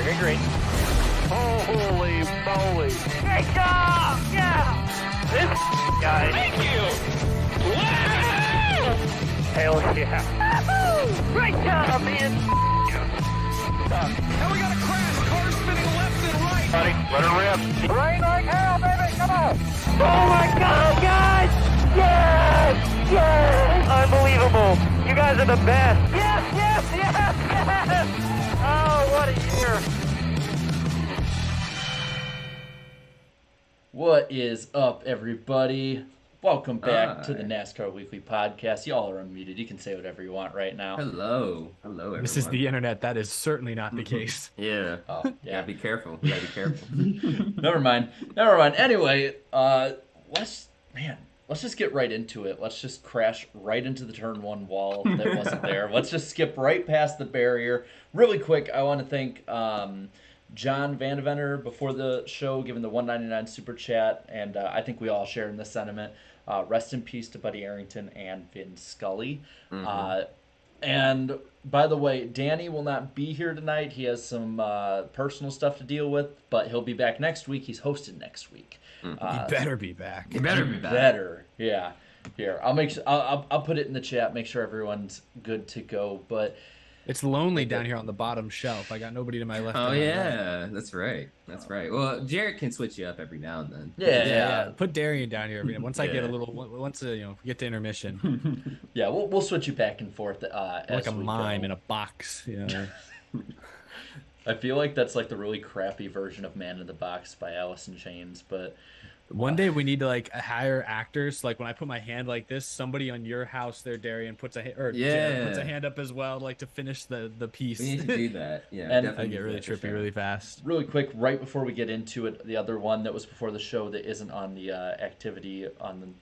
Green, green. Holy moly. Great job! Yeah! This guy. Thank you! Wow! Hell yeah. Woo-hoo! Great job, man! Now we got a crash. Cars spinning left and right. Buddy, let her rip. Rain like hell, baby! Come on! Oh my god, guys! Yes! Yes! Unbelievable! You guys are the best! Yes, yes, yes, yes! Oh, what a year! What is up, everybody? Welcome back to the NASCAR Weekly Podcast. Y'all are unmuted. You can say whatever you want right now. Hello, everyone. This is the internet. That is certainly not the case. Yeah. Oh, yeah. Be careful. You gotta be careful. Never mind. Anyway, let's just get right into it. Let's just crash right into the turn one wall that wasn't there. Let's just skip right past the barrier. Really quick, I want to thank John Vandeventer before the show, giving the $1.99 super chat, and I think we all share in this sentiment. Rest in peace to Buddy Arrington and Vin Scully. And by the way, Danny will not be here tonight. He has some personal stuff to deal with, but he'll be back next week. He's hosted next week. He better be back. You better be back. Better, yeah. Here, I'll make sure. I'll put it in the chat. Make sure everyone's good to go. But it's lonely down here on the bottom shelf. I got nobody to my left. Oh yeah, that's right. That's right. Well, Jarrett can switch you up every now and then. Yeah. Put Darian down here every now. Once I get a little, once get to intermission. Yeah, we'll switch you back and forth. Like a mime in a box. Yeah. I feel like that's like the really crappy version of Man in the Box by Alice in Chains, but one day we need to like hire actors. Like when I put my hand like this, somebody on your house there, Darian, puts a hand up as well, like to finish the piece. We need to do that. Yeah, and I get really trippy really fast. Really quick, right before we get into it, the other one that was before the show that isn't on the activity on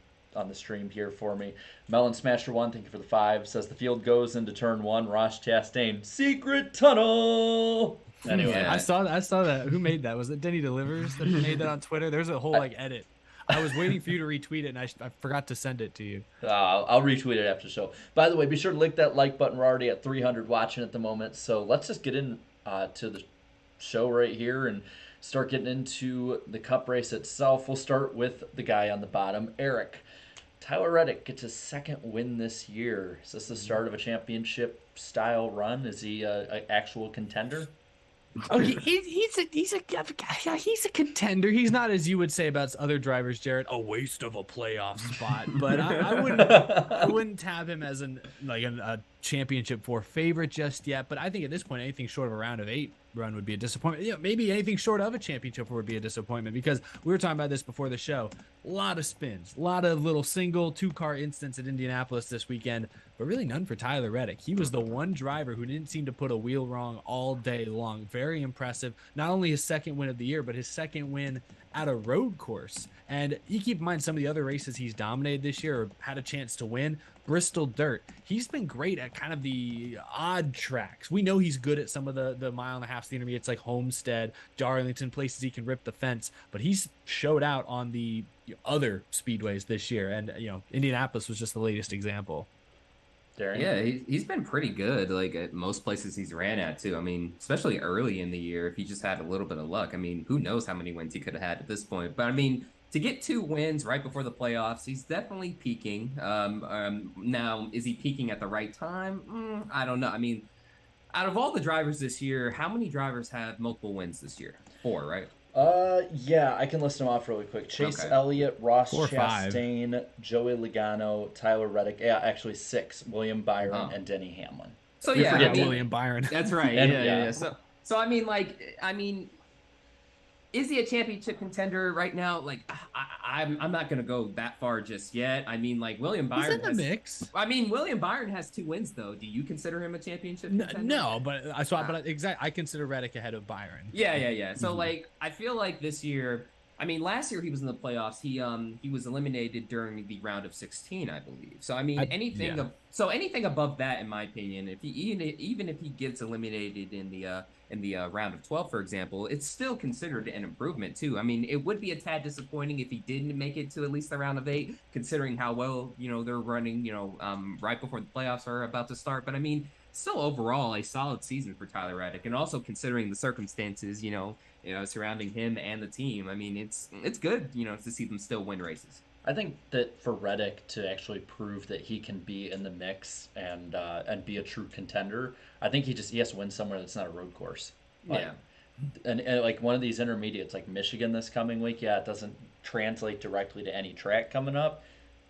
the stream here for me. Melon Smasher 1, thank you for the 5, says the field goes into turn 1, Ross Chastain, secret tunnel. Anyway, yeah. I saw that. Who made that? Was it Denny Delivers that made that on Twitter? There's a whole edit. I was waiting for you to retweet it, and I forgot to send it to you. I'll retweet it after the show. By the way, be sure to click that like button. We're already at 300 watching at the moment, so let's just get in to the show right here and start getting into the Cup race itself. We'll start with the guy on the bottom, Eric. Tyler Reddick gets his second win this year. Is this the start of a championship-style run? Is he an actual contender? Oh, he's a contender. He's not, as you would say about other drivers, Jared, a waste of a playoff spot. But I wouldn't tab him as a championship 4 favorite just yet. But I think at this point, anything short of a round of 8 run would be a disappointment. You know, maybe anything short of a championship 4 would be a disappointment, because we were talking about this before the show. A lot of spins, a lot of little single 2-car incidents at Indianapolis this weekend, but really none for Tyler Reddick. He was the one driver who didn't seem to put a wheel wrong all day long. Very impressive. Not only his second win of the year, but his second win at a road course. And you keep in mind some of the other races he's dominated this year or had a chance to win. Bristol Dirt. He's been great at kind of the odd tracks. We know he's good at some of the mile and a half, the intermediates like Homestead, Darlington, places he can rip the fence, but he's showed out on the other speedways this year. And, Indianapolis was just the latest example. Darren? Yeah, he's been pretty good, like at most places he's ran at too. I mean, especially early in the year, if he just had a little bit of luck. I mean, who knows how many wins he could have had at this point. But I mean, to get 2 wins right before the playoffs, he's definitely peaking. Now, is he peaking at the right time? I don't know. I mean, out of all the drivers this year, how many drivers have multiple wins this year? 4, right? Yeah, I can list them off really quick. Chase Elliott, Ross Chastain, Joey Logano, Tyler Reddick. Yeah, actually 6. William Byron and Denny Hamlin. So yeah, William Byron. That's right. Yeah. So I mean, is he a championship contender right now? Like, I'm not gonna go that far just yet. I mean, like William Byron. He's in the mix. I mean, William Byron has 2 wins though. Do you consider him a championship contender? No, but I consider Reddick ahead of Byron. Yeah. So like, I feel like this year. I mean, last year he was in the playoffs. He was eliminated during the round of 16, I believe. So I mean, anything above that, in my opinion, if he even if he gets eliminated in the round of 12, for example, it's still considered an improvement too. I mean, it would be a tad disappointing if he didn't make it to at least the round of 8, considering how well they're running. Right before the playoffs are about to start. But I mean, still overall a solid season for Tyler Reddick, and also considering the circumstances, surrounding him and the team. I mean, it's good, to see them still win races. I think that for Reddick to actually prove that he can be in the mix and be a true contender, I think he has to win somewhere that's not a road course. Yeah. And like one of these intermediates, like Michigan this coming week, it doesn't translate directly to any track coming up,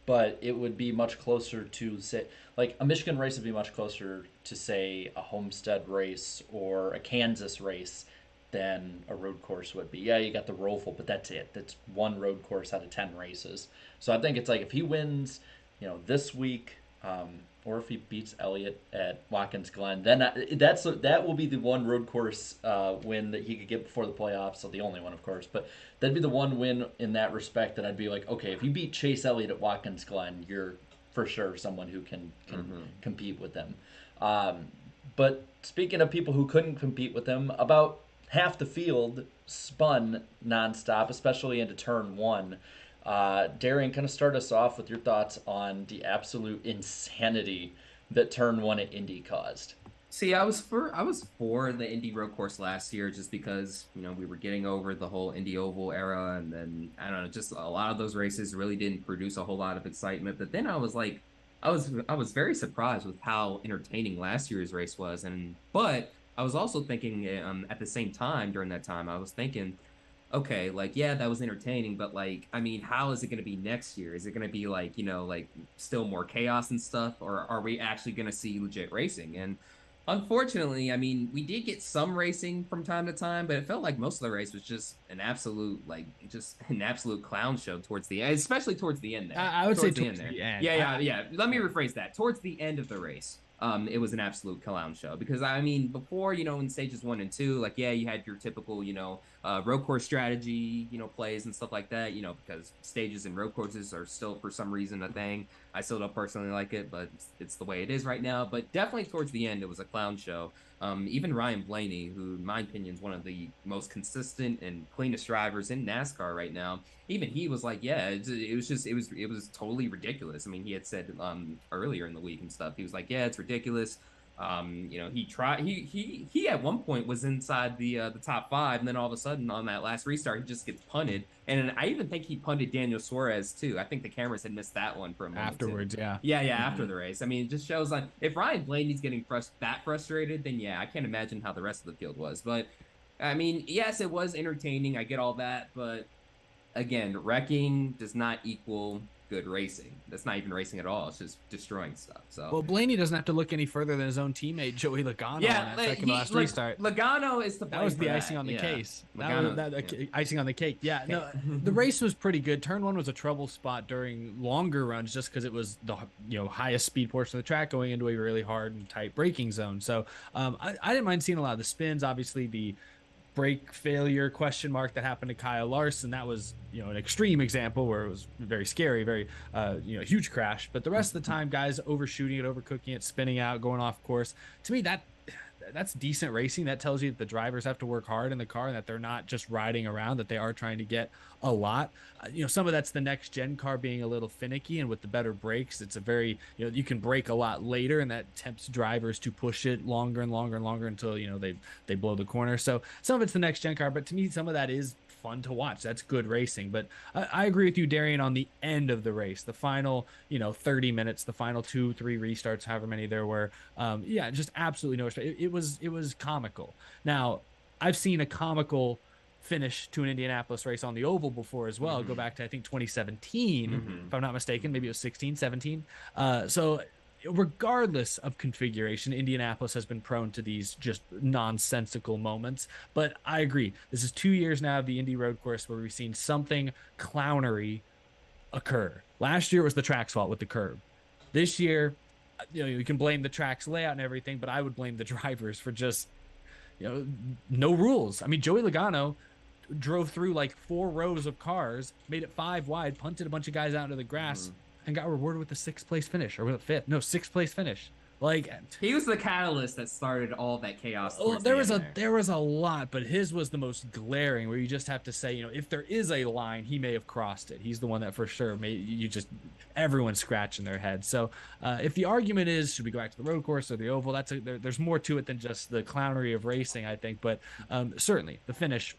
but it would be much closer to, say, like a Michigan race would be much closer to, say, a Homestead race or a Kansas race than a road course would be. Yeah, you got the Roval, but that's it. That's one road course out of 10 races. So I think it's like if he wins, this week, or if he beats Elliott at Watkins Glen, then that will be the one road course win that he could get before the playoffs. So the only one, of course, but that'd be the one win in that respect that I'd be like, okay, if you beat Chase Elliott at Watkins Glen, you're for sure someone who can compete with them. But speaking of people who couldn't compete with them, about half the field spun nonstop, especially into turn one. Darian, kind of start us off with your thoughts on the absolute insanity that turn one at Indy caused. See, I was for the Indy road course last year just because, we were getting over the whole Indy Oval era, and then I don't know, just a lot of those races really didn't produce a whole lot of excitement. But then I was like, I was very surprised with how entertaining last year's race was, but I was also thinking at the same time during that time, I was thinking, okay, like, yeah, that was entertaining, but like, I mean, how is it going to be next year? Is it going to be like, like still more chaos and stuff, or are we actually going to see legit racing? And unfortunately, I mean, we did get some racing from time to time, but it felt like most of the race was just an absolute clown show towards the end, especially towards the end there. I would say towards the end. Yeah. Let me rephrase that. Towards the end of the race. It was an absolute clown show because, I mean, before, in stages 1 and 2, like, yeah, you had your typical, road course strategy, plays and stuff like that, because stages and road courses are still, for some reason, a thing. I still don't personally like it, but it's the way it is right now. But definitely towards the end, it was a clown show. Even Ryan Blaney, who, in my opinion, is one of the most consistent and cleanest drivers in NASCAR right now, even he was like, yeah, it was totally ridiculous. I mean, he had said earlier in the week and stuff, he was like, yeah, it's ridiculous. He at one point was inside the top 5, and then all of a sudden on that last restart, he just gets punted. And I even think he punted Daniel Suarez too. I think the cameras had missed that one for a moment afterwards. Too. Yeah, after the race. I mean, it just shows like if Ryan Blaney's getting that frustrated, then yeah, I can't imagine how the rest of the field was. But I mean, yes, it was entertaining. I get all that, but again, wrecking does not equal good racing. That's not even racing at all. It's just destroying stuff. So well, Blaney doesn't have to look any further than his own teammate Joey Logano on that second last restart. Logano is the that was the icing on the case. Icing on the cake. Yeah, no, the race was pretty good. Turn 1 was a trouble spot during longer runs just because it was the highest speed portion of the track going into a really hard and tight braking zone. So I didn't mind seeing a lot of the spins. Obviously, the brake failure question mark that happened to Kyle Larson, that was an extreme example where it was very scary, very huge crash. But the rest of the time, guys overshooting it, overcooking it, spinning out, going off course, to me that's decent racing. That tells you that the drivers have to work hard in the car and that they're not just riding around, that they are trying to get a lot. Some of that's the next gen car being a little finicky, and with the better brakes, it's a very, you can brake a lot later, and that tempts drivers to push it longer and longer and longer until, they blow the corner. So some of it's the next gen car, but to me, some of that is fun to watch. That's good racing. But I agree with you, Darian, on the end of the race, the final 30 minutes, the final 2-3 restarts, however many there were, just absolutely no respect. It was comical. Now, I've seen a comical finish to an Indianapolis race on the oval before as well. Go back to, I think, 2017 if I'm not mistaken. Maybe it was 16, 17. So regardless of configuration, Indianapolis has been prone to these just nonsensical moments. But I agree. This is 2 years now of the Indy road course where we've seen something clownery occur. Last year was the track's fault with the curb. This year, you can blame the track's layout and everything, but I would blame the drivers for just, no rules. I mean, Joey Logano drove through like 4 rows of cars, made it 5 wide, punted a bunch of guys out into the grass, and got rewarded with the 6th place finish, or with a 5th. No, 6th place finish. Like, He was the catalyst that started all that chaos. well, there was a lot, but his was the most glaring, where you just have to say, if there is a line, he may have crossed it. He's the one that for sure made everyone's scratching their head. So if the argument is, should we go back to the road course or the oval, there's more to it than just the clownery of racing, I think. But certainly the finish,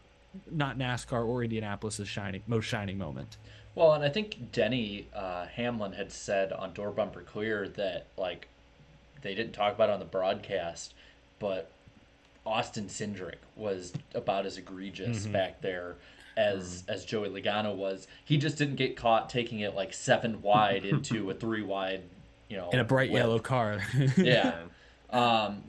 not NASCAR or Indianapolis' most shining moment. Well, and I think Denny Hamlin had said on Door Bumper Clear that, like, they didn't talk about it on the broadcast, but Austin Cindric was about as egregious back there as Joey Logano was. He just didn't get caught taking it like 7 wide into a 3 wide, in a bright yellow car. Yeah.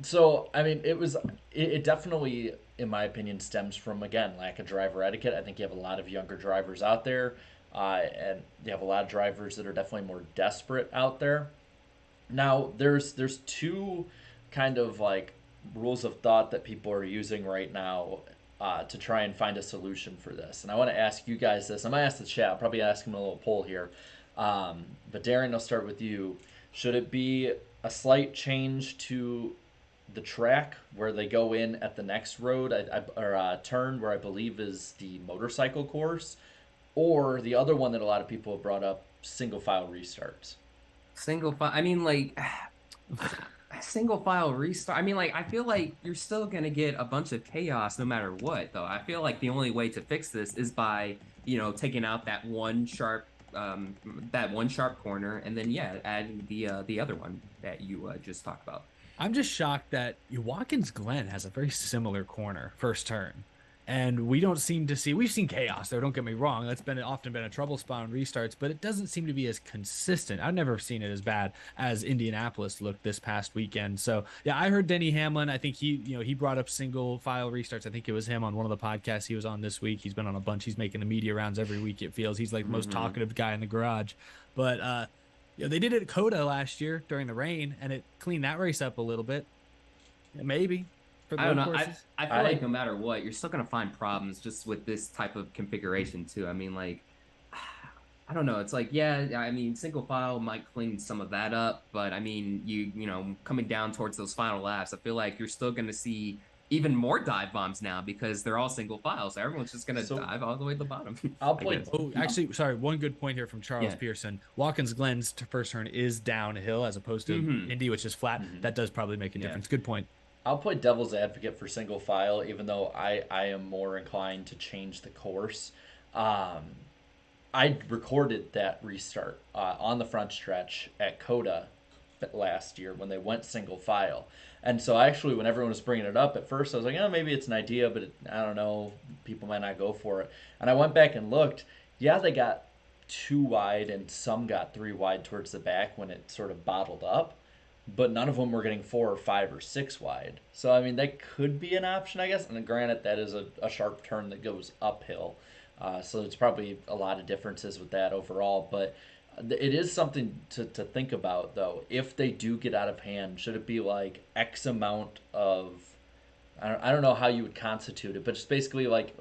So I mean, it definitely, in my opinion, stems from, again, lack of driver etiquette. I think you have a lot of younger drivers out there, and you have a lot of drivers that are definitely more desperate out there. Now, there's 2 kind of like rules of thought that people are using right now to try and find a solution for this. And I want to ask you guys this. I'm going to ask the chat. I'll probably ask them a little poll here. But Darren, I'll start with you. Should it be a slight change to the track where they go in at the next road or turn, where I believe is the motorcycle course, or the other one that a lot of people have brought up, single file restarts? Single file. I mean, like, single file restart. I mean, like, I feel like you're still gonna get a bunch of chaos no matter what, though. I feel like the only way to fix this is by, taking out that one sharp corner, and then adding the other one that you just talked about. I'm just shocked that Watkins Glen has a very similar corner first turn. And we don't seem to see, we've seen chaos there, don't get me wrong. That's often been a trouble spot on restarts, but it doesn't seem to be as consistent. I've never seen it as bad as Indianapolis looked this past weekend. So yeah, I heard Denny Hamlin. I think he brought up single file restarts. I think it was him on one of the podcasts he was on this week. He's been on a bunch. He's making the media rounds every week, it feels. He's like the most talkative guy in the garage. But they did it at Coda last year during the rain, and it cleaned that race up a little bit. Maybe. I don't know. I feel like no matter what, you're still going to find problems just with this type of configuration, too. I mean, like, I don't know. It's like, I mean, single file might clean some of that up. But, I mean, coming down towards those final laps, I feel like you're still going to see even more dive bombs now because they're all single files. So everyone's just going to dive all the way to the bottom. Actually, sorry, one good point here from Charles Pearson. Watkins Glen's first turn is downhill as opposed to Indy, which is flat. That does probably make a difference. Good point. I'll play devil's advocate for single file, even though I am more inclined to change the course. I recorded that restart on the front stretch at Coda last year when they went single file. And so actually, when everyone was bringing it up at first, I was like, maybe it's an idea, but I don't know. People might not go for it. And I went back and looked. Yeah, they got 2 wide and some got 3 wide towards the back when it sort of bottled up. But none of them were getting 4 or 5 or 6 wide. So, I mean, that could be an option, I guess. And granted, that is a sharp turn that goes uphill. So it's probably a lot of differences with that overall. But it is something to think about, though. If they do get out of hand, should it be like X amount of... I don't know how you would constitute it, but just basically like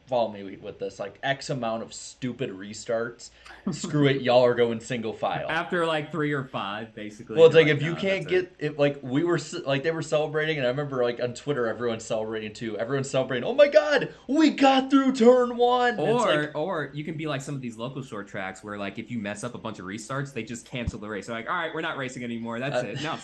follow me with this, like X amount of stupid restarts. Screw it, y'all are going single file after like 3 or 5, basically. Well, it's like if you can't get it, like we were like they were celebrating, and I remember like on Twitter everyone's celebrating too. Everyone's celebrating. Oh my God, we got through turn 1. Or you can be like some of these local short tracks where like if you mess up a bunch of restarts, they just cancel the race. They're like, all right, we're not racing anymore. That's it. No,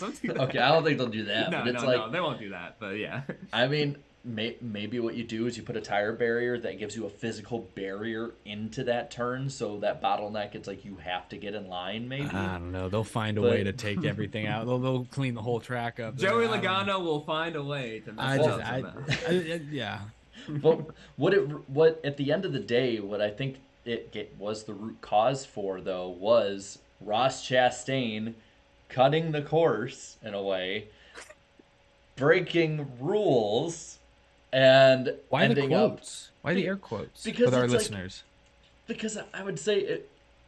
okay, I don't think they'll do that. No, but it's no, they won't do that. But yeah, I mean. Maybe what you do is you put a tire barrier that gives you a physical barrier into that turn, so that bottleneck, it's like you have to get in line, maybe. I don't know. They'll find a way to take everything out. They'll clean the whole track up. Joey Logano will find a way to mess it up. Yeah. But what at the end of the day, what I think it was the root cause for, though, was Ross Chastain cutting the course in a way, breaking rules. And why the quotes? Why the air quotes because for our listeners? Because I would say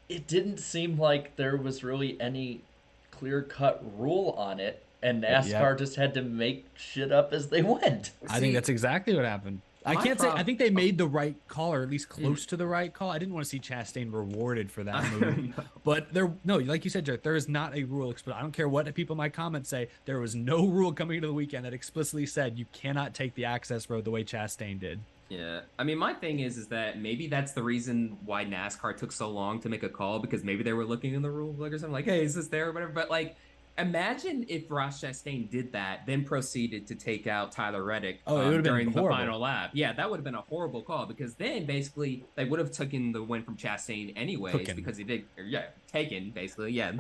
it didn't seem like there was really any clear-cut rule on it, and NASCAR just had to make shit up as they went. I think that's exactly what happened. I can't say. I think they made the right call, or at least close to the right call. I didn't want to see Chastain rewarded for that move. But like you said, Jared, there is not a rule. I don't care what people in my comments say. There was no rule coming into the weekend that explicitly said you cannot take the access road the way Chastain did. Yeah, I mean, my thing is that maybe that's the reason why NASCAR took so long to make a call, because maybe they were looking in the rule book or something like, hey, is this there or whatever? But like, imagine if Ross Chastain did that, then proceeded to take out Tyler Reddick during the final lap. Yeah, that would have been a horrible call, because then basically they would have taken the win from Chastain anyways, because he did, taken basically. Yeah,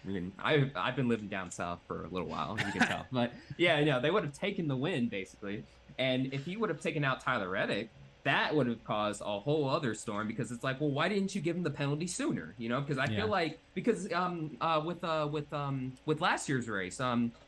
I mean, I've been living down south for a little while, you can tell. But yeah, they would have taken the win basically. And if he would have taken out Tyler Reddick, that would have caused a whole other storm, because it's like, well, why didn't you give him the penalty sooner? You know, because I feel like, because with last year's race,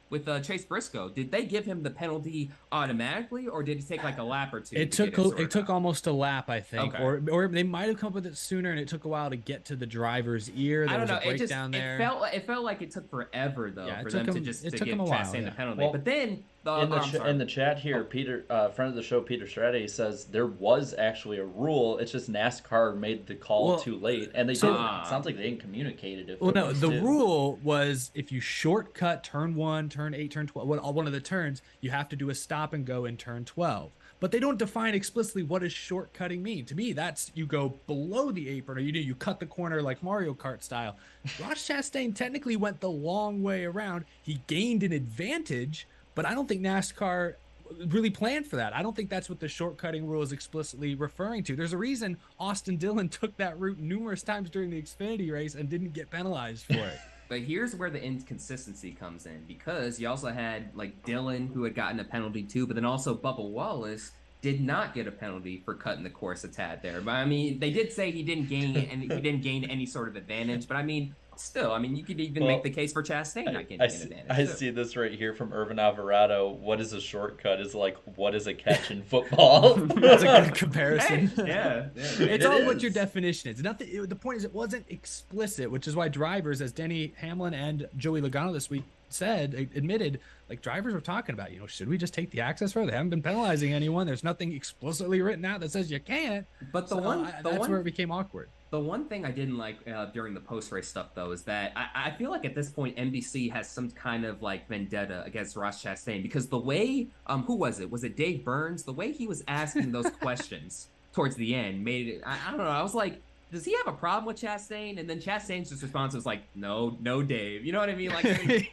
with Chase Briscoe, did they give him the penalty automatically, or did it take like a lap or two? It took almost a lap, I think, or they might have come up with it sooner, and it took a while to get to the driver's ear. There was a breakdown there. It felt like it took forever though for them to give Chastain the penalty. Well, but then in the chat here, Peter, friend of the show, Peter Strati, says there was actually a rule. It's just NASCAR made the call too late, and they didn't. It sounds like they didn't communicate it. The rule was if you shortcut turn 1, turn 8, turn 12, one of the turns, you have to do a stop and go in turn 12. But they don't define explicitly what does shortcutting mean. To me, that's you go below the apron, or you cut the corner like Mario Kart style. Ross Chastain technically went the long way around. He gained an advantage, but I don't think NASCAR really planned for that. I don't think that's what the shortcutting rule is explicitly referring to. There's a reason Austin Dillon took that route numerous times during the Xfinity race and didn't get penalized for it. But here's where the inconsistency comes in, because you also had like Dillon, who had gotten a penalty too, but then also Bubba Wallace did not get a penalty for cutting the course a tad there. But I mean, they did say he didn't gain any sort of advantage. But I mean, still, I mean, you could even make the case for Chastain not getting an advantage. I see this right here from Irvin Alvarado. What is a shortcut? Is like, what is a catch in football? That's a good comparison. Yeah. It's all what your definition is. The point is, it wasn't explicit, which is why drivers, as Denny Hamlin and Joey Logano this week admitted, like, drivers were talking about, should we just take the access road? They haven't been penalizing anyone. There's nothing explicitly written out that says you can't. But that's where it became awkward. The one thing I didn't like during the post-race stuff, though, is that I feel like at this point NBC has some kind of like vendetta against Ross Chastain, because the way who was it? Was it Dave Burns? The way he was asking those questions towards the end made it. I don't know. I was like, does he have a problem with Chastain? And then Chastain's just response was like, no, Dave. You know what I mean? Like,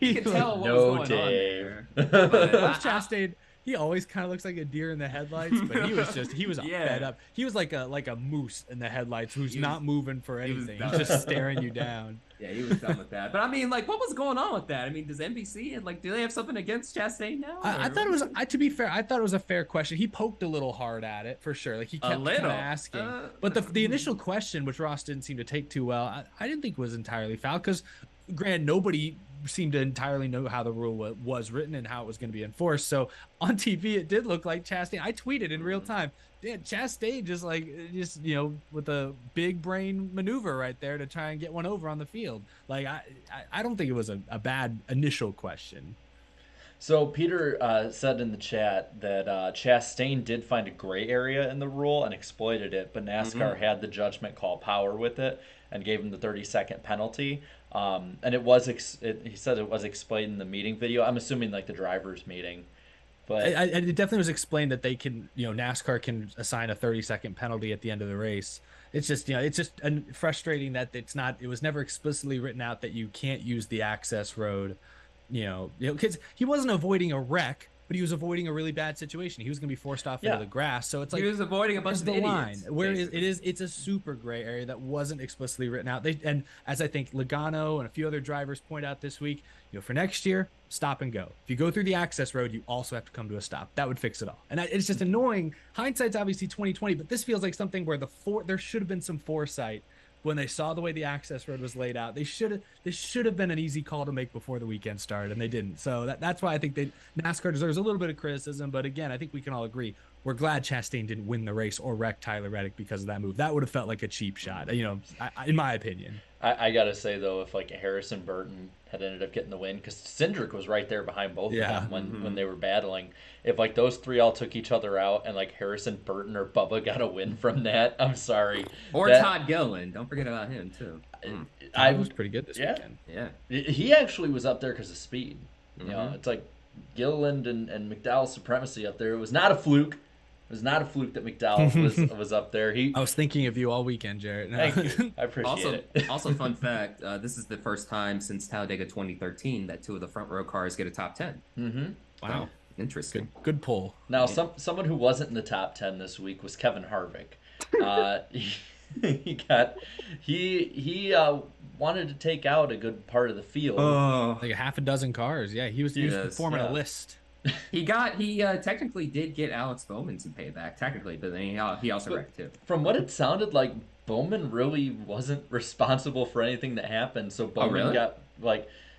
you can tell what was going on there. But Chastain. He always kind of looks like a deer in the headlights, but he was fed up. He was like a moose in the headlights who's not moving for anything. He's just staring you down. Yeah, he was done with that. But I mean, like, what was going on with that? I mean, does NBC do they have something against Chastain now? I thought it was. To be fair, I thought it was a fair question. He poked a little hard at it for sure. Like, he kept kind of asking. But the initial question, which Ross didn't seem to take too well, I didn't think was entirely foul, because, granted, nobody seemed to entirely know how the rule was written and how it was going to be enforced. So on TV, it did look like Chastain. I tweeted in real time, Chastain just with a big brain maneuver right there to try and get one over on the field. Like, I don't think it was a bad initial question. So Peter said in the chat that Chastain did find a gray area in the rule and exploited it, but NASCAR had the judgment call power with it and gave him the 30-second penalty. And it was he said it was explained in the meeting video. I'm assuming like the drivers' meeting. But it definitely was explained that they can, NASCAR can assign a 30-second penalty at the end of the race. It's just, it's just frustrating that it was never explicitly written out that you can't use the access road, because he wasn't avoiding a wreck, but he was avoiding a really bad situation. He was going to be forced off into the grass. So it's like, he was avoiding a bunch of idiots. Line where it's a super gray area that wasn't explicitly written out. And as I think Logano and a few other drivers point out this week, for next year, stop and go. If you go through the access road, you also have to come to a stop. That would fix it all. And it's just annoying. Hindsight's obviously 2020, but this feels like something where there should have been some foresight when they saw the way the access road was laid out. This should have been an easy call to make before the weekend started, and they didn't. So that's why I think NASCAR deserves a little bit of criticism. But again, I think we can all agree we're glad Chastain didn't win the race or wreck Tyler Reddick because of that move. That would have felt like a cheap shot, in my opinion. I gotta say though, if like Harrison Burton had ended up getting the win, because Cindric was right there behind both of them when they were battling. If like those three all took each other out, and like Harrison Burton or Bubba got a win from that, I'm sorry. Or Todd Gilliland, don't forget about him too. I was pretty good this weekend. Yeah, he actually was up there because of speed. You know, it's like Gilliland and McDowell's supremacy up there. It was not a fluke. It was not a fluke that McDowell was up there. I was thinking of you all weekend, Jarrett. Thank you. I appreciate it. Also, fun fact: this is the first time since Talladega 2013 that two of the front row cars get a top 10. Mm-hmm. Wow, Oh, interesting. good pull. Now, someone who wasn't in the top 10 this week was Kevin Harvick. He wanted to take out a good part of the field. Like a half a dozen cars. Yeah, he was forming a list. He technically did get Alex Bowman some payback, technically, but then he also wrecked too. From what it sounded like, Bowman really wasn't responsible for anything that happened. So Bowman got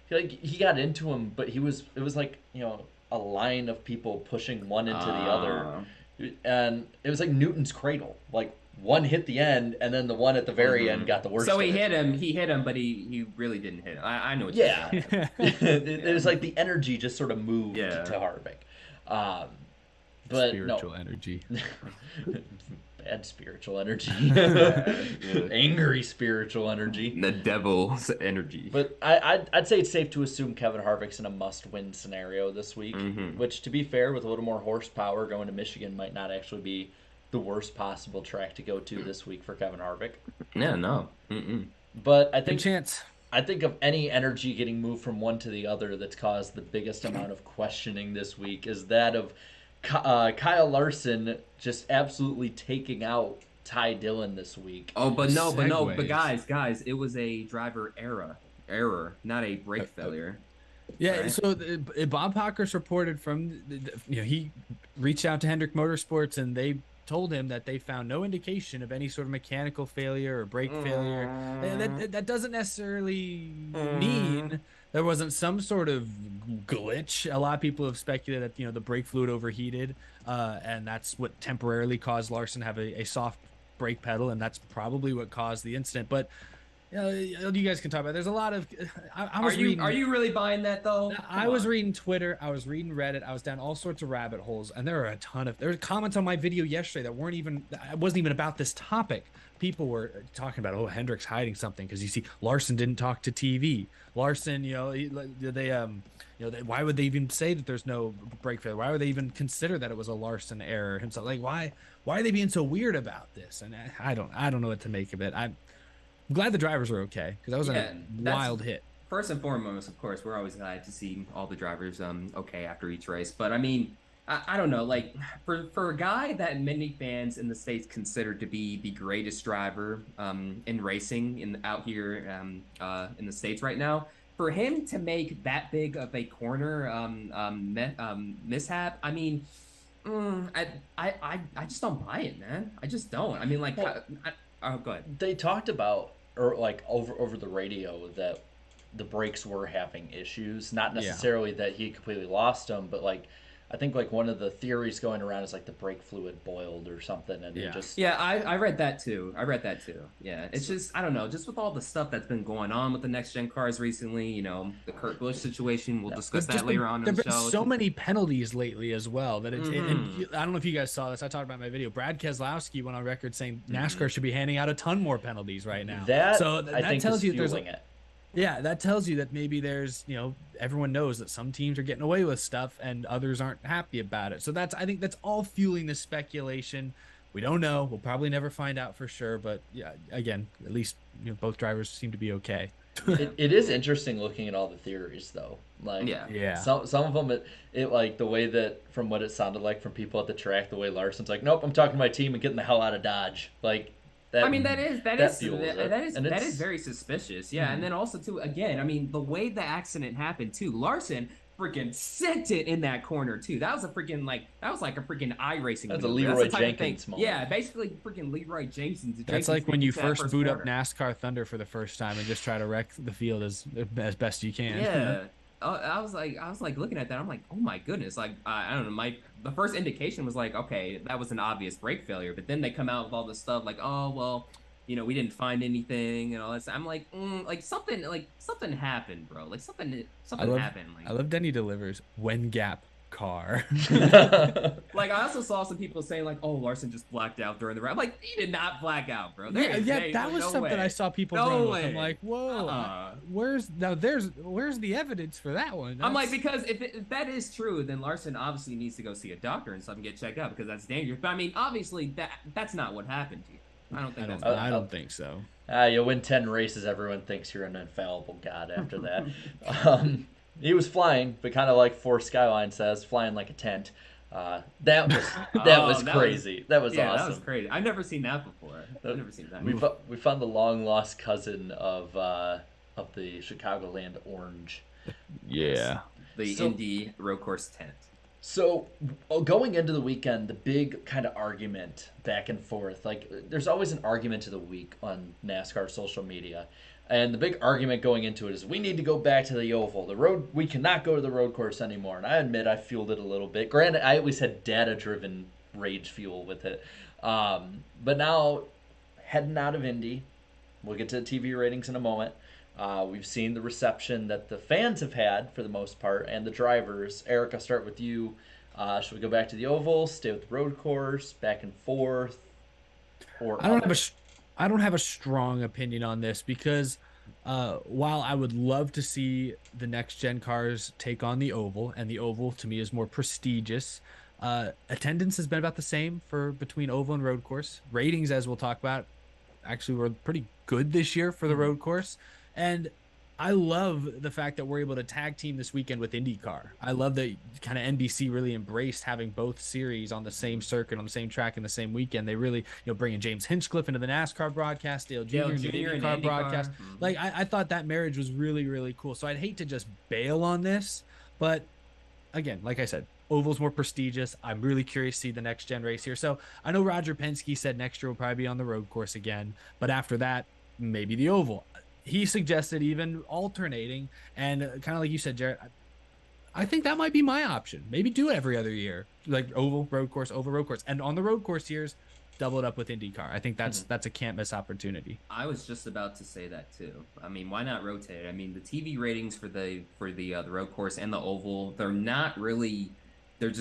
he got into him, but it was like, you know, a line of people pushing one into the other, and it was like Newton's cradle. Like one hit the end, and then the one at the very end got the worst. So he hit him, but he really didn't hit him. I know what you're saying. It was like the energy just sort of moved to Harvick. But spiritual energy. Bad spiritual energy. Angry spiritual energy. The devil's energy. But I'd say it's safe to assume Kevin Harvick's in a must-win scenario this week, which, to be fair, with a little more horsepower, going to Michigan might not actually be the worst possible track to go to this week for Kevin Harvick. Yeah, no. But I think Good chance. I think of any energy getting moved from one to the other that's caused the biggest amount of questioning this week is that of Kyle Larson just absolutely taking out Ty Dillon this week. But guys, it was a driver error, not a brake failure. Yeah, right? So Bob Hocker's reported from, he reached out to Hendrick Motorsports and they told him that they found no indication of any sort of mechanical failure or brake failure. That doesn't necessarily mean there wasn't some sort of glitch. A lot of people have speculated that the brake fluid overheated, and that's what temporarily caused Larson to have a soft brake pedal, and that's probably what caused the incident. But you guys can talk about it. There's a lot of Are you really buying that though? I was reading Twitter, I was reading Reddit, I was down all sorts of rabbit holes, and there were comments on my video yesterday that wasn't even about this topic. People were talking about, Hendrick's hiding something because you see Larson didn't talk to TV. Larson, why would they even say that there's no brake failure? Why would they even consider that it was a Larson error himself? Like, why are they being so weird about this? And I don't know what to make of it. I'm glad the drivers are okay because that was a wild hit. First and foremost, of course, we're always glad to see all the drivers okay after each race. But I mean, I don't know, like for a guy that many fans in the States consider to be the greatest driver in racing out here in the States right now, for him to make that big of a corner mishap, I mean, I just don't buy it, man. I just don't. I mean, like, go ahead. They talked about over the radio that the brakes were having issues, not necessarily that he completely lost them, but like I think like one of the theories going around is like the brake fluid boiled or something, and it just I read that too. Yeah, it's just I don't know, just with all the stuff that's been going on with the next gen cars recently, the Kurt Busch situation. We'll discuss that later on in the show. There've been so many penalties lately as well that it's. And I don't know if you guys saw this. I talked about in my video. Brad Keselowski went on record saying NASCAR should be handing out a ton more penalties right now. That that tells you there's it. Yeah, that tells you that maybe there's, everyone knows that some teams are getting away with stuff and others aren't happy about it. So I think that's all fueling the speculation. We don't know. We'll probably never find out for sure. But yeah, again, at least both drivers seem to be okay. It is interesting looking at all the theories though. Like some of them it like the way that from what it sounded like from people at the track, the way Larson's like, nope, I'm talking to my team and getting the hell out of Dodge. Like. That is very suspicious. Yeah, and then also too, again, I mean, the way the accident happened too, Larson freaking sent it in that corner too. That was like a freaking iRacing. That's a Leroy Jenkins moment. Yeah, basically freaking Leroy Jenkins. That's like when you first boot up NASCAR Thunder for the first time and just try to wreck the field as best you can. Yeah. I was like looking at that. I'm like, oh my goodness! Like I don't know. The first indication was like, okay, that was an obvious brake failure. But then they come out with all this stuff like, oh well, we didn't find anything and all that. I'm like, something happened, bro. Like something happened. Like I love Denny delivers when gap car. like I also saw some people saying like, oh, Larson just blacked out during the round. I'm like, he did not black out, bro. That was no something way. I saw people No run way. with. I'm like, whoa, where's the evidence for that one? I'm like, because if that is true, then Larson obviously needs to go see a doctor and something get checked out because that's dangerous. But I mean, obviously that's not what happened to you. I don't think so. You win 10 races, everyone thinks you're an infallible god after that. He was flying, but kind of like Force Skyline says, flying like a tent. That was crazy. That was awesome. That was crazy. I've never seen that before. I've never seen that. We found the long lost cousin of the Chicagoland Orange. Yeah. The Indy road course tent. So going into the weekend, the big kind of argument back and forth, like there's always an argument of the week on NASCAR social media. And the big argument going into it is we need to go back to the oval. We cannot go to the road course anymore. And I admit I fueled it a little bit. Granted, I always had data-driven rage fuel with it. But now, heading out of Indy, we'll get to the TV ratings in a moment. We've seen the reception that the fans have had, for the most part, and the drivers. Eric, I'll start with you. Should we go back to the oval, stay with the road course, back and forth? Or I don't have a strong opinion on this because while I would love to see the next gen cars take on the oval, and the oval to me is more prestigious, attendance has been about the same for between oval and road course. Ratings, as we'll talk about, actually were pretty good this year for the road course. And I love the fact that we're able to tag team this weekend with IndyCar. I love that kind of NBC really embraced having both series on the same circuit, on the same track in the same weekend. They really, bringing James Hinchcliffe into the NASCAR broadcast, Dale Jr. into the IndyCar broadcast. Like, I thought that marriage was really, really cool. So I'd hate to just bail on this. But again, like I said, oval's more prestigious. I'm really curious to see the next gen race here. So I know Roger Penske said next year will probably be on the road course again. But after that, maybe the oval. He suggested even alternating, and kind of like you said, Jarrett, I think that might be my option. Maybe do it every other year, like oval, road course, and on the road course years, double it up with IndyCar. I think that's a can't miss opportunity. I was just about to say that too. I mean, why not rotate it? I mean, the TV ratings for the road course and the oval, they're not really. There's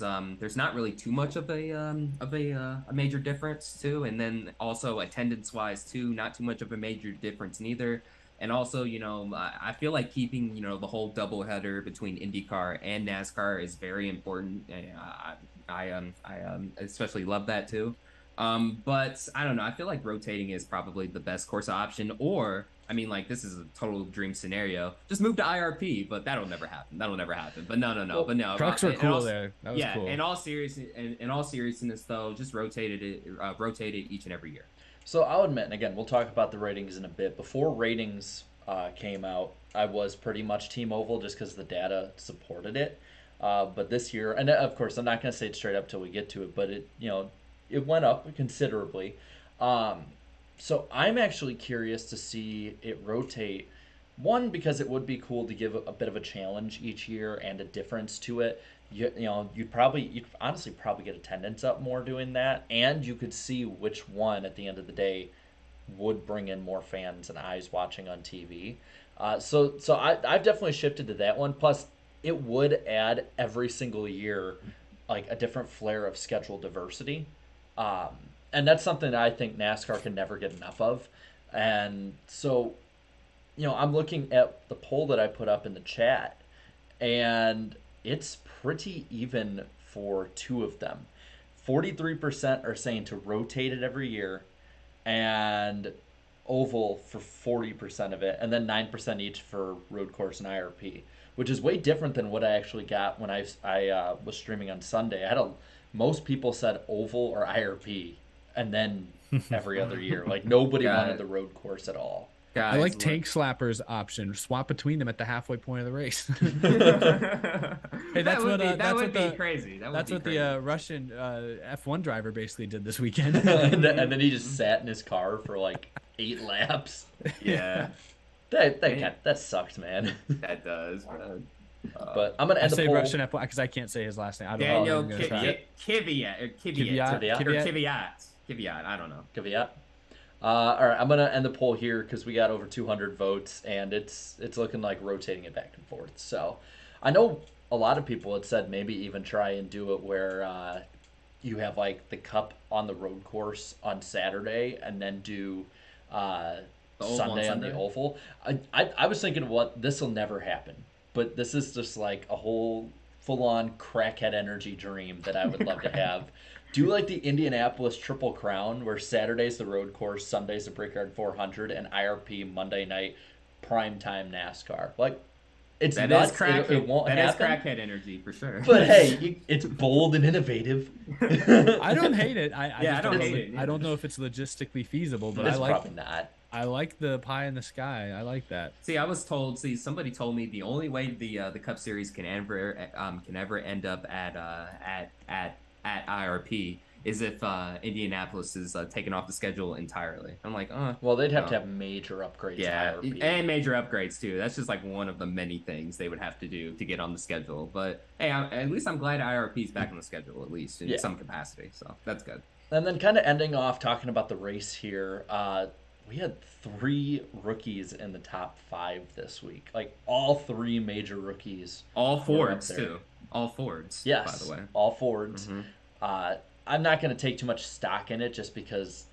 not really too much of a major difference too, and then also attendance wise too, not too much of a major difference neither. And also, I feel like keeping the whole doubleheader between IndyCar and NASCAR is very important. I especially love that too. But I don't know. I feel like rotating is probably the best course option. Or I mean, like, this is a total dream scenario. Just move to IRP, but that'll never happen. But no. Well, but no. Trucks were cool there. That was cool. In all seriousness, though, just rotate it each and every year. So I'll admit, and again, we'll talk about the ratings in a bit. Before ratings came out, I was pretty much Team Oval just because the data supported it. But this year, and of course, I'm not going to say it straight up till we get to it, but it went up considerably. So I'm actually curious to see it rotate. One, because it would be cool to give a bit of a challenge each year and a difference to it. You'd honestly probably get attendance up more doing that, and you could see which one at the end of the day would bring in more fans and eyes watching on TV. So I've definitely shifted to that one. Plus, it would add every single year like a different flair of schedule diversity. And that's something that I think NASCAR can never get enough of. And so, I'm looking at the poll that I put up in the chat, and it's pretty even for two of them. 43% are saying to rotate it every year, and oval for 40% of it, and then 9% each for road course and IRP, which is way different than what I actually got when I was streaming on Sunday. Most people said oval or IRP, and then every other year. Like, nobody wanted the road course at all. Guys, I like Tank Slapper's option. Swap between them at the halfway point of the race. Hey, that would be crazy. That's what the Russian F1 driver basically did this weekend. and then he just sat in his car for like 8 laps. Yeah. That sucks, man. That does, bro. But I'm gonna end the poll. Russian F1 because I can't say his last name. I don't Daniel know. Kvyat. I don't know. Kvyat. All right, I'm gonna end the poll here because we got over 200 votes, and it's looking like rotating it back and forth. So, I know a lot of people had said maybe even try and do it where you have like the Cup on the road course on Saturday, and then do Sunday on the oval. I was thinking, what, this will never happen, but this is just like a whole full-on crackhead energy dream that I would love to have. Do like the Indianapolis Triple Crown, where Saturday's the road course, Sunday's the Brickyard 400, and IRP Monday night primetime NASCAR. Like, it's That nuts. is crackhead. It won't That happen. is crackhead energy for sure. But hey, it's bold and innovative. I don't hate it. I don't hate it. I don't know if it's logistically feasible, but It's I like probably not. I like the pie in the sky. I like that. See, somebody told me the only way the Cup Series can ever end up at IRP is if Indianapolis is taken off the schedule entirely. I'm like, Well, they'd have to have major upgrades. yeah, to IRP. and major upgrades too. That's just like one of the many things they would have to do to get on the schedule. But hey, at least I'm glad IRP is back on the schedule, at least in some capacity. So that's good. And then kind of ending off talking about the race here, we had 3 rookies in the top 5 this week. Like, all 3 major rookies. All were up Fords there. too. All Fords. Yes, by the way. all Fords. Mm-hmm. I'm not going to take too much stock in it just because,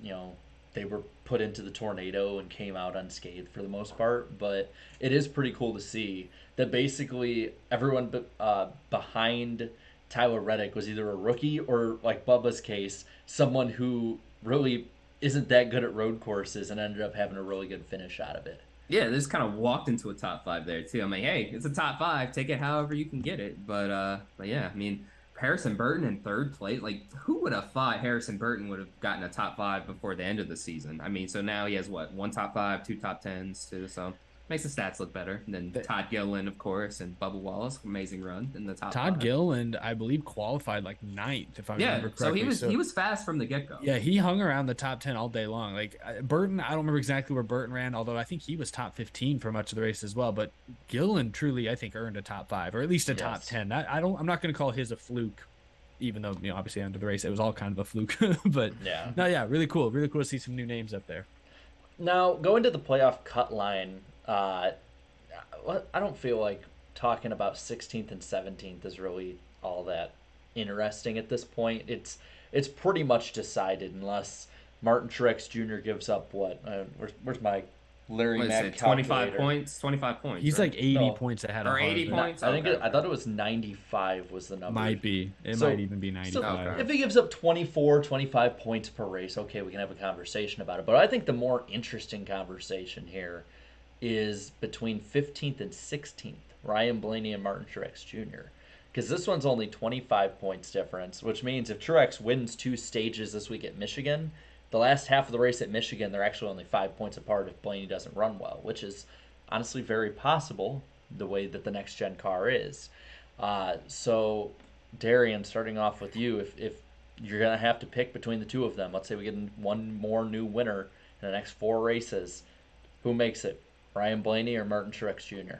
they were put into the tornado and came out unscathed for the most part. But it is pretty cool to see that basically everyone behind Tyler Reddick was either a rookie or, like Bubba's case, someone who really isn't that good at road courses and ended up having a really good finish out of it. Yeah, they just kind of walked into a top 5 there too. I'm like, hey, it's a top 5. Take it however you can get it. But yeah, I mean, Harrison Burton in 3rd place. Like, who would have thought Harrison Burton would have gotten a top 5 before the end of the season? I mean, so now he has what, 1 top 5, 2 top 10s too. So makes the stats look better. And then Todd Gilliland, of course, and Bubba Wallace, amazing run in the top. Todd 5. Gilliland, I believe, qualified like 9th, if I remember correctly. So he was fast from the get-go. Yeah, he hung around the top 10 all day long. Like Burton, I don't remember exactly where Burton ran, although I think he was top 15 for much of the race as well. But Gilliland truly, I think, earned a top 5 or at least a top 10. I'm not going to call his a fluke, even though obviously under the race it was all kind of a fluke. But yeah, really cool to see some new names up there. Now, going to the playoff cut line, I don't feel like talking about 16th and 17th is really all that interesting at this point. It's pretty much decided unless Martin Truex Jr. gives up what? Where's my Larry Mack calculator? 25 points. He's like 80 points ahead of or 80 Harvick. points. I thought it was 95 was the number. Might be. It So- might even be 95. If he gives up 24, 25 points per race, okay, we can have a conversation about it. But I think the more interesting conversation here is between 15th and 16th, Ryan Blaney and Martin Truex Jr. Because this one's only 25 points difference, which means if Truex wins 2 stages this week at Michigan, the last half of the race at Michigan, they're actually only 5 points apart if Blaney doesn't run well, which is honestly very possible the way that the next-gen car is. So, Darian, starting off with you, if you're going to have to pick between the two of them, let's say we get one more new winner in the next 4 races, who makes it? Ryan Blaney or Martin Truex Jr.?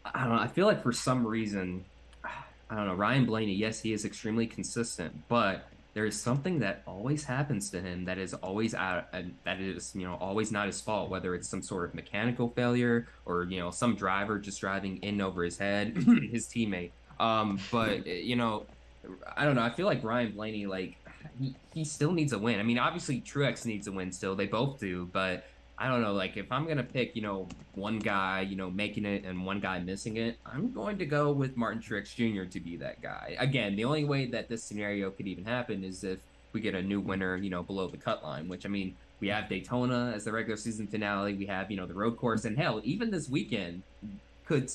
I don't know. I feel like for some reason, I don't know, Ryan Blaney, yes, he is extremely consistent, but there is something that always happens to him that is always always not his fault, whether it's some sort of mechanical failure or, some driver just driving in over his head, his teammate. But I don't know. I feel like Ryan Blaney, like, he still needs a win. I mean, obviously Truex needs a win still. They both do, but I don't know, like, if I'm going to pick, one guy, making it and one guy missing it, I'm going to go with Martin Truex Jr. to be that guy. Again, the only way that this scenario could even happen is if we get a new winner, below the cut line, which, I mean, we have Daytona as the regular season finale. We have, the road course, and hell, even this weekend could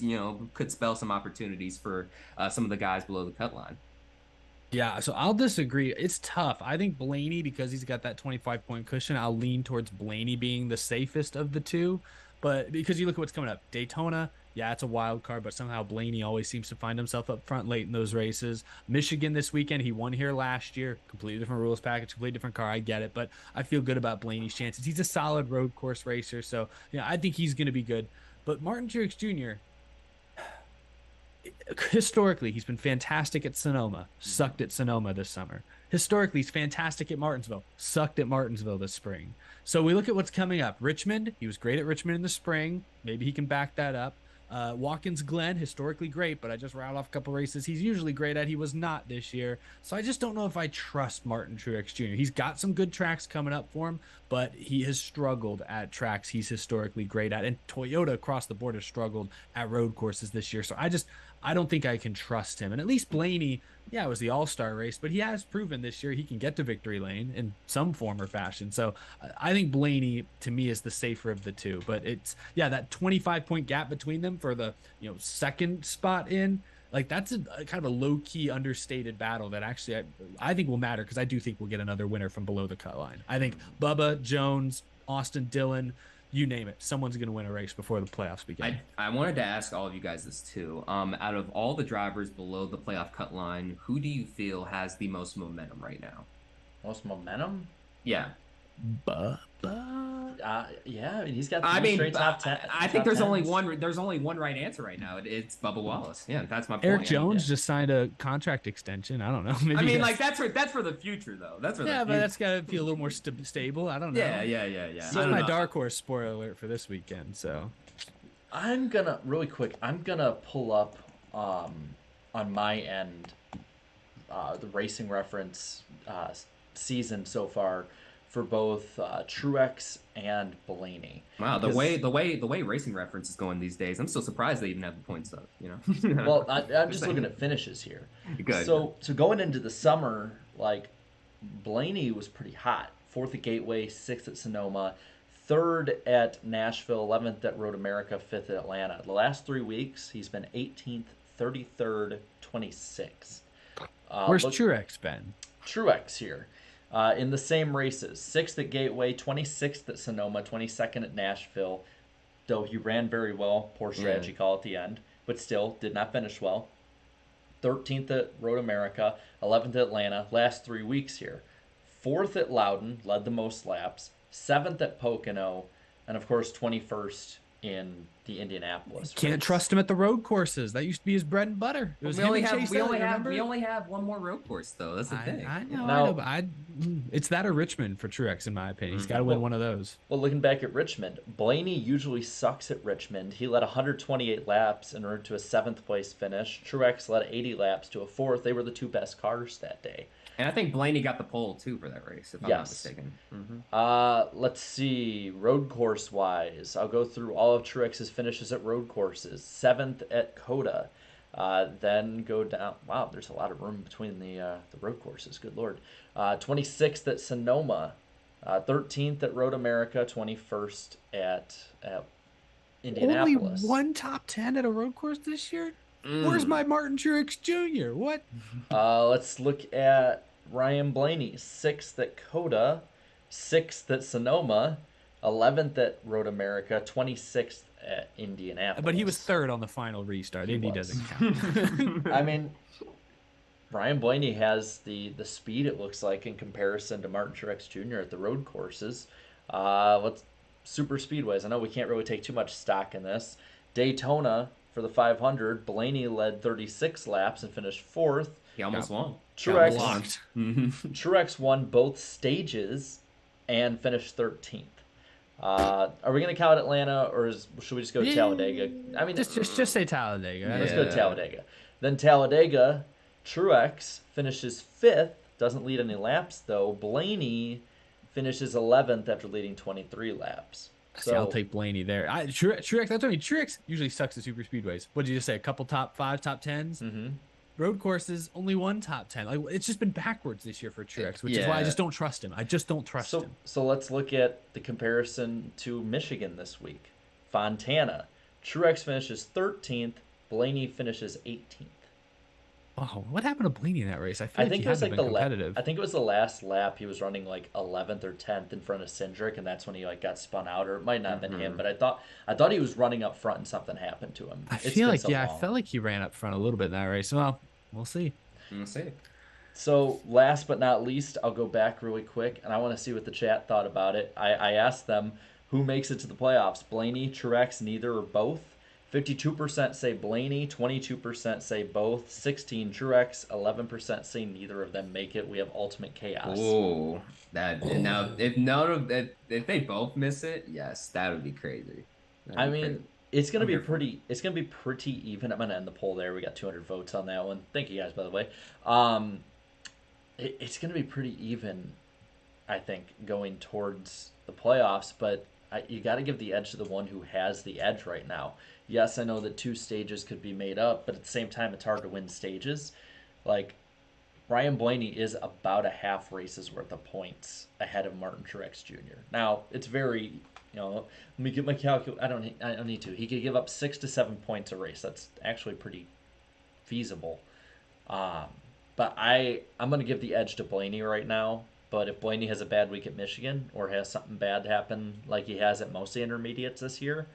spell some opportunities for some of the guys below the cut line. Yeah, so I'll disagree. It's tough. I think Blaney, because he's got that 25-point cushion, I'll lean towards Blaney being the safest of the two. But because you look at what's coming up, Daytona, yeah, it's a wild card, but somehow Blaney always seems to find himself up front late in those races. Michigan this weekend, he won here last year. Completely different rules package, completely different car. I get it, but I feel good about Blaney's chances. He's a solid road course racer, so I think he's going to be good. But Martin Truex Jr., historically, he's been fantastic at Sonoma, sucked at Sonoma this summer. Historically, he's fantastic at Martinsville, sucked at Martinsville this spring. So we look at what's coming up. Richmond, he was great at Richmond in the spring. Maybe he can back that up. Watkins Glen, historically great, but I just rattled off a couple races he's usually great at. He was not this year. So I just don't know if I trust Martin Truex Jr. He's got some good tracks coming up for him, but he has struggled at tracks he's historically great at. And Toyota across the board has struggled at road courses this year. So I don't think I can trust him. And at least Blaney, yeah, it was the All-Star race, but he has proven this year he can get to victory lane in some form or fashion. So I think Blaney, to me, is the safer of the two. But it's, yeah, that 25-point gap between them for the, second spot in, like that's a kind of a low-key understated battle that actually I think will matter, because I do think we'll get another winner from below the cut line. I think Bubba, Jones, Austin Dillon, you name it, someone's going to win a race before the playoffs begin. I wanted to ask all of you guys this too. Out of all the drivers below the playoff cut line, who do you feel has the most momentum right now? Most momentum? Yeah. Bubba. Yeah, I mean, he's got three straight top 10. I think there's only one right answer right now. It's Bubba Wallace. Yeah, that's my point. Eric Jones just signed a contract extension. I don't know. Maybe that's for the future though. That's for but that's got to be a little more stable. I don't know. Yeah. So my dark horse spoiler alert for this weekend. So I'm gonna pull up on my end the Racing Reference season so far for both Truex and Blaney. Wow, the way Racing Reference is going these days, I'm still surprised they even have the points up. Well, I'm just looking at finishes here. Good. So going into the summer, like Blaney was pretty hot. 4th at Gateway, 6th at Sonoma, 3rd at Nashville, 11th at Road America, 5th at Atlanta. The last 3 weeks, he's been 18th, 33rd, 26th. Where's Truex been? Truex here. In the same races, 6th at Gateway, 26th at Sonoma, 22nd at Nashville, though he ran very well, poor strategy call at the end, but still did not finish well. 13th at Road America, 11th at Atlanta, last 3 weeks here. 4th at Loudon, led the most laps, 7th at Pocono, and of course 21st in the Indianapolis. Can't trust him at the road courses. That used to be his bread and butter. It was we only have one more road course though. That's the thing. I know, but it's that or Richmond for Truex, in my opinion. He's got to win one of those. Well, looking back at Richmond, Blaney usually sucks at Richmond. He led 128 laps en route to a 7th place finish. Truex led 80 laps to a 4th. They were the two best cars that day. And I think Blaney got the pole too for that race, if I'm not mistaken. Let's see, road course wise, I'll go through all of Truex's finishes at road courses. 7th at Coda, then go down. Wow, there's a lot of room between the road courses. Good lord. 26th at Sonoma, 13th at Road America, 21st at Indianapolis. Only one top 10 at a road course this year? Where's my Martin Truex Jr.? What? Let's look at Ryan Blaney. 6th at Coda, 6th at Sonoma, 11th at Road America, 26th at Indianapolis. But he was 3rd on the final restart. Indy doesn't count. I mean, Ryan Blaney has the speed, it looks like, in comparison to Martin Truex Jr. at the road courses. Let's super speedways. I know we can't really take too much stock in this. Daytona, for the 500, Blaney led 36 laps and finished 4th. He almost won. Truex won both stages and finished 13th. Are we going to count Atlanta, or should we just go to Talladega? I mean, just say Talladega. Let's go to Talladega. Then Talladega, Truex finishes 5th, doesn't lead any laps though. Blaney finishes 11th after leading 23 laps. So I'll take Blaney there. Truex, that's what I mean. Truex usually sucks at super speedways. What did you just say? A couple top 5, top 10s? Mm-hmm. Road courses, only one top 10. Like, it's just been backwards this year for Truex, which is why I just don't trust him. I just don't trust him. So let's look at the comparison to Michigan this week. Fontana. Truex finishes 13th. Blaney finishes 18th. Oh, what happened to Blaney in that race? I think it was like competitive. I think it was the last lap. He was running like 11th or 10th in front of Cindric, and that's when he like got spun out, or it might not have been him. But I thought he was running up front and something happened to him. I felt like he ran up front a little bit in that race. Well, we'll see. We'll see. So last but not least, I'll go back really quick, and I want to see what the chat thought about it. I asked them who makes it to the playoffs: Blaney, Truex, neither or both. 52% say Blaney, 22% say both, 16 Truex, 11% say neither of them make it. We have ultimate chaos. Oh, that now if none of that, if they both miss it, yes, that would be crazy. I That'd be mean, crazy. it's gonna I'm be here for it. pretty. It's gonna be pretty even. I'm gonna end the poll there. We got 200 votes on that one. Thank you guys, by the way. It's gonna be pretty even, I think, going towards the playoffs. But you got to give the edge to the one who has the edge right now. Yes, I know that 2 stages could be made up, but at the same time, it's hard to win stages. Like, Ryan Blaney is about a half race's worth of points ahead of Martin Truex Jr. Now, it's very, let me get my calculator. I don't need to. He could give up 6 to 7 points a race. That's actually pretty feasible. But I'm going to give the edge to Blaney right now. But if Blaney has a bad week at Michigan or has something bad happen like he has at most of the intermediates this year,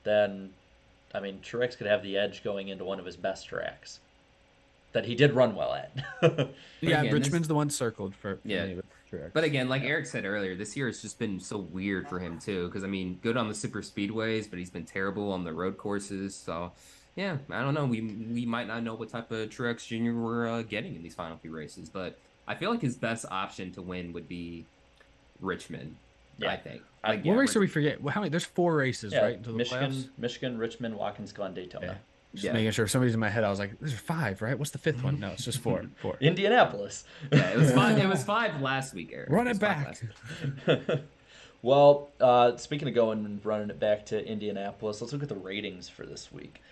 then, I mean, Truex could have the edge going into one of his best tracks that he did run well at. Yeah, again, Richmond's the one circled for Yeah. me with Truex. But again, like Eric said earlier, this year has just been so weird for him too. Because I mean, good on the super speedways, but he's been terrible on the road courses. So, yeah, I don't know. We might not know what type of Truex Jr. we're getting in these final few races, but I feel like his best option to win would be Richmond. Yeah. I think. What What race are we forget? How many? There's 4 races, Yeah, right? Until the playoffs? Michigan, Richmond, Watkins Glen, Daytona. Yeah. Just Yeah. making sure. For some reason in my head, I was like, "There's 5, right? What's the 5th one?" No, it's just 4. 4. Indianapolis. Yeah, it was 5. It was 5 last week, Eric. Run It was it 5 back. last week. Well, speaking of going and running it back to Indianapolis, let's look at the ratings for this week.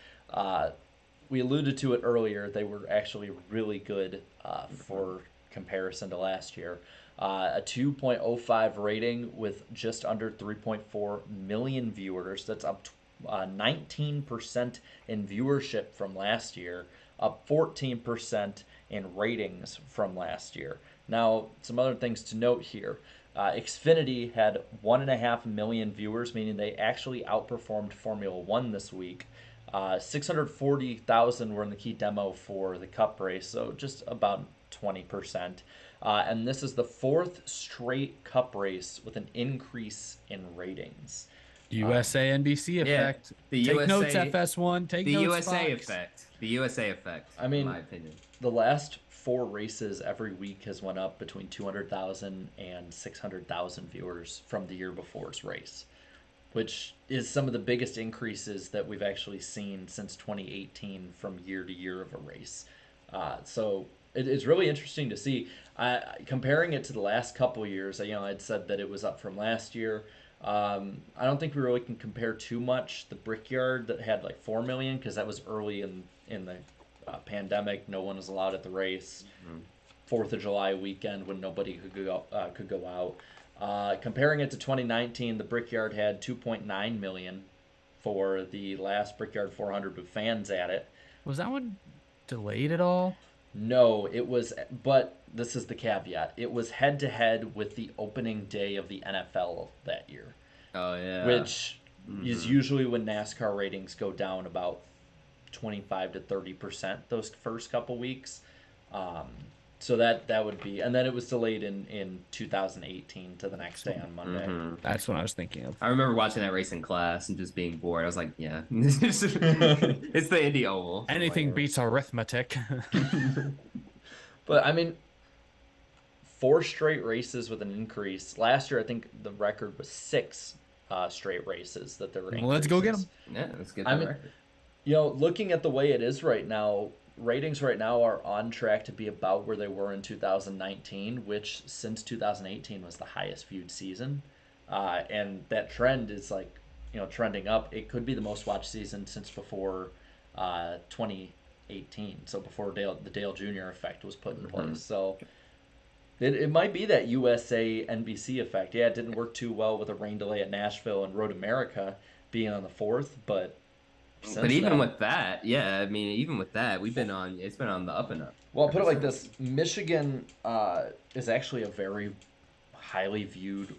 We alluded to it earlier. They were actually really good for comparison to last year. A 2.05 rating with just under 3.4 million viewers. That's up 19% in viewership from last year, up 14% in ratings from last year. Now, some other things to note here. Xfinity had 1.5 million viewers, meaning they actually outperformed Formula One this week. 640,000 were in the key demo for the Cup race, so just about 20%. And this is the 4th straight Cup race with an increase in ratings. USA NBC effect. the Take USA notes, FS1. Take The notes, USA Fox. effect. The USA effect. I mean, in my opinion. The last 4 races every week has went up between 200,000 and 600,000 viewers from the year before's race, which is some of the biggest increases that we've actually seen since 2018 from year to year of a race. So it's really interesting to see. Comparing it to the last couple of years, I'd said that it was up from last year. I don't think we really can compare too much. The Brickyard that had like 4 million, because that was early in the pandemic. No one was allowed at the race. 4th of July weekend when nobody could go out. Comparing it to 2019, the Brickyard had 2.9 million for the last Brickyard 400 with fans at it. Was that one delayed at all? No, it was, but this is the caveat. It was head to head with the opening day of the NFL that year. Oh yeah. Which is usually when NASCAR ratings go down about 25 to 30% those first couple weeks. So that would be, and then it was delayed in 2018 to the next day on Monday. That's what I was thinking of. I remember watching that race in class and just being bored. I was like, yeah, it's the Indy Oval. Anything beats arithmetic. But I mean, 4 straight races with an increase. Last year, I think the record was 6 straight races that there were. Well, let's go get them. Yeah, let's get I that mean, record. looking at the way it is right now, ratings right now are on track to be about where they were in 2019, which since 2018 was the highest viewed season. And that trend is trending up. It could be the most watched season since before 2018. So before the Dale Jr. effect was put in place. So it might be that USA NBC effect. Yeah, it didn't work too well with a rain delay at Nashville and Road America being on the 4th, but Even with that, yeah, I mean, even with that, it's been on the up and up. Well, I'll put it like this: Michigan is actually a very highly viewed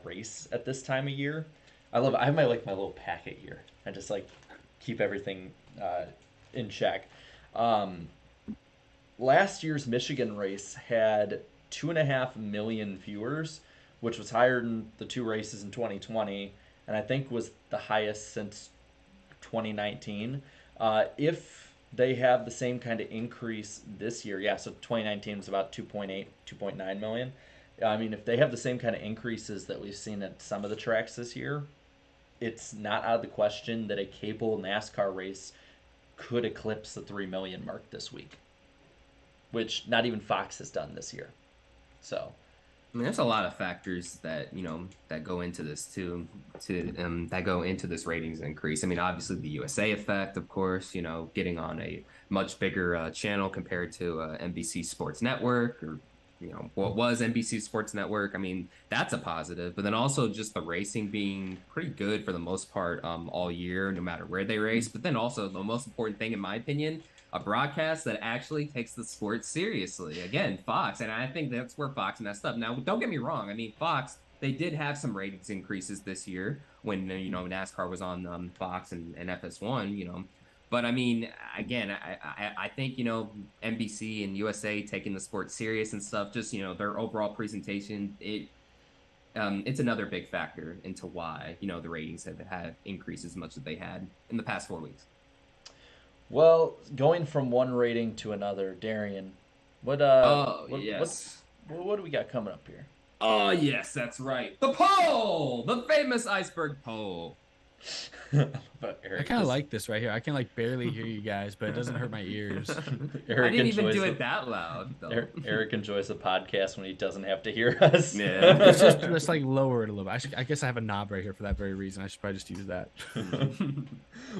race at this time of year. I have my little packet here. I just keep everything in check. Last year's Michigan race had 2.5 million viewers, which was higher than the 2 races in 2020, and I think was the highest since 2019. If they have the same kind of increase this year, so 2019 was about 2.8, 2.9 million. I mean, if they have the same kind of increases that we've seen at some of the tracks this year, it's not out of the question that a cable NASCAR race could eclipse the 3 million mark this week, which not even Fox has done this year. So, I mean, there's a lot of factors that that go into this too, that go into this ratings increase. I mean, obviously the USA effect, of course, getting on a much bigger channel compared to NBC Sports Network, or what was NBC Sports Network. I mean, that's a positive. But then also just the racing being pretty good for the most part all year, no matter where they race. But then also the most important thing, in my opinion, a broadcast that actually takes the sport seriously. Again, Fox, and I think that's where Fox messed up. Now, don't get me wrong. I mean, Fox, they did have some ratings increases this year when NASCAR was on Fox and FS1. But I mean, again, I think NBC and USA taking the sport serious and stuff. Just their overall presentation. It's another big factor into why the ratings have had increased as much as they had in the past 4 weeks. Well, going from one rating to another, Darian, what do we got coming up here? Oh yes, that's right. The poll, the famous Iceberg poll. I kind of like this right here. I can barely hear you guys, but it doesn't hurt my ears. Eric I didn't even do it that loud, though. Eric enjoys the podcast when he doesn't have to hear us. Yeah. It's just lower it a little bit. I guess I have a knob right here for that very reason. I should probably just use that.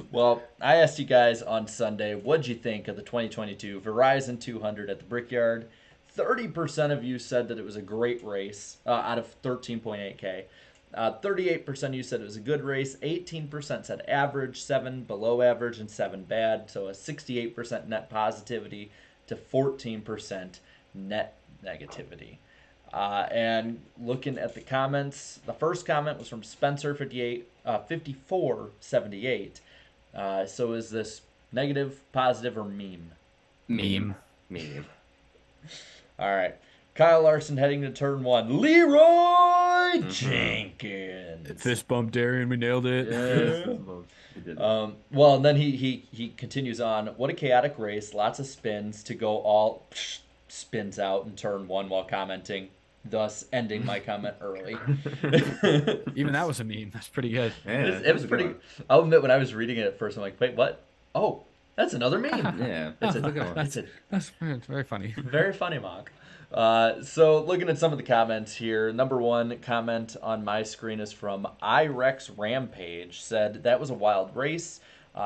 Well, I asked you guys on Sunday, what'd you think of the 2022 Verizon 200 at the Brickyard? 30% of you said that it was a great race out of 13.8K. 38% of you said it was a good race. 18% said average, 7 below average, and 7 bad. So a 68% net positivity to 14% net negativity. And looking at the comments, the first comment was from Spencer 5478. So is this negative, positive, or meme? Meme. All right. Kyle Larson heading to turn 1. Leroy Jenkins. Fist bump, Darian. We nailed it. Yeah. Well, and then he continues on. What a chaotic race. Lots of spins to go all spins out in turn 1 while commenting, thus ending my comment early. Even that was a meme. That's pretty good. Yeah, it was pretty. I'll admit, when I was reading it at first, I'm like, wait, what? Oh, that's another meme. Yeah, That's a good one. That's very funny. Very funny, Mock. So looking at some of the comments here, number 1 comment on my screen is from iRex Rampage. Said, that was a wild race.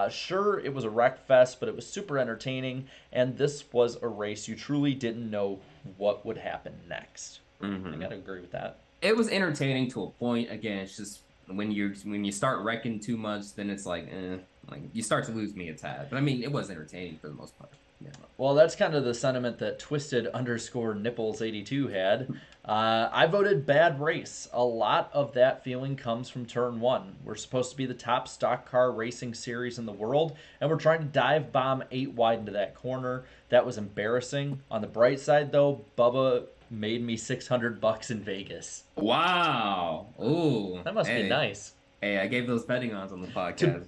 Sure, it was a wreck fest, but it was super entertaining, and this was a race you truly didn't know what would happen next. I gotta agree with that. It was entertaining to a point. Again, it's just when you start wrecking too much, then it's like you start to lose me a tad. But I mean, it was entertaining for the most part. Yeah. Well, that's kind of the sentiment that Twisted_Nipples82 had. I voted bad race. A lot of that feeling comes from turn 1. We're supposed to be the top stock car racing series in the world, and we're trying to dive bomb 8 wide into that corner. That was embarrassing. On the bright side, though, Bubba made me $600 in Vegas. Wow. Ooh. That must be nice. Hey, I gave those betting odds on the podcast.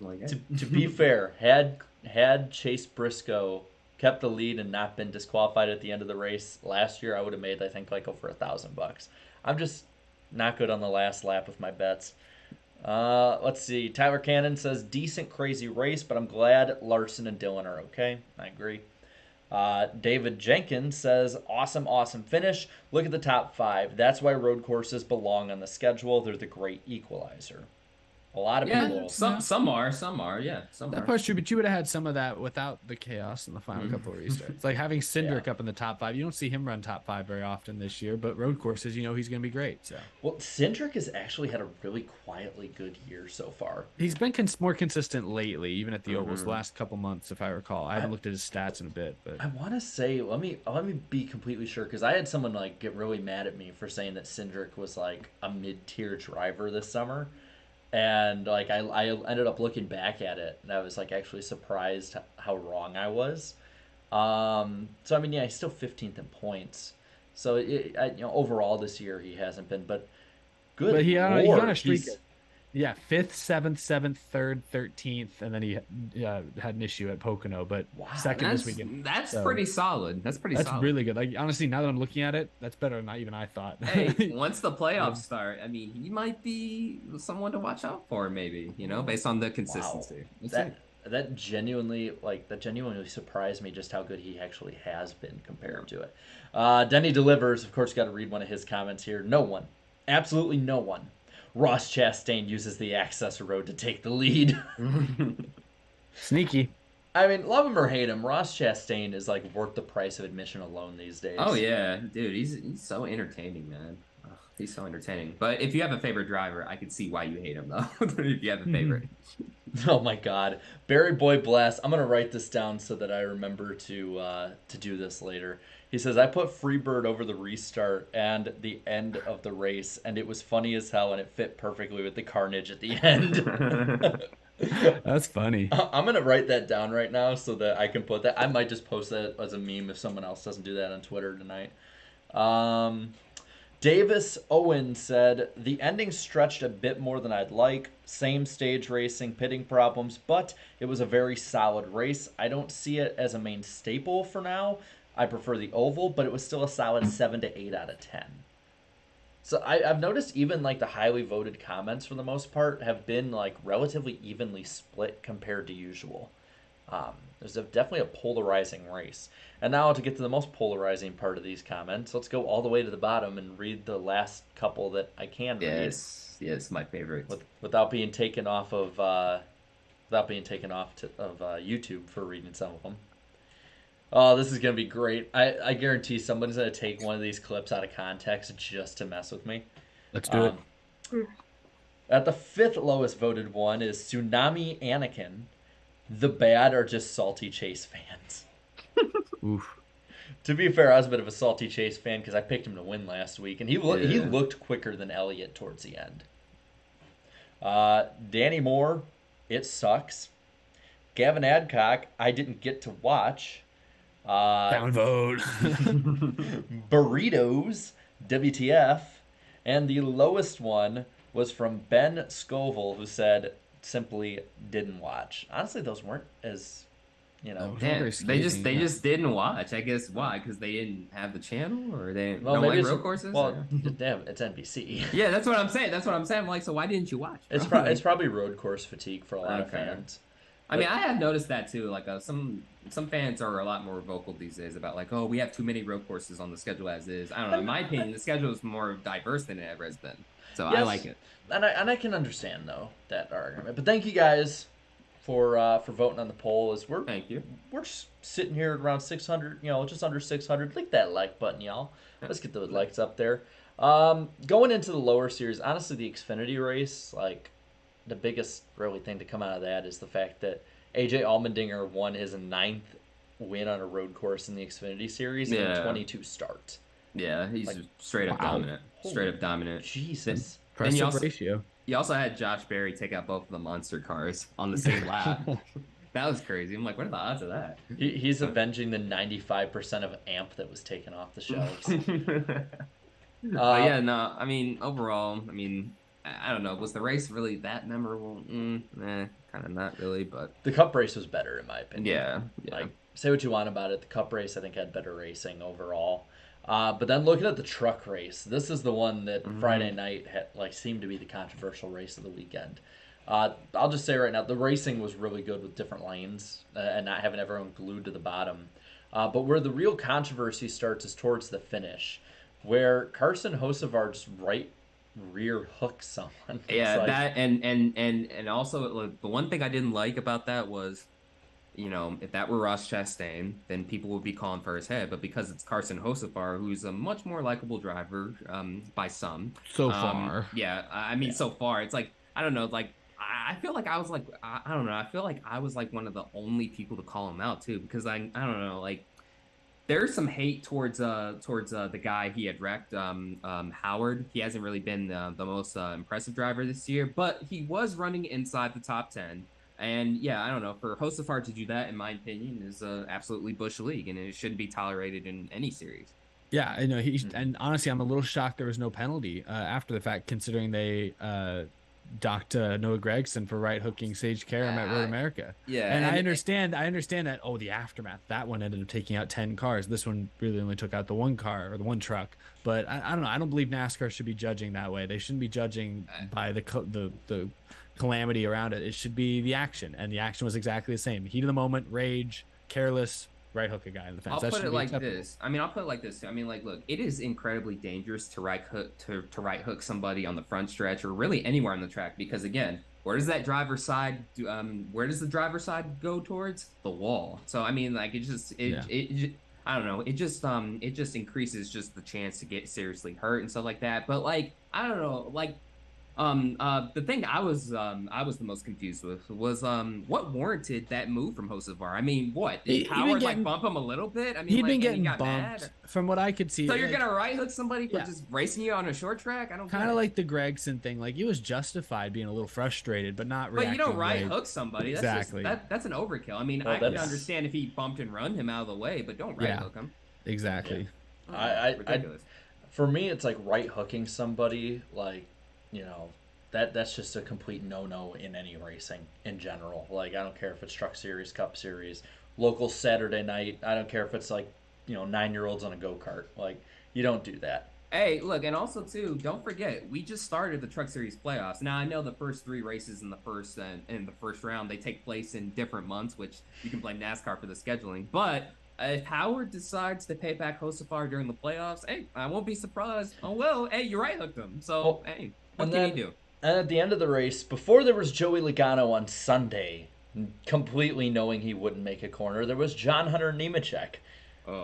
To be fair, had Chase Briscoe kept the lead and not been disqualified at the end of the race last year, I would have made, I think, over $1,000. I'm just not good on the last lap with my bets. Let's see. Tyler Cannon says, decent, crazy race, but I'm glad Larson and Dylan are okay. I agree. David Jenkins says, awesome finish. Look at the top 5. That's why road courses belong on the schedule. They're the great equalizer. A lot of people. Some are. That part's true, but you would have had some of that without the chaos in the final couple of restarts. It's like having Cindric up in the top 5. You don't see him run top 5 very often this year, but road courses, he's going to be great. So. Well, Cindric has actually had a really quietly good year so far. He's been more consistent lately, even at the ovals, the last couple months, if I recall. I haven't looked at his stats in a bit, but I want to say, let me be completely sure, because I had someone get really mad at me for saying that Cindric was a mid-tier driver this summer. And I ended up looking back at it, and I was actually surprised how wrong I was. So I mean, he's still 15th in points. So overall this year he hasn't been, but good. But he's on a streak. Yeah, 5th, 7th, 7th, 3rd, 13th, and then he had an issue at Pocono, but second this weekend. That's So, pretty solid. That's pretty that's solid. really good. Like, honestly, now that I'm looking at it, that's better than even I thought. Hey, once the playoffs start, I mean, he might be someone to watch out for, maybe, based on the consistency. Wow. That genuinely surprised me just how good he actually has been compared to it. Denny delivers. Of course, got to read one of his comments here. No one, absolutely no one. Ross Chastain uses the access road to take the lead. Sneaky. I mean, love him or hate him, Ross Chastain is like worth the price of admission alone these days. Oh yeah, dude, he's so entertaining, man. Ugh, he's so entertaining. But if you have a favorite driver, I can see why you hate him though. If you have a favorite. Oh my God, Barry Boy Bless. I'm gonna write this down so that I remember to do this later. He says, I put Freebird over the restart and the end of the race, and it was funny as hell, and it fit perfectly with the carnage at the end. That's funny. I'm going to write that down right now so that I can put that. I might just post that as a meme if someone else doesn't do that on Twitter tonight. Davis Owen said, the ending stretched a bit more than I'd like. Same stage racing, pitting problems, but it was a very solid race. I don't see it as a main staple for now. I prefer the oval, but it was still a solid 7 to 8 out of 10. So I've noticed even like the highly voted comments for the most part have been like relatively evenly split compared to usual. There's definitely a polarizing race. And now to get to the most polarizing part of these comments, let's go all the way to the bottom and read the last couple that I can read. Yes, my favorite. Without being taken off of YouTube for reading some of them. Oh, this is going to be great. I guarantee someone's going to take one of these clips out of context just to mess with me. Let's do it. At the 5th lowest voted one is Tsunami Anakin. The bad are just salty Chase fans. Oof. To be fair, I was a bit of a salty Chase fan because I picked him to win last week, and he looked quicker than Elliott towards the end. Danny Moore, it sucks. Gavin Adcock, I didn't get to watch. Downvote. Burritos, WTF. And the lowest one was from Ben Scoville, who said simply didn't watch. Honestly, those weren't as, Damn, they just didn't watch. I guess why? Because they didn't have the channel, or they don't like road courses. Well, damn, it's NBC. Yeah, that's what I'm saying. I'm like, so why didn't you watch? It's probably road course fatigue for a lot of fans. I mean, I have noticed that too. Like some fans are a lot more vocal these days about like, oh, we have too many road courses on the schedule as is. I don't know. In my opinion, the schedule is more diverse than it ever has been. So yes, I like it. And I can understand though that argument. But thank you guys for voting on the poll. Thank you. We're sitting here at around 600, just under 600. Click that like button, y'all. Let's get those likes up there. Going into the lower series, honestly, the Xfinity race, like the biggest really thing to come out of that is the fact that AJ Allmendinger won his 9th win on a road course in the Xfinity series in 22 starts. Yeah, he's straight up dominant. Straight up dominant. Jesus. Impressive ratio. You also had Josh Berry take out both of the monster cars on the same lap. That was crazy. I'm like, what are the odds of that? He's avenging the 95% of AMP that was taken off the shelves. I mean, overall, I don't know. Was the race really that memorable? Kind of not really, but the Cup race was better in my opinion. Yeah. Like, say what you want about it. The Cup race, I think, had better racing overall. But then looking at the truck race, this is the one that Friday night seemed to be the controversial race of the weekend. I'll just say right now, the racing was really good with different lanes and not having everyone glued to the bottom. But where the real controversy starts is towards the finish, where Carson Hocevaart's right rear hooks someone. Yeah, that and also the one thing I didn't like about that was, if that were Ross Chastain, then people would be calling for his head. But because it's Carson Hocevaart, who's a much more likable driver by some. So far. Yeah, so far. It's like, I don't know, like, I feel like I was like, I don't know. I feel like I was like one of the only people to call him out, too. Because I don't know, like, there's some hate towards the guy he had wrecked, Howard. He hasn't really been the most impressive driver this year. But he was running inside the top 10. And yeah, I don't know. For Hocevaart to do that, in my opinion, is absolutely Busch League, and it shouldn't be tolerated in any series. Yeah, I know. And honestly, I'm a little shocked there was no penalty after the fact, considering they docked Noah Gragson for right hooking Sage Karam at Road America. Yeah, and I understand that. Oh, the aftermath. That one ended up taking out 10 cars. This one really only took out the one car or the one truck. But I don't know. I don't believe NASCAR should be judging that way. They shouldn't be judging by the calamity around it. It should be the action, and the action was exactly the same. Heat of the moment, rage, careless. Right hook a guy in the fence. I'll put it like this. I mean, look, it is incredibly dangerous to right hook somebody on the front stretch or really anywhere on the track because again, where does the driver's side go towards? The wall. So I mean, like I don't know. It just increases just the chance to get seriously hurt and stuff like that. But like, I don't know, like. The thing I was the most confused with was what warranted that move from Hocevar. I mean, what did Howard like bump him a little bit? I mean, he'd been getting he got bumped mad? From what I could see. So you're gonna right hook somebody for just racing you on a short track? I don't. Kind of like the Gregson thing. Like he was justified being a little frustrated, but not. But you don't right hook somebody. Exactly. That's an overkill. I mean, I can understand if he bumped and run him out of the way, but don't right hook him. Exactly. Yeah. For me, it's like right hooking somebody, like, you know. That's just a complete no-no in any racing in general. Like, I don't care if it's Truck Series, Cup Series, local Saturday night. I don't care if it's like, 9-year-olds on a go-kart. Like, you don't do that. Hey, look, and also, too, don't forget, we just started the Truck Series playoffs. Now, I know the first 3 races in the first round, they take place in different months, which you can blame NASCAR for the scheduling. But if Howard decides to pay back Hocevar during the playoffs, hey, I won't be surprised. Oh, well, hey, you right hooked him. So, hey, what can you do? And at the end of the race, before there was Joey Logano on Sunday, completely knowing he wouldn't make a corner, there was John Hunter Nemechek.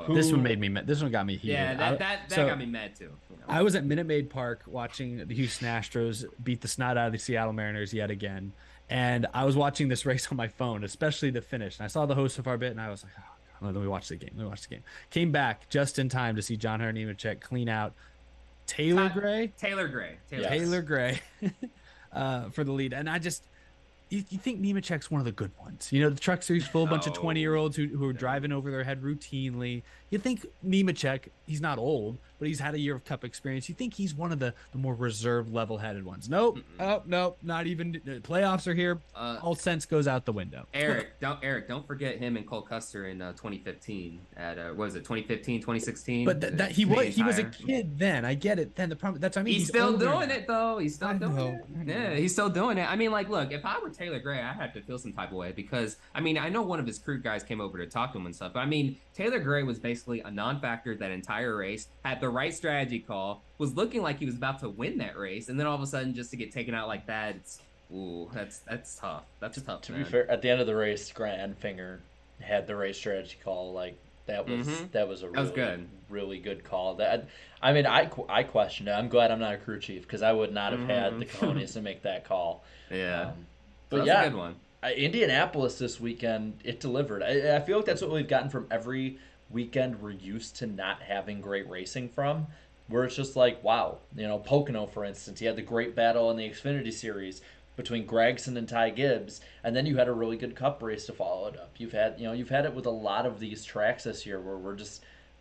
This one made me mad. This one got me heated. Yeah, that got me mad too. I was at Minute Maid Park watching the Houston Astros beat the snot out of the Seattle Mariners yet again. And I was watching this race on my phone, especially the finish. And I saw the Hocevar bit, and I was like, oh, God, let me watch the game. Came back just in time to see John Hunter Nemechek clean out Taylor Gray for the lead. And I just you think Nemechek's one of the good ones. The Truck Series full bunch of 20-year-olds who are driving over their head routinely. You think Nemechek, he's not old, but he's had a year of Cup experience. You think he's one of the more reserved, level-headed ones. Nope. Nope. Not even. The playoffs are here. All sense goes out the window. Eric, don't forget him and Cole Custer in 2015 at what was it, 2015, 2016? But he was a kid then. I get it. Then the problem that's he's still doing it though. He's still doing it. Yeah, he's still doing it. I mean, like, look, if I were Taylor Gray, I had to feel some type of way because I mean, I know one of his crew guys came over to talk to him and stuff. But I mean, Taylor Gray was basically a non-factor that entire race, had the right strategy call, was looking like he was about to win that race, and then all of a sudden just to get taken out like that, that's tough. That's tough. To be fair, at the end of the race, Grant Enfinger had the race strategy call. Like that was a really good call. I questioned it. I'm glad I'm not a crew chief because I would not have had the cojones to make that call. Yeah, but that's a good one. Indianapolis this weekend, it delivered. I feel like that's what we've gotten from every weekend we're used to not having great racing from, where it's just like, wow. Pocono, for instance, you had the great battle in the Xfinity Series between Gregson and Ty Gibbs, and then you had a really good Cup race to follow it up. You've had it with a lot of these tracks this year where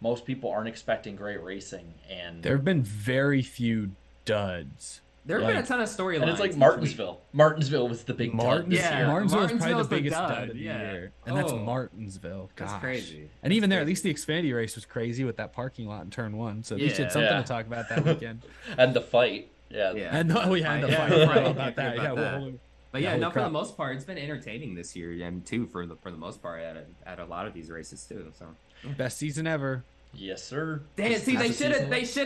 most people aren't expecting great racing, and there have been very few duds. There have been a ton of storylines. And it's like Martinsville. Martinsville was the big dud this year. Martinsville was probably the biggest dud of the year. And that's Martinsville. Gosh. That's crazy. And even there, at least the Xfinity race was crazy with that parking lot in turn 1. So at least you had something to talk about that weekend. And the fight. Yeah. And the fight. Right about that. But yeah, for the most part, it's been entertaining this year, and too for the most part at a lot of these races too. So best season ever. Yes, sir. Damn, see, they should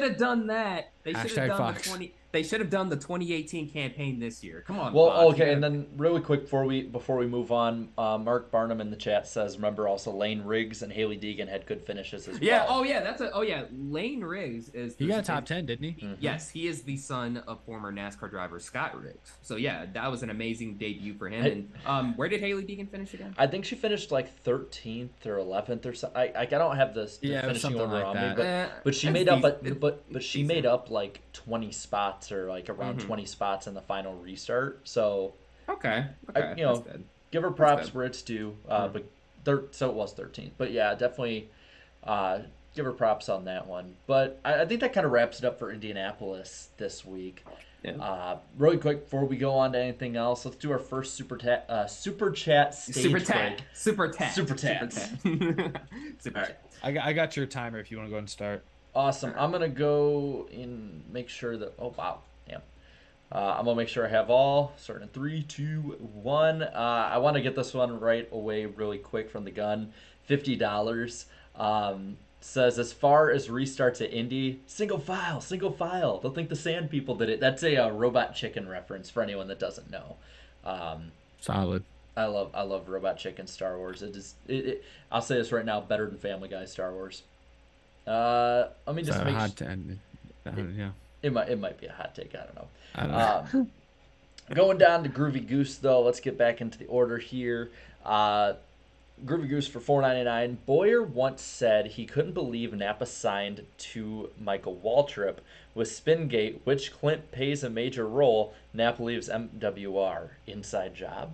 have done that. They should have done the 2018 campaign this year. Come on. Well, Fox, okay, and then really quick before we move on, Mark Barnum in the chat says, remember also Lane Riggs and Haley Deegan had good finishes as well. Lane Riggs is. He got top 10, didn't he? Mm-hmm. Yes, he is the son of former NASCAR driver Scott Riggs. So yeah, that was an amazing debut for him. And where did Haley Deegan finish again? I think she finished like 13th or 11th or something. I don't have the finishing order on me, but she made up, but she made up like 20 spots or like around 20 spots in the final restart. So okay. Give her props where it's due. So it was 13th. But yeah, definitely give her props on that one. But I think that kind of wraps it up for Indianapolis this week. Yeah. Really quick before we go on to anything else, let's do our first super chat stage break. Super tat. I got your timer if you want to go and start. Awesome. I'm gonna go and make sure that. Oh wow, damn. I'm gonna make sure I have all. Starting in 3, 2, 1. I want to get this one right away, really quick from the gun. $50. Says as far as restarts at Indy, single file. They'll think the Sand People did it. That's a Robot Chicken reference for anyone that doesn't know. Solid. I love Robot Chicken Star Wars. I'll say this right now, better than Family Guy Star Wars. Let me just make yeah. It might be a hot take. I don't know. I don't know. Going down to Groovy Goose though. Let's get back into the order here. Groovy Goose for $4.99. Boyer once said he couldn't believe Napa signed to Michael Waltrip with Spingate, which Clint pays a major role. Napa leaves MWR. Inside job.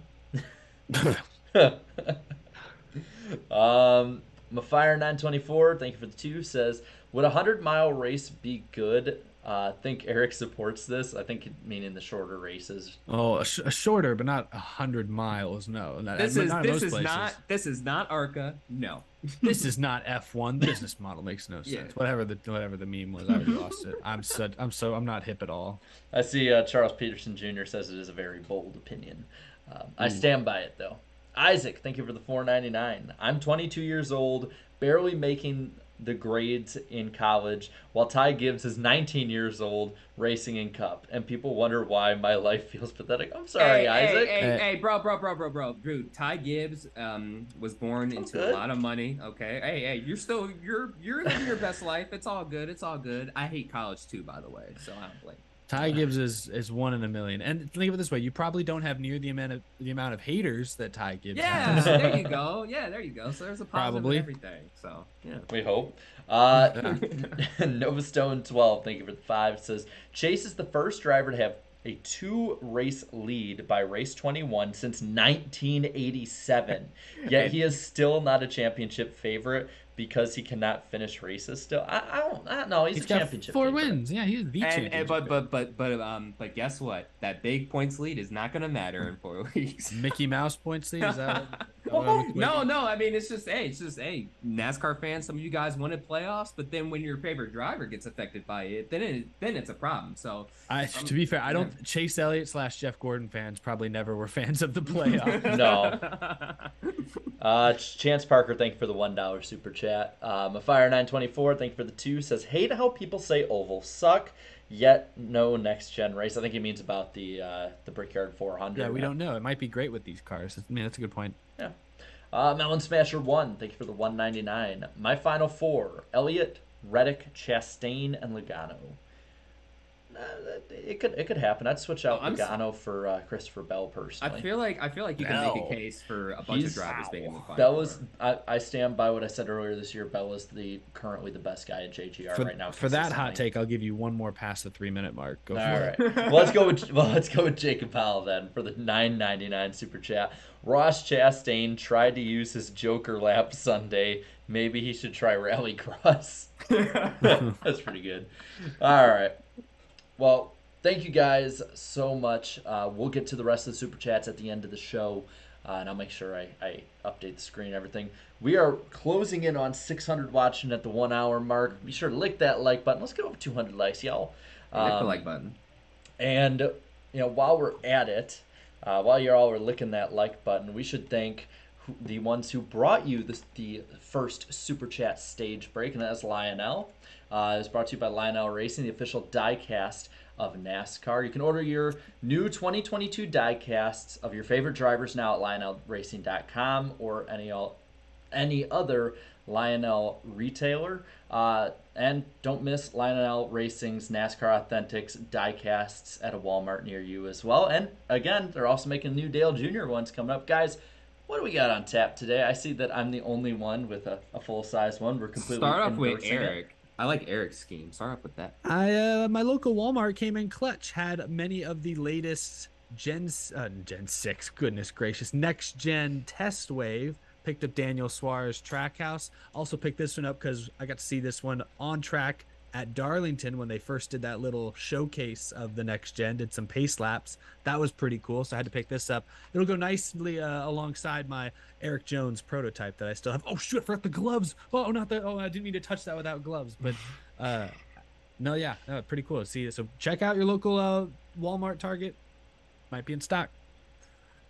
Mafire924, thank you for the 2, says, would a 100-mile race be good? Think Eric supports this. I think meaning the shorter races. Oh, a shorter, but not 100 miles. No, this is not ARCA. No, this is not F1. The business model makes no sense. Yeah. Whatever the meme was, I already lost it. I'm not hip at all. I see Charles Peterson Jr. says it is a very bold opinion. I stand by it though. Isaac, thank you for the $4.99. I'm 22 years old, barely making the grades in college, while Ty Gibbs is 19 years old, racing in Cup, and people wonder why my life feels pathetic. I'm sorry, Isaac. Hey, bro. Dude, Ty Gibbs was born into a lot of money. Okay, hey, you're living your best life. It's all good. I hate college too, by the way, so I don't blame. Ty Gibbs is 1 in a million, and think of it this way: you probably don't have near the amount of haters that Ty Gibbs has. Yeah, there you go. So there's a positive in everything. So yeah, we hope. Nova Stone 12, thank you for the 5. Says Chase is the first driver to have a 2-race lead by race 21 since 1987. Yet he is still not a championship favorite because he cannot finish races still. I don't know. He's a championship 4 favorite. wins. Yeah, he's the championship. But guess what? That big points lead is not going to matter in 4 weeks. Mickey Mouse points lead. Is that? No. I mean, it's just NASCAR fans. Some of you guys wanted playoffs, but then when your favorite driver gets affected by it, then it's a problem. So to be fair, I don't. Chase Elliott / Jeff Gordon fans probably never were fans of the playoffs. No. Chance Parker, thank you for the $1 super chat. Mafire924, thank you for the 2. Says hate how people say ovals suck. Yet no next gen race. I think he means about the Brickyard 400. Yeah, we don't know. It might be great with these cars. I mean, that's a good point. Yeah. Melon Smasher 1, thank you for the $1.99. My final 4: Elliott, Reddick, Chastain, and Logano. It could happen. I'd switch out Logano for Christopher Bell personally. I feel like you can make a case for a bunch of drivers being in the final. Bell is. I stand by what I said earlier this year. Bell is currently the best guy at JGR right now. For that hot take, I'll give you one more past the 3-minute mark. Go for it. All right. Well, let's go with Jacob Powell then for the $9.99 super chat. Ross Chastain tried to use his Joker lap Sunday. Maybe he should try Rallycross. That's pretty good. All right. Well, thank you guys so much. We'll get to the rest of the super chats at the end of the show, and I'll make sure I update the screen and everything. We are closing in on 600 watching at the 1 hour mark. Be sure to lick that like button. Let's get over 200 likes, y'all. Lick the like button. And while we're at it, while you all are licking that like button, we should thank the ones who brought you the first super chat stage break, and that's Lionel. It was brought to you by Lionel Racing, the official diecast of NASCAR. You can order your new 2022 diecasts of your favorite drivers now at LionelRacing.com or any other Lionel retailer. And don't miss Lionel Racing's NASCAR Authentics diecasts at a Walmart near you as well. And again, they're also making new Dale Jr. ones coming up. Guys, what do we got on tap today? I see that I'm the only one with a full-size one. We're completely Start off with inversing Eric. I like Eric's scheme. Start off with that. My local Walmart came in clutch. Had many of the latest Gen 6, goodness gracious, next gen test wave Picked up Daniel Suarez Trackhouse. Also picked this one up because I got to see this one on track at Darlington when they first did that little showcase of the next gen, did some pace laps. That was pretty cool, so I had to pick this up. It'll go nicely alongside my Eric Jones prototype that I still have. Oh shoot, I forgot the gloves. Oh, not the. Oh, I didn't mean to touch that without gloves. But no, pretty cool to see it. So check out your local Walmart, Target. Might be in stock.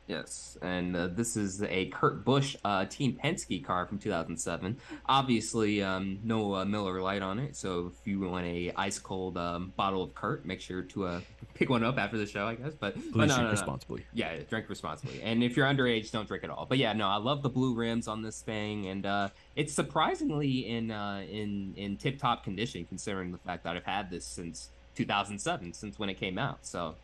Yes, and this is a Kurt Busch Team Penske car from 2007. Obviously, no Miller Lite on it, so if you want a ice cold bottle of Kurt, make sure to pick one up after the show, I guess. But Please no, drink responsibly. Yeah, drink responsibly. And if you're underage, don't drink at all. But yeah, no, I love the blue rims on this thing, and it's surprisingly in tip-top condition, considering the fact that I've had this since 2007, since when it came out. So.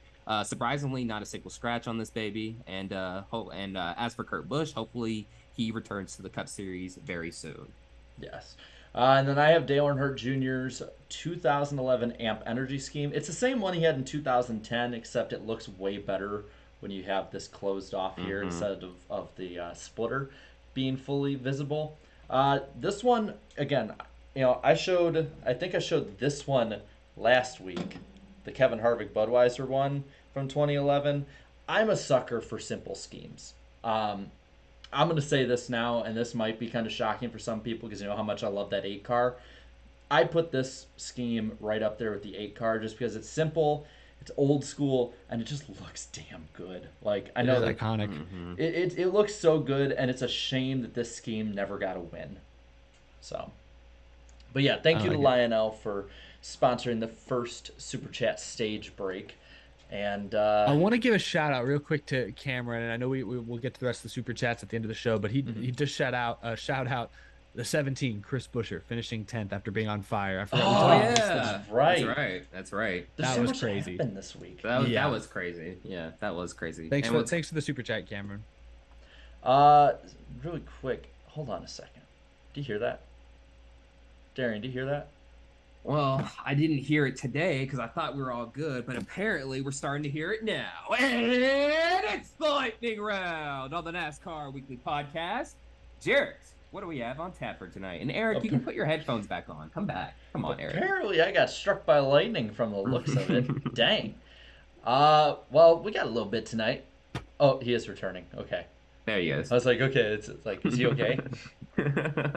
Surprisingly, not a single scratch on this baby. And as for Kurt Busch, hopefully he returns to the Cup Series very soon. Yes. And then I have Dale Earnhardt Jr.'s 2011 AMP Energy Scheme. It's the same one he had in 2010, except it looks way better when you have this closed off here instead of the splitter being fully visible. This one, again, I think I showed this one last week, the Kevin Harvick Budweiser one from 2011. I'm a sucker for simple schemes. I'm going to say this now, and this might be kind of shocking for some people because you know how much I love that 8 car. I put this scheme right up there with the 8 car just because it's simple, it's old school, and it just looks damn good. Like I know it's iconic. It looks so good, and it's a shame that this scheme never got a win. So, but yeah, thank you to Lionel for sponsoring the first Super Chat stage break. And I want to give a shout out real quick to Cameron, and I know we'll get to the rest of the Super Chats at the end of the show, but he just shout out the 17 Chris Buescher finishing 10th after being on fire. I forgot. That's right. That's right. There's that so was much crazy. happened this week. That was crazy. Yeah, that was crazy. Thanks for the Super Chat, Cameron. Really quick, hold on a second. Do you hear that? Darian, do you hear that? Well, I didn't hear it today because I thought we were all good, but apparently we're starting to hear it now. And it's the lightning round on the NASCAR Weekly Podcast. Jarrett, what do we have on tap for tonight? And Eric, you can put your headphones back on. Come back. Come on, Eric. Apparently I got struck by lightning from the looks of it. Dang. Well, we got a little bit tonight. Oh, he is returning. Okay. There he is. I was like, okay, it's like, is he okay?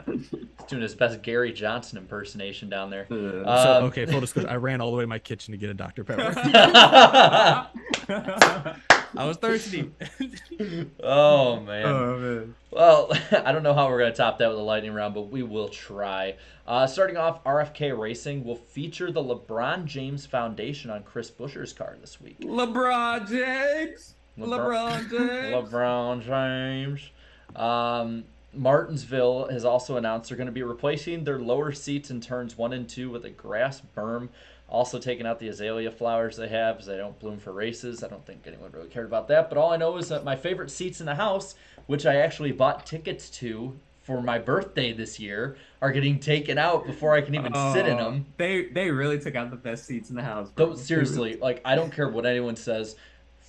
He's doing his best Gary Johnson impersonation down there. Okay, full disclosure, I ran all the way to my kitchen to get a Dr. Pepper. I was thirsty. Oh, man. Well, I don't know how we're going to top that with a lightning round, but we will try. Starting off, RFK Racing will feature the LeBron James Foundation on Chris Buescher's car this week. LeBron James. LeBron James. Martinsville has also announced they're going to be replacing their lower seats in turns 1 and 2 with a grass berm. Also taking out the azalea flowers they have as they don't bloom for races. I don't think anyone really cared about that. But all I know is that my favorite seats in the house, which I actually bought tickets to for my birthday this year, are getting taken out before I can even sit in them. They really took out the best seats in the house, bro. Seriously, like I don't care what anyone says.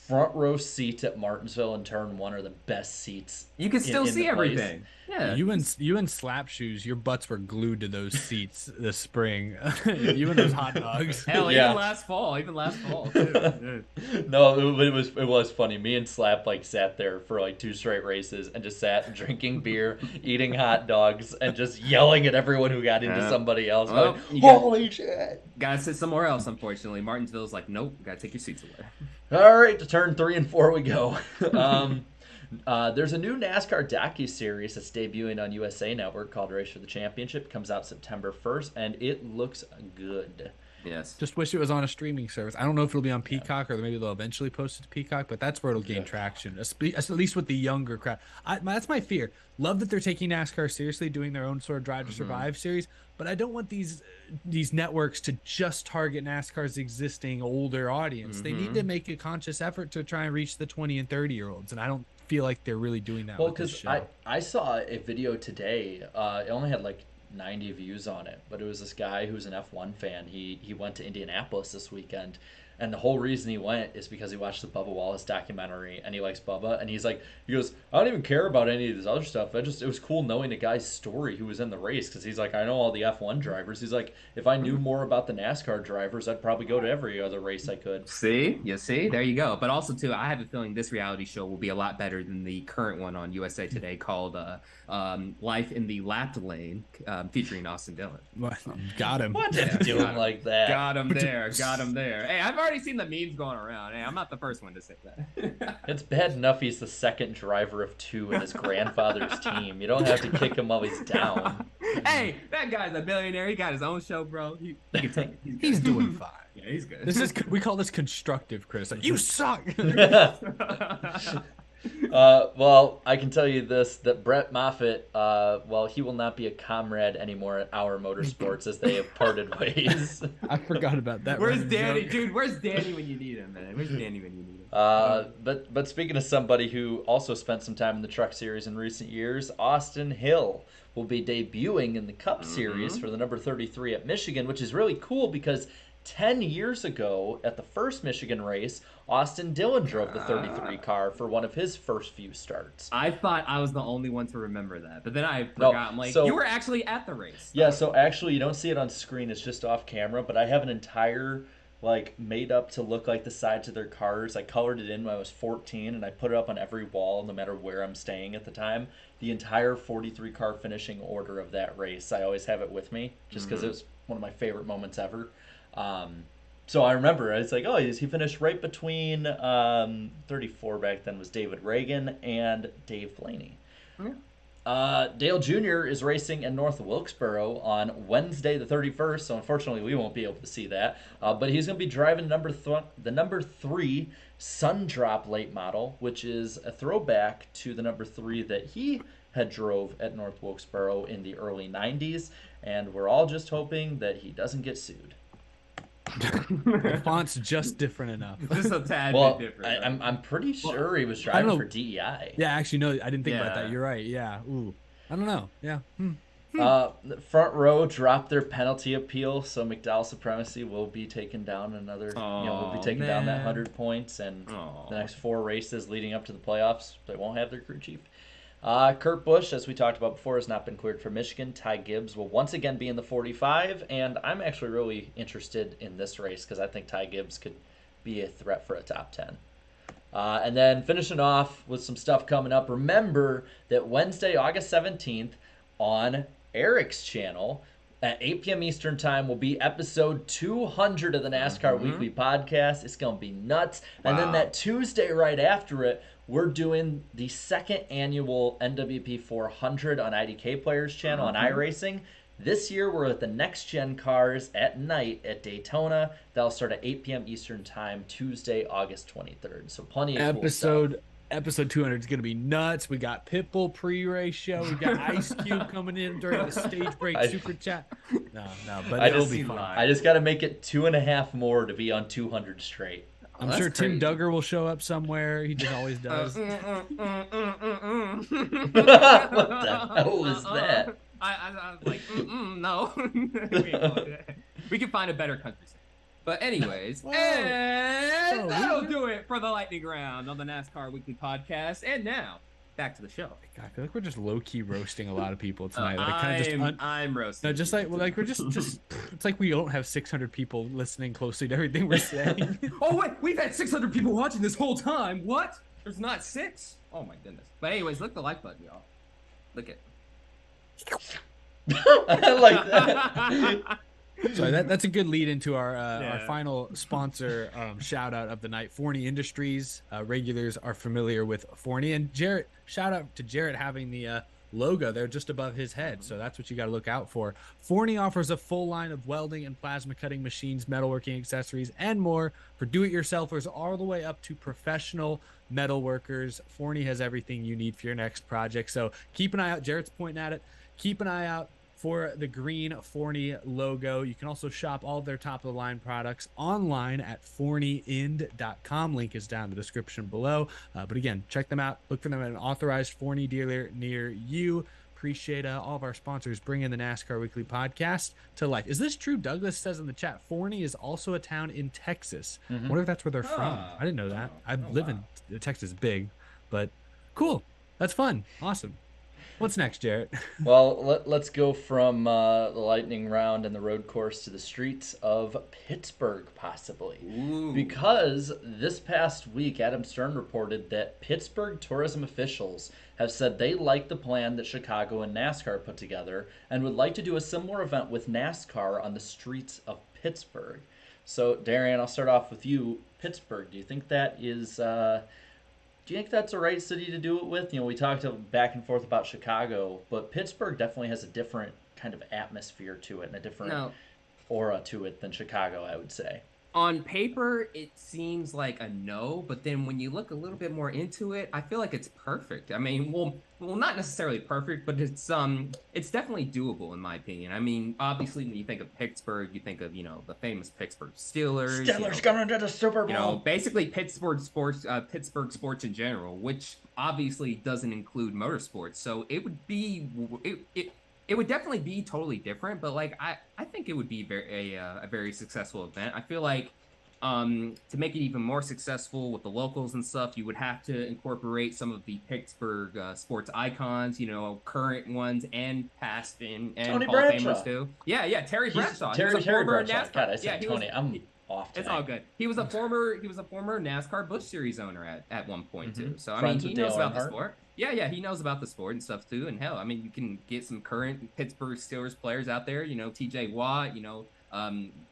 Front row seats at Martinsville in turn 1 are the best seats. You can still see everything. Yeah. You and Slap Shoes, your butts were glued to those seats this spring. You and those hot dogs. Hell, yeah. even last fall too. No, it was funny. Me and Slap sat there for 2 straight races and just sat drinking beer, eating hot dogs, and just yelling at everyone who got into somebody else. Well, holy shit! Gotta sit somewhere else, unfortunately. Martinsville's like, nope, gotta take your seats away. All right, to turn 3 and 4 we go. There's a new NASCAR docu-series that's debuting on USA Network called Race for the Championship. It comes out September 1st, and it looks good. Yes. Just wish it was on a streaming service. I don't know if it'll be on Peacock or maybe they'll eventually post it to Peacock, but that's where it'll gain traction, at least with the younger crowd. That's my fear. Love that they're taking NASCAR seriously, doing their own sort of Drive to Survive series, but I don't want these networks to just target NASCAR's existing older audience. They need to make a conscious effort to try and reach the 20 and 30-year-olds, and I don't feel like they're really doing that. Well, because I saw a video today. It only had 90 views on it, but it was this guy who's an F1 fan. He went to Indianapolis this weekend, And the whole reason he went is because he watched the Bubba Wallace documentary and he likes Bubba. And he's like, he goes, I don't even care about any of this other stuff. It was cool knowing the guy's story who was in the race, because he's like, I know all the F1 drivers. He's like, if I knew more about the NASCAR drivers, I'd probably go to every other race I could. See? There you go. But also, too, I have a feeling this reality show will be a lot better than the current one on USA Today called Life in the Lap Lane, featuring Austin Dillon. Got him. What is doing like that? Got him there. Hey, I've already seen the memes going around. Hey, I'm not the first one to say that. It's bad enough he's the second driver of 2 in his grandfather's team. You don't have to kick him while he's down. Hey, that guy's a millionaire. He got his own show, bro. He can take it. He's doing fine. Yeah, he's good. We call this constructive criticism. You suck. Well, I can tell you this, that Brett Moffitt, he will not be a comrade anymore at Our Motorsports as they have parted ways. I forgot about that. Where's Danny? Dude, where's Danny when you need him, man? Where's Danny when you need him? But speaking of somebody who also spent some time in the Truck Series in recent years, Austin Hill will be debuting in the Cup Series for the number 33 at Michigan, which is really cool because 10 years ago at the first Michigan race, Austin Dillon drove the 33 car for one of his first few starts. I thought I was the only one to remember that, but then I forgot. I'm like, you were actually at the race. Yeah, so actually you don't see it on screen, it's just off camera, but I have an entire made up to look like the sides of their cars. I colored it in when I was 14 and I put it up on every wall no matter where I'm staying at the time. The entire 43 car finishing order of that race, I always have it with me just because it was one of my favorite moments ever. So I remember, it's like, oh, he finished right between 34 back then was David Reagan and Dave Blaney. Yeah. Dale Jr. is racing in North Wilkesboro on Wednesday the 31st, so unfortunately we won't be able to see that. But he's going to be driving the number 3 Sundrop late model, which is a throwback to the number 3 that he had drove at North Wilkesboro in the early 90s, and we're all just hoping that he doesn't get sued. The font's just different enough. Just a tad bit different. I'm pretty sure he was driving for DEI. Yeah, actually, no, I didn't think about that. You're right. Yeah. Ooh. I don't know. Yeah. The front row dropped their penalty appeal, so McDowell Supremacy will be taking down another. We'll be taking down that 100 points, and the next 4 races leading up to the playoffs, they won't have their crew chief. Kurt Busch, as we talked about before, has not been cleared for Michigan. Ty Gibbs will once again be in the 45, and I'm actually really interested in this race because I think Ty Gibbs could be a threat for a top 10. And then finishing off with some stuff coming up, remember that Wednesday, August 17th, on Eric's channel at 8 p.m. Eastern Time will be episode 200 of the NASCAR Weekly Podcast. It's going to be nuts. Wow. And then that Tuesday right after it, we're doing the 2nd annual NWP 400 on IDK Players channel on iRacing. This year, we're at the Next Gen Cars at night at Daytona. That'll start at 8 p.m. Eastern Time, Tuesday, August 23rd. So plenty of cool stuff. Episode 200 is going to be nuts. We got Pitbull pre-race show. We got Ice Cube coming in during the stage break super chat. No, but it'll be fun. I just got to make it 2.5 more to be on 200 straight. I'm sure Tim Duggar will show up somewhere. He just always does. What the hell was that? I was like, no. We can find a better country singer. But anyways, and that'll do it for the lightning round on the NASCAR Weekly Podcast. And now, back to the show. God, I feel like we're just low-key roasting a lot of people tonight. I'm roasting. No, just like we're just it's like we don't have 600 people listening closely to everything we're saying. Oh wait, we've had 600 people watching this whole time. What? There's not 6? Oh my goodness. But anyways, look at the like button, y'all. Look it. I like that. So that's a good lead into our final sponsor shout out of the night, Forney Industries. Regulars are familiar with Forney, and Jarrett. Shout out to Jarrett having the logo there just above his head. So that's what you got to look out for. Forney offers a full line of welding and plasma cutting machines, metalworking accessories, and more for do-it-yourselfers all the way up to professional metal workers. Forney has everything you need for your next project. So keep an eye out. Jarrett's pointing at it. Keep an eye out for the green Forney logo. You can also shop all of their top-of-the-line products online at forneyend.com. Link is down in the description below. But again, check them out. Look for them at an authorized Forney dealer near you. appreciate all of our sponsors bringing the NASCAR Weekly podcast to life. Is this true? Douglas says in the chat, Forney is also a town in Texas. I wonder if that's where they're from. I didn't know that. I live in Texas, big, but cool. That's fun. Awesome. What's next, Jarrett? Well, let's go from the lightning round and the road course to the streets of Pittsburgh, possibly. Ooh. Because this past week, Adam Stern reported that Pittsburgh tourism officials have said they like the plan that Chicago and NASCAR put together and would like to do a similar event with NASCAR on the streets of Pittsburgh. So, Darian, I'll start off with you. Pittsburgh, do you think that is... do you think that's the right city to do it with? You know, we talked back and forth about Chicago, but Pittsburgh definitely has a different kind of atmosphere to it and a different aura to it than Chicago, I would say. On paper, it seems like a no, but then when you look a little bit more into it, I feel like it's perfect. I mean, well, not necessarily perfect, but it's definitely doable in my opinion. I mean, obviously, when you think of Pittsburgh, you think of the famous Pittsburgh Steelers. Steelers going to the Super Bowl. Basically Pittsburgh sports in general, which obviously doesn't include motorsports. So it would be it would definitely be totally different, but like I think it would be a very successful event. I feel like to make it even more successful with the locals and stuff, you would have to incorporate some of the Pittsburgh sports icons, current ones and past and Tony Hall of Bradshaw. Famers too. Yeah, Terry Bradshaw. Terry Bradshaw. NASCAR. God, I said Tony. I'm off tonight. It's all good. He was a former NASCAR Busch Series owner at one point too. So Friends he with knows Dale about the Earnhardt. sport. Yeah, he knows about the sport and stuff too. And hell, I mean, you can get some current Pittsburgh Steelers players out there. T.J. Watt.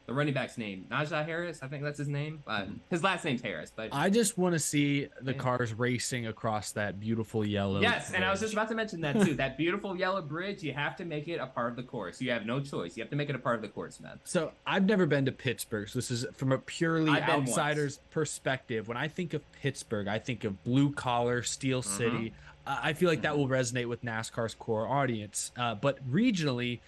The running back's name, Najee Harris. I think that's his name. His last name's Harris. But I just want to see the cars racing across that beautiful yellow. yes, and I was bridge. just about to mention that too. That beautiful yellow bridge. You have to make it a part of the course. You have no choice. You have to make it a part of the course, man. So I've never been to Pittsburgh. So this is from a purely I've been outsider's perspective. When I think of Pittsburgh, I think of blue collar, Steel City. I feel like that will resonate with NASCAR's core audience. But regionally,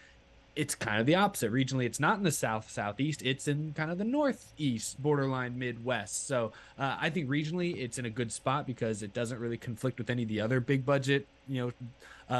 it's kind of the opposite. Regionally, it's not in the southeast. It's in kind of the northeast, borderline Midwest. So I think regionally, it's in a good spot because it doesn't really conflict with any of the other big budget,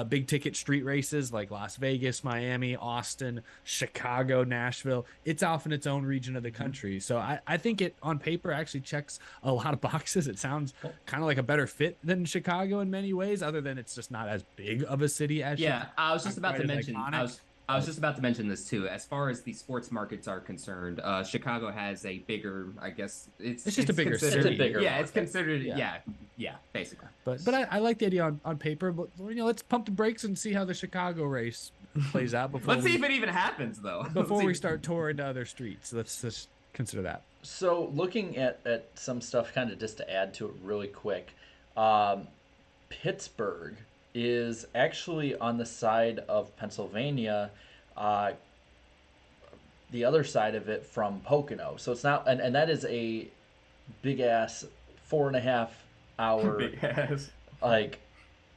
big ticket street races like Las Vegas, Miami, Austin, Chicago, Nashville. It's off in its own region of the country. So I think it on paper actually checks a lot of boxes. It sounds kind of like a better fit than Chicago in many ways, other than it's just not as big of a city as Chicago. I was just about to mention. Iconic. I was just about to mention this too. As far as the sports markets are concerned, Chicago has a bigger, I guess it's just a bigger considered- city. It's a bigger Yeah, market. it's considered. Yeah. Yeah, basically. But I like the idea on paper. But let's pump the brakes and see how the Chicago race plays out before Let's see if it even happens though. before we start touring to other streets. Let's just consider that. So looking at some stuff kind of just to add to it really quick, Pittsburgh is actually on the side of Pennsylvania, the other side of it from Pocono. So it's not, and that is a big ass 4.5 hour, Big ass. like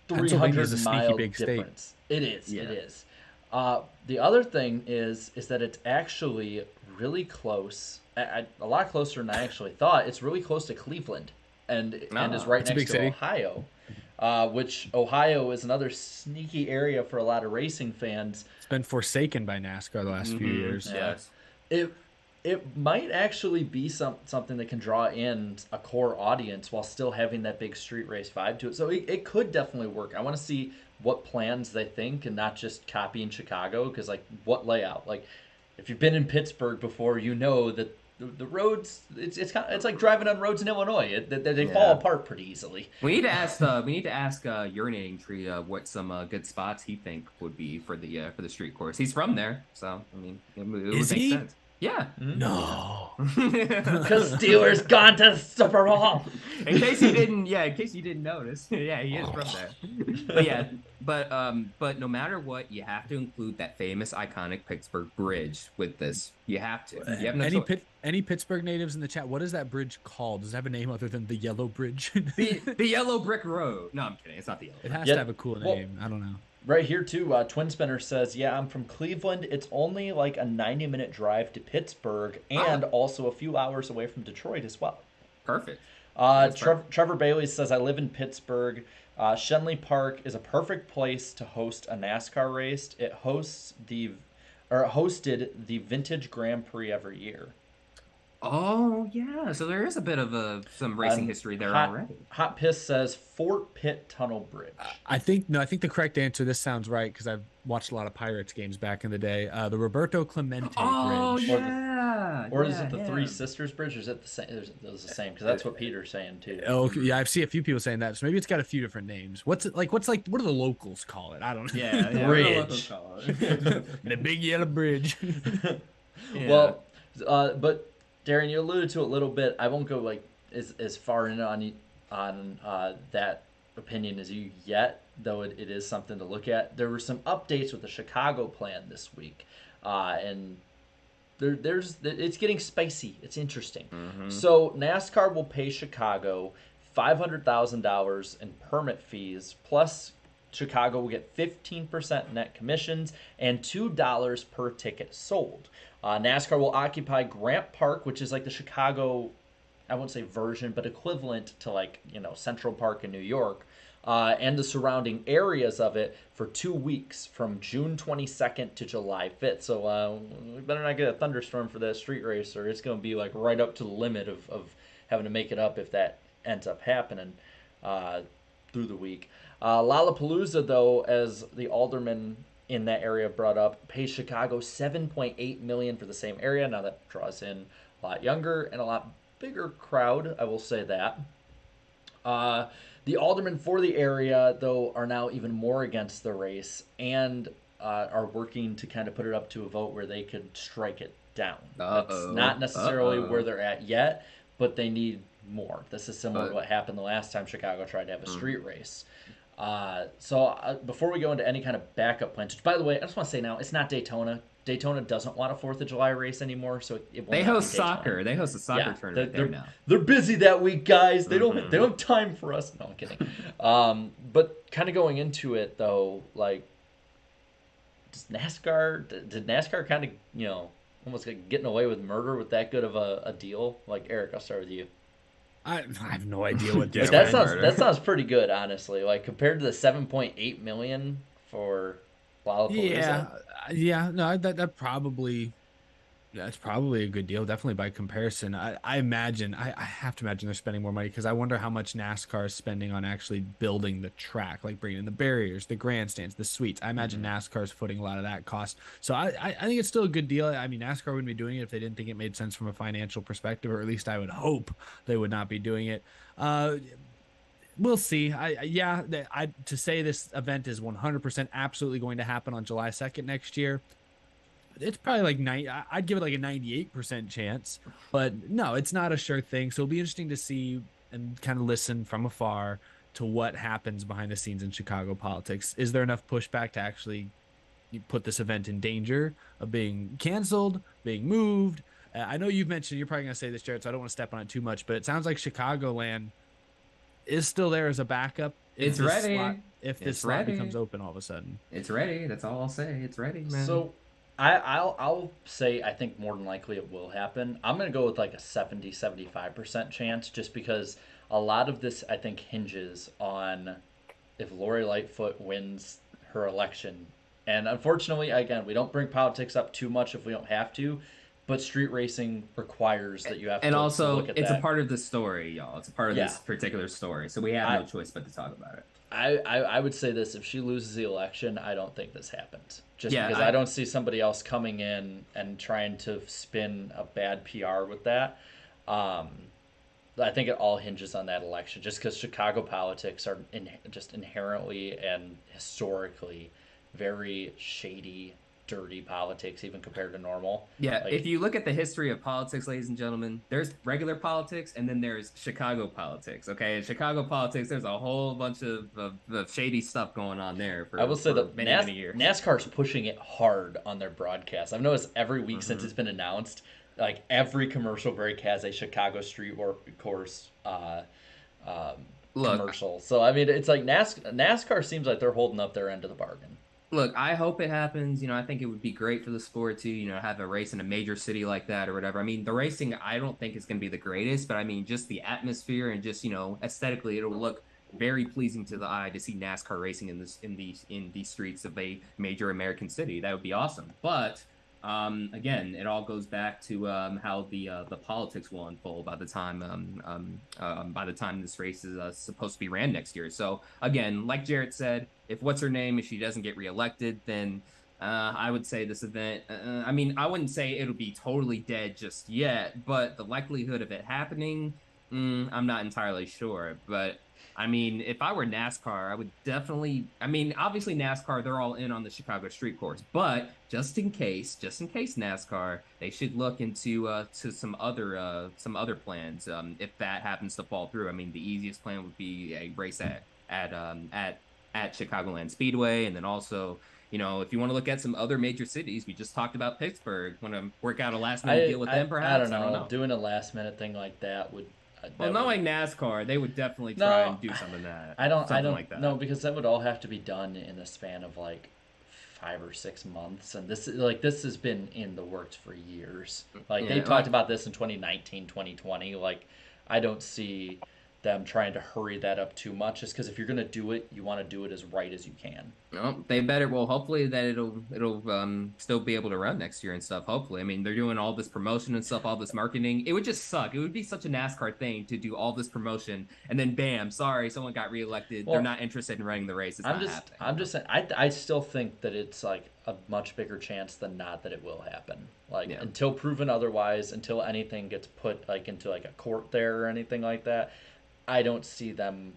Pennsylvania's a 300 sneaky mile big state. difference. It is. Yeah. It is. The other thing is that it's actually really close, a lot closer than I actually thought. It's really close to Cleveland, and is right It's a next big to city. Ohio, which Ohio is another sneaky area for a lot of racing fans. It's been forsaken by NASCAR the last few years. Yes. It might actually be something that can draw in a core audience while still having that big street race vibe to it. So it could definitely work. I want to see what plans they think and not just copying Chicago, because like what layout? Like if you've been in Pittsburgh before, you know that the roads it's like driving on roads in Illinois. They fall apart pretty easily. We need to ask Urinating Tree what some good spots he think would be for the street course. He's from there, so I mean it would Is make he? sense. Yeah. No. Because Steelers gone to the Super Bowl. in case you didn't notice, yeah, he is from there. But no matter what, you have to include that famous iconic Pittsburgh bridge with this. You have to. You have no choice. Any Pittsburgh natives in the chat? What is that bridge called? Does it have a name other than the Yellow Bridge? the Yellow Brick Road. No, I'm kidding. It's not the Yellow. It has Yeah, to have a cool name. I don't know. Right here, too, Twin Spinner says, yeah, I'm from Cleveland. It's only like a 90-minute drive to Pittsburgh and also a few hours away from Detroit as well. Perfect. Trevor Bailey says, I live in Pittsburgh. Shenley Park is a perfect place to host a NASCAR race. It hosted the Vintage Grand Prix every year. Oh yeah, so there is a bit of some racing history there already. Hot Piss says Fort Pitt Tunnel Bridge. I think the correct answer. This sounds right because I've watched a lot of Pirates games back in the day. The Roberto Clemente Bridge. Or is it the Three Sisters Bridge? Or is it the same? It was the same because that's what Peter's saying too. Oh yeah, I've seen a few people saying that. So maybe it's got a few different names. What do the locals call it? I don't know. Yeah, bridge. The big yellow bridge. Yeah. Well, but Darren, you alluded to it a little bit. I won't go like as far in on that opinion as you yet, though it is something to look at. There were some updates with the Chicago plan this week, and it's getting spicy. It's interesting. Mm-hmm. So NASCAR will pay Chicago $500,000 in permit fees, plus Chicago will get 15% net commissions and $2 per ticket sold. NASCAR will occupy Grant Park, which is like the Chicago, I won't say version, but equivalent to like, Central Park in New York, and the surrounding areas of it for 2 weeks from June 22nd to July 5th. So we better not get a thunderstorm for that street race, or it's going to be like right up to the limit of having to make it up if that ends up happening through the week. Lollapalooza, though, as the alderman in that area brought up, pays Chicago $7.8 million for the same area. Now that draws in a lot younger and a lot bigger crowd, I will say that. The aldermen for the area, though, are now even more against the race and are working to kind of put it up to a vote where they could strike it down. That's not necessarily where they're at yet, but they need more. This is similar to what happened the last time Chicago tried to have a street race. So before we go into any kind of backup plans, which, by the way, I just want to say now, it's not Daytona. Daytona doesn't want a 4th of July race anymore, so it won't. They host soccer. They host a soccer tournament there now. They're busy that week, guys. They don't have time for us. No, I'm kidding. But kind of going into it though, like, did NASCAR kind of almost like getting away with murder with that good of a deal? Like, Eric, I'll start with you. I have no idea what this. That sounds pretty good, honestly. Like compared to the $7.8 million for Lollapalooza. Yeah. No, that's probably a good deal. Definitely by comparison. I imagine. I have to imagine they're spending more money because I wonder how much NASCAR is spending on actually building the track, like bringing in the barriers, the grandstands, the suites. I imagine NASCAR is footing a lot of that cost. So I think it's still a good deal. I mean, NASCAR wouldn't be doing it if they didn't think it made sense from a financial perspective, or at least I would hope they would not be doing it. We'll see. To say this event is 100% absolutely going to happen on July 2nd next year, it's probably like I'd give it like a 98% chance, but no, it's not a sure thing. So it'll be interesting to see and kind of listen from afar to what happens behind the scenes in Chicago politics. Is there enough pushback to actually put this event in danger of being canceled, being moved? I know you've mentioned, you're probably going to say this, Jared, so I don't want to step on it too much, but it sounds like Chicagoland is still there as a backup. It's ready. If this slot becomes open all of a sudden. It's ready. That's all I'll say. It's ready, man. So I'll say I think more than likely it will happen. I'm going to go with like a 70-75% chance, just because a lot of this I think hinges on if Lori Lightfoot wins her election. And unfortunately, again, we don't bring politics up too much if we don't have to, but street racing requires that you have to look at that. And also, it's a part of the story, y'all. It's a part of this particular story, so we have no choice but to talk about it. I would say this: if she loses the election, I don't think this happens. Just because I don't see somebody else coming in and trying to spin a bad PR with that. I think it all hinges on that election, just because Chicago politics are just inherently and historically very shady, dirty politics, even compared to normal. Yeah, if you look at the history of politics, ladies and gentlemen, there's regular politics and then there's Chicago politics. Okay, in Chicago politics, there's a whole bunch of shady stuff going on there. I will say that many years. NASCAR's pushing it hard on their broadcast. I've noticed every week since it's been announced, like every commercial break has a Chicago street course commercial. So I mean, it's like NASCAR seems like they're holding up their end of the bargain. Look, I hope it happens. I think it would be great for the sport to, have a race in a major city like that or whatever. I mean, the racing, I don't think is going to be the greatest, but I mean, just the atmosphere and just, aesthetically, it'll look very pleasing to the eye to see NASCAR racing in the streets of a major American city. That would be awesome. But again, it all goes back to how the politics will unfold by the time this race is supposed to be ran next year. So again, like Jarrett said, if she doesn't get reelected, then I would say this event. I mean, I wouldn't say it'll be totally dead just yet, but the likelihood of it happening, I'm not entirely sure. But I mean, if I were NASCAR, I would definitely. I mean, obviously NASCAR, they're all in on the Chicago Street Course, but just in case NASCAR, they should look into to some other plans. If that happens to fall through, I mean, the easiest plan would be a race at Chicagoland Speedway, and then also, if you want to look at some other major cities, we just talked about Pittsburgh. Want to work out a last minute deal with them, perhaps? I don't know. Doing a last minute thing like that would. Well, knowing NASCAR, they would definitely try and do something like that. I don't like that. No, because that would all have to be done in a span of like 5 or 6 months, and this has been in the works for years. Like they talked about this in 2019, 2020. Like I don't see them trying to hurry that up too much, just because if you're going to do it, you want to do it as right as you can. No, they better. Well, hopefully that it'll still be able to run next year and stuff. Hopefully, I mean, they're doing all this promotion and stuff, all this marketing. It would just suck. It would be such a NASCAR thing to do all this promotion and then bam, sorry, someone got reelected. They're not interested in running the race. I'm just saying. I still think that it's like a much bigger chance than not that it will happen. Like until proven otherwise, until anything gets put like into like a court there or anything like that, I don't see them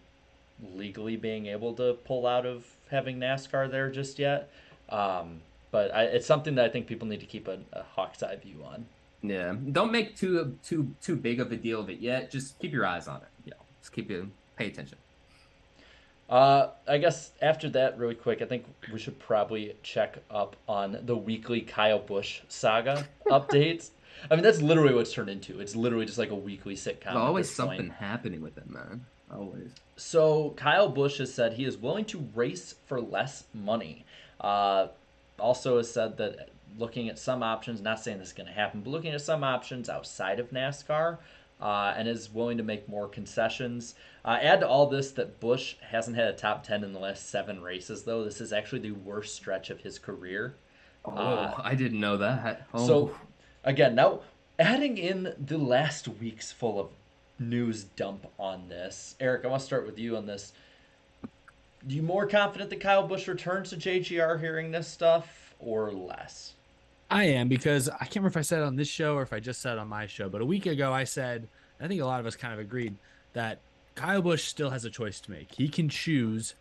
legally being able to pull out of having NASCAR there just yet. But it's something that I think people need to keep a hawk's eye view on. Yeah, don't make too big of a deal of it yet. Just keep your eyes on it. Just pay attention. I guess after that, really quick, I think we should probably check up on the weekly Kyle Busch saga updates. I mean, that's literally what it's turned into. It's literally just like a weekly sitcom. There's always something happening with him, man. Always. So Kyle Busch has said he is willing to race for less money. Also has said that looking at some options, not saying this is going to happen, but looking at some options outside of NASCAR, and is willing to make more concessions. Add to all this that Busch hasn't had a top 10 in the last 7 races, though. This is actually the worst stretch of his career. I didn't know that. So, again, now adding in the last week's full of news dump on this. Eric, I want to start with you on this. Are you more confident that Kyle Busch returns to JGR hearing this stuff, or less? I am, because I can't remember if I said it on this show or if I just said it on my show, but a week ago I said, I think a lot of us kind of agreed, that Kyle Busch still has a choice to make. He can choose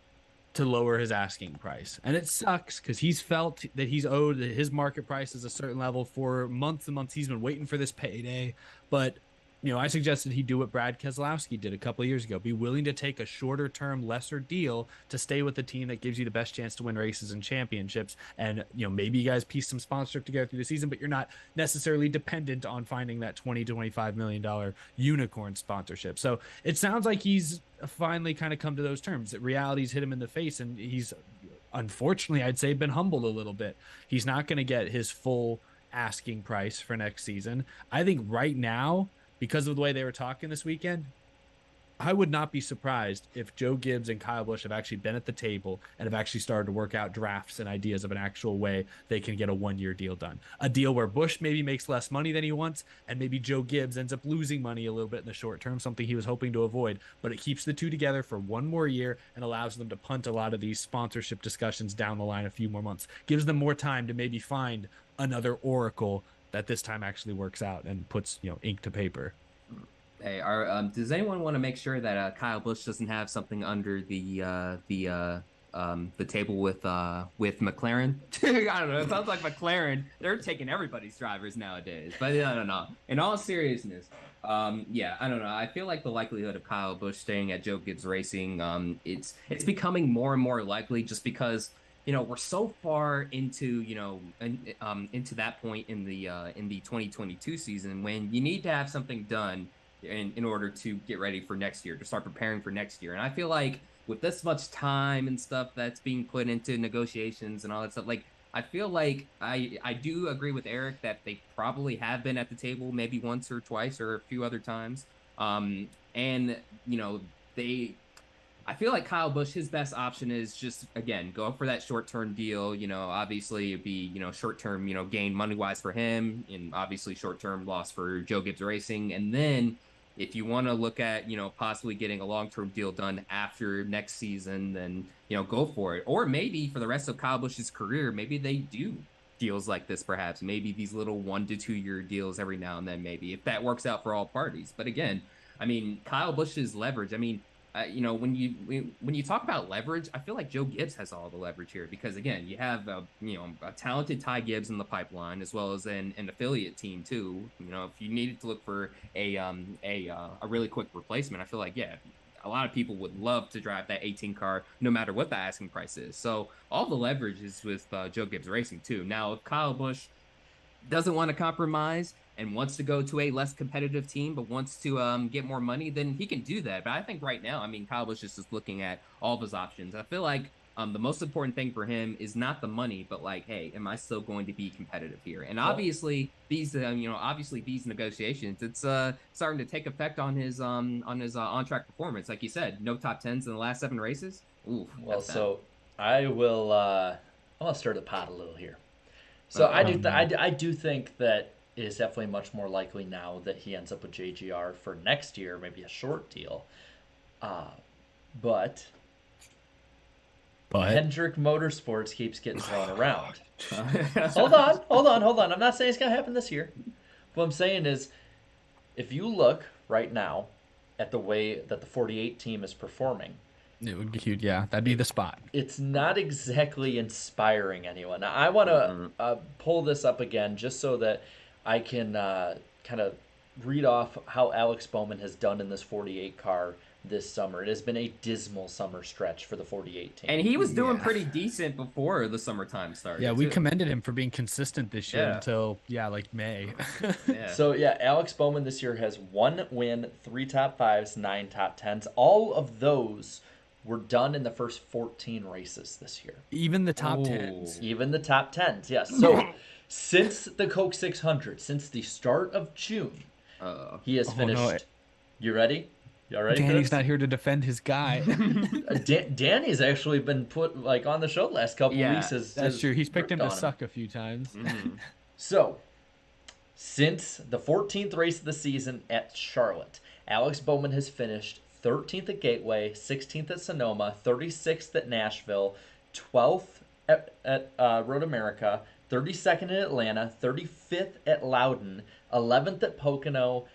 to lower his asking price. And it sucks because he's felt that he's owed his market price is a certain level for months and months. He's been waiting for this payday. But, I suggested he do what Brad Keselowski did a couple of years ago. Be willing to take a shorter term, lesser deal to stay with the team that gives you the best chance to win races and championships. And, maybe you guys piece some sponsorship together through the season, but you're not necessarily dependent on finding that $20 to $25 million unicorn sponsorship. So it sounds like he's finally kind of come to those terms, that reality's hit him in the face, and he's, unfortunately, I'd say, been humbled a little bit. He's not going to get his full asking price for next season. I think right now, because of the way they were talking this weekend, I would not be surprised if Joe Gibbs and Kyle Busch have actually been at the table and have actually started to work out drafts and ideas of an actual way they can get a 1-year deal done. A deal where Busch maybe makes less money than he wants, and maybe Joe Gibbs ends up losing money a little bit in the short term, something he was hoping to avoid, but it keeps the two together for 1 more year and allows them to punt a lot of these sponsorship discussions down the line a few more months. Gives them more time to maybe find another oracle that this time actually works out and puts, ink to paper. Hey, does anyone want to make sure that Kyle Busch doesn't have something under the table with McLaren? I don't know. It sounds like McLaren. They're taking everybody's drivers nowadays. But I don't know. In all seriousness, I don't know. I feel like the likelihood of Kyle Busch staying at Joe Gibbs Racing, it's becoming more and more likely, just because we're so far into into that point in the 2022 season when you need to have something done in order to get ready for next year, to start preparing for next year. And I feel like with this much time and stuff that's being put into negotiations and all that stuff, like I feel like I do agree with Eric that they probably have been at the table maybe once or twice or a few other times. And I feel like Kyle Busch, his best option is just, again, go for that short-term deal. Obviously it'd be, short-term, gain money-wise for him, and obviously short-term loss for Joe Gibbs Racing. And then if you want to look at, possibly getting a long-term deal done after next season, then, go for it. Or maybe for the rest of Kyle Busch's career, maybe they do deals like this, perhaps. Maybe these little 1 to 2 year deals every now and then, maybe, if that works out for all parties. But again, I mean, Kyle Busch's leverage, I mean, when you talk about leverage, I feel like Joe Gibbs has all the leverage here because, again, you have a talented Ty Gibbs in the pipeline as well as an affiliate team too. If you needed to look for a really quick replacement, I feel like a lot of people would love to drive that 18 car no matter what the asking price is. So all the leverage is with Joe Gibbs Racing too. Now, if Kyle Busch doesn't want to compromise and wants to go to a less competitive team, but wants to get more money, then he can do that. But I think right now, I mean, Kyle Busch is just looking at all of his options. I feel like the most important thing for him is not the money, but like, hey, am I still going to be competitive here? And obviously, these negotiations, it's starting to take effect on his on-track performance. Like you said, no top tens in the last 7 races. Ooh, well, so I will. I'll stir the pot a little here. So I do think that it is definitely much more likely now that he ends up with JGR for next year, maybe a short deal. But Hendrick Motorsports keeps getting thrown around. Hold on. I'm not saying it's going to happen this year. What I'm saying is, if you look right now at the way that the 48 team is performing, it would be huge. Yeah, that'd be the spot. It's not exactly inspiring anyone. Now, I want to pull this up again just so that I can kind of read off how Alex Bowman has done in this 48 car this summer. It has been a dismal summer stretch for the 48 team. And he was doing pretty decent before the summertime started. Yeah, we commended him for being consistent this year until, like May. So, Alex Bowman this year has 1 win, 3 top 5s, 9 top 10s. All of those were done in the first 14 races this year. Even the top 10s. Even the top 10s, yes. So, since the Coke 600, since the start of June, he has finished. No. You ready? Y'all ready? Danny's not here to defend his guy. Danny's actually been put on the show the last couple weeks. That's true. He's picked him to suck a few times. Mm-hmm. So, since the 14th race of the season at Charlotte, Alex Bowman has finished 13th at Gateway, 16th at Sonoma, 36th at Nashville, 12th at Road America, 32nd at Atlanta, 35th at Loudon, 11th at Pocono,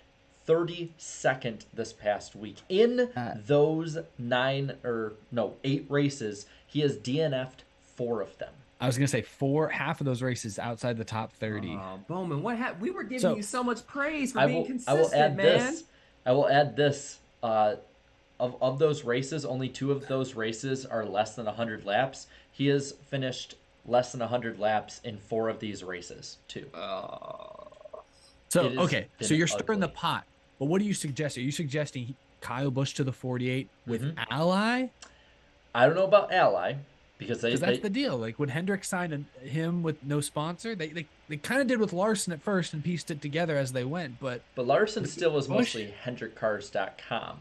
32nd this past week. In those 8 races, he has DNF'd 4 of them. I was going to say half of those races outside the top 30. Oh, Bowman, what happened? We were giving you so much praise for being consistent, I will add this. Of those races, only 2 of those races are less than 100 laps. He has finished less than 100 laps in 4 of these races, too. So you're stirring the pot. But what do you suggest? Are you suggesting Kyle Busch to the 48 with Ally? I don't know about Ally because that's the deal. Like, would Hendrick sign him with no sponsor? They kind of did with Larson at first and pieced it together as they went. But Larson still is mostly HendrickCars.com.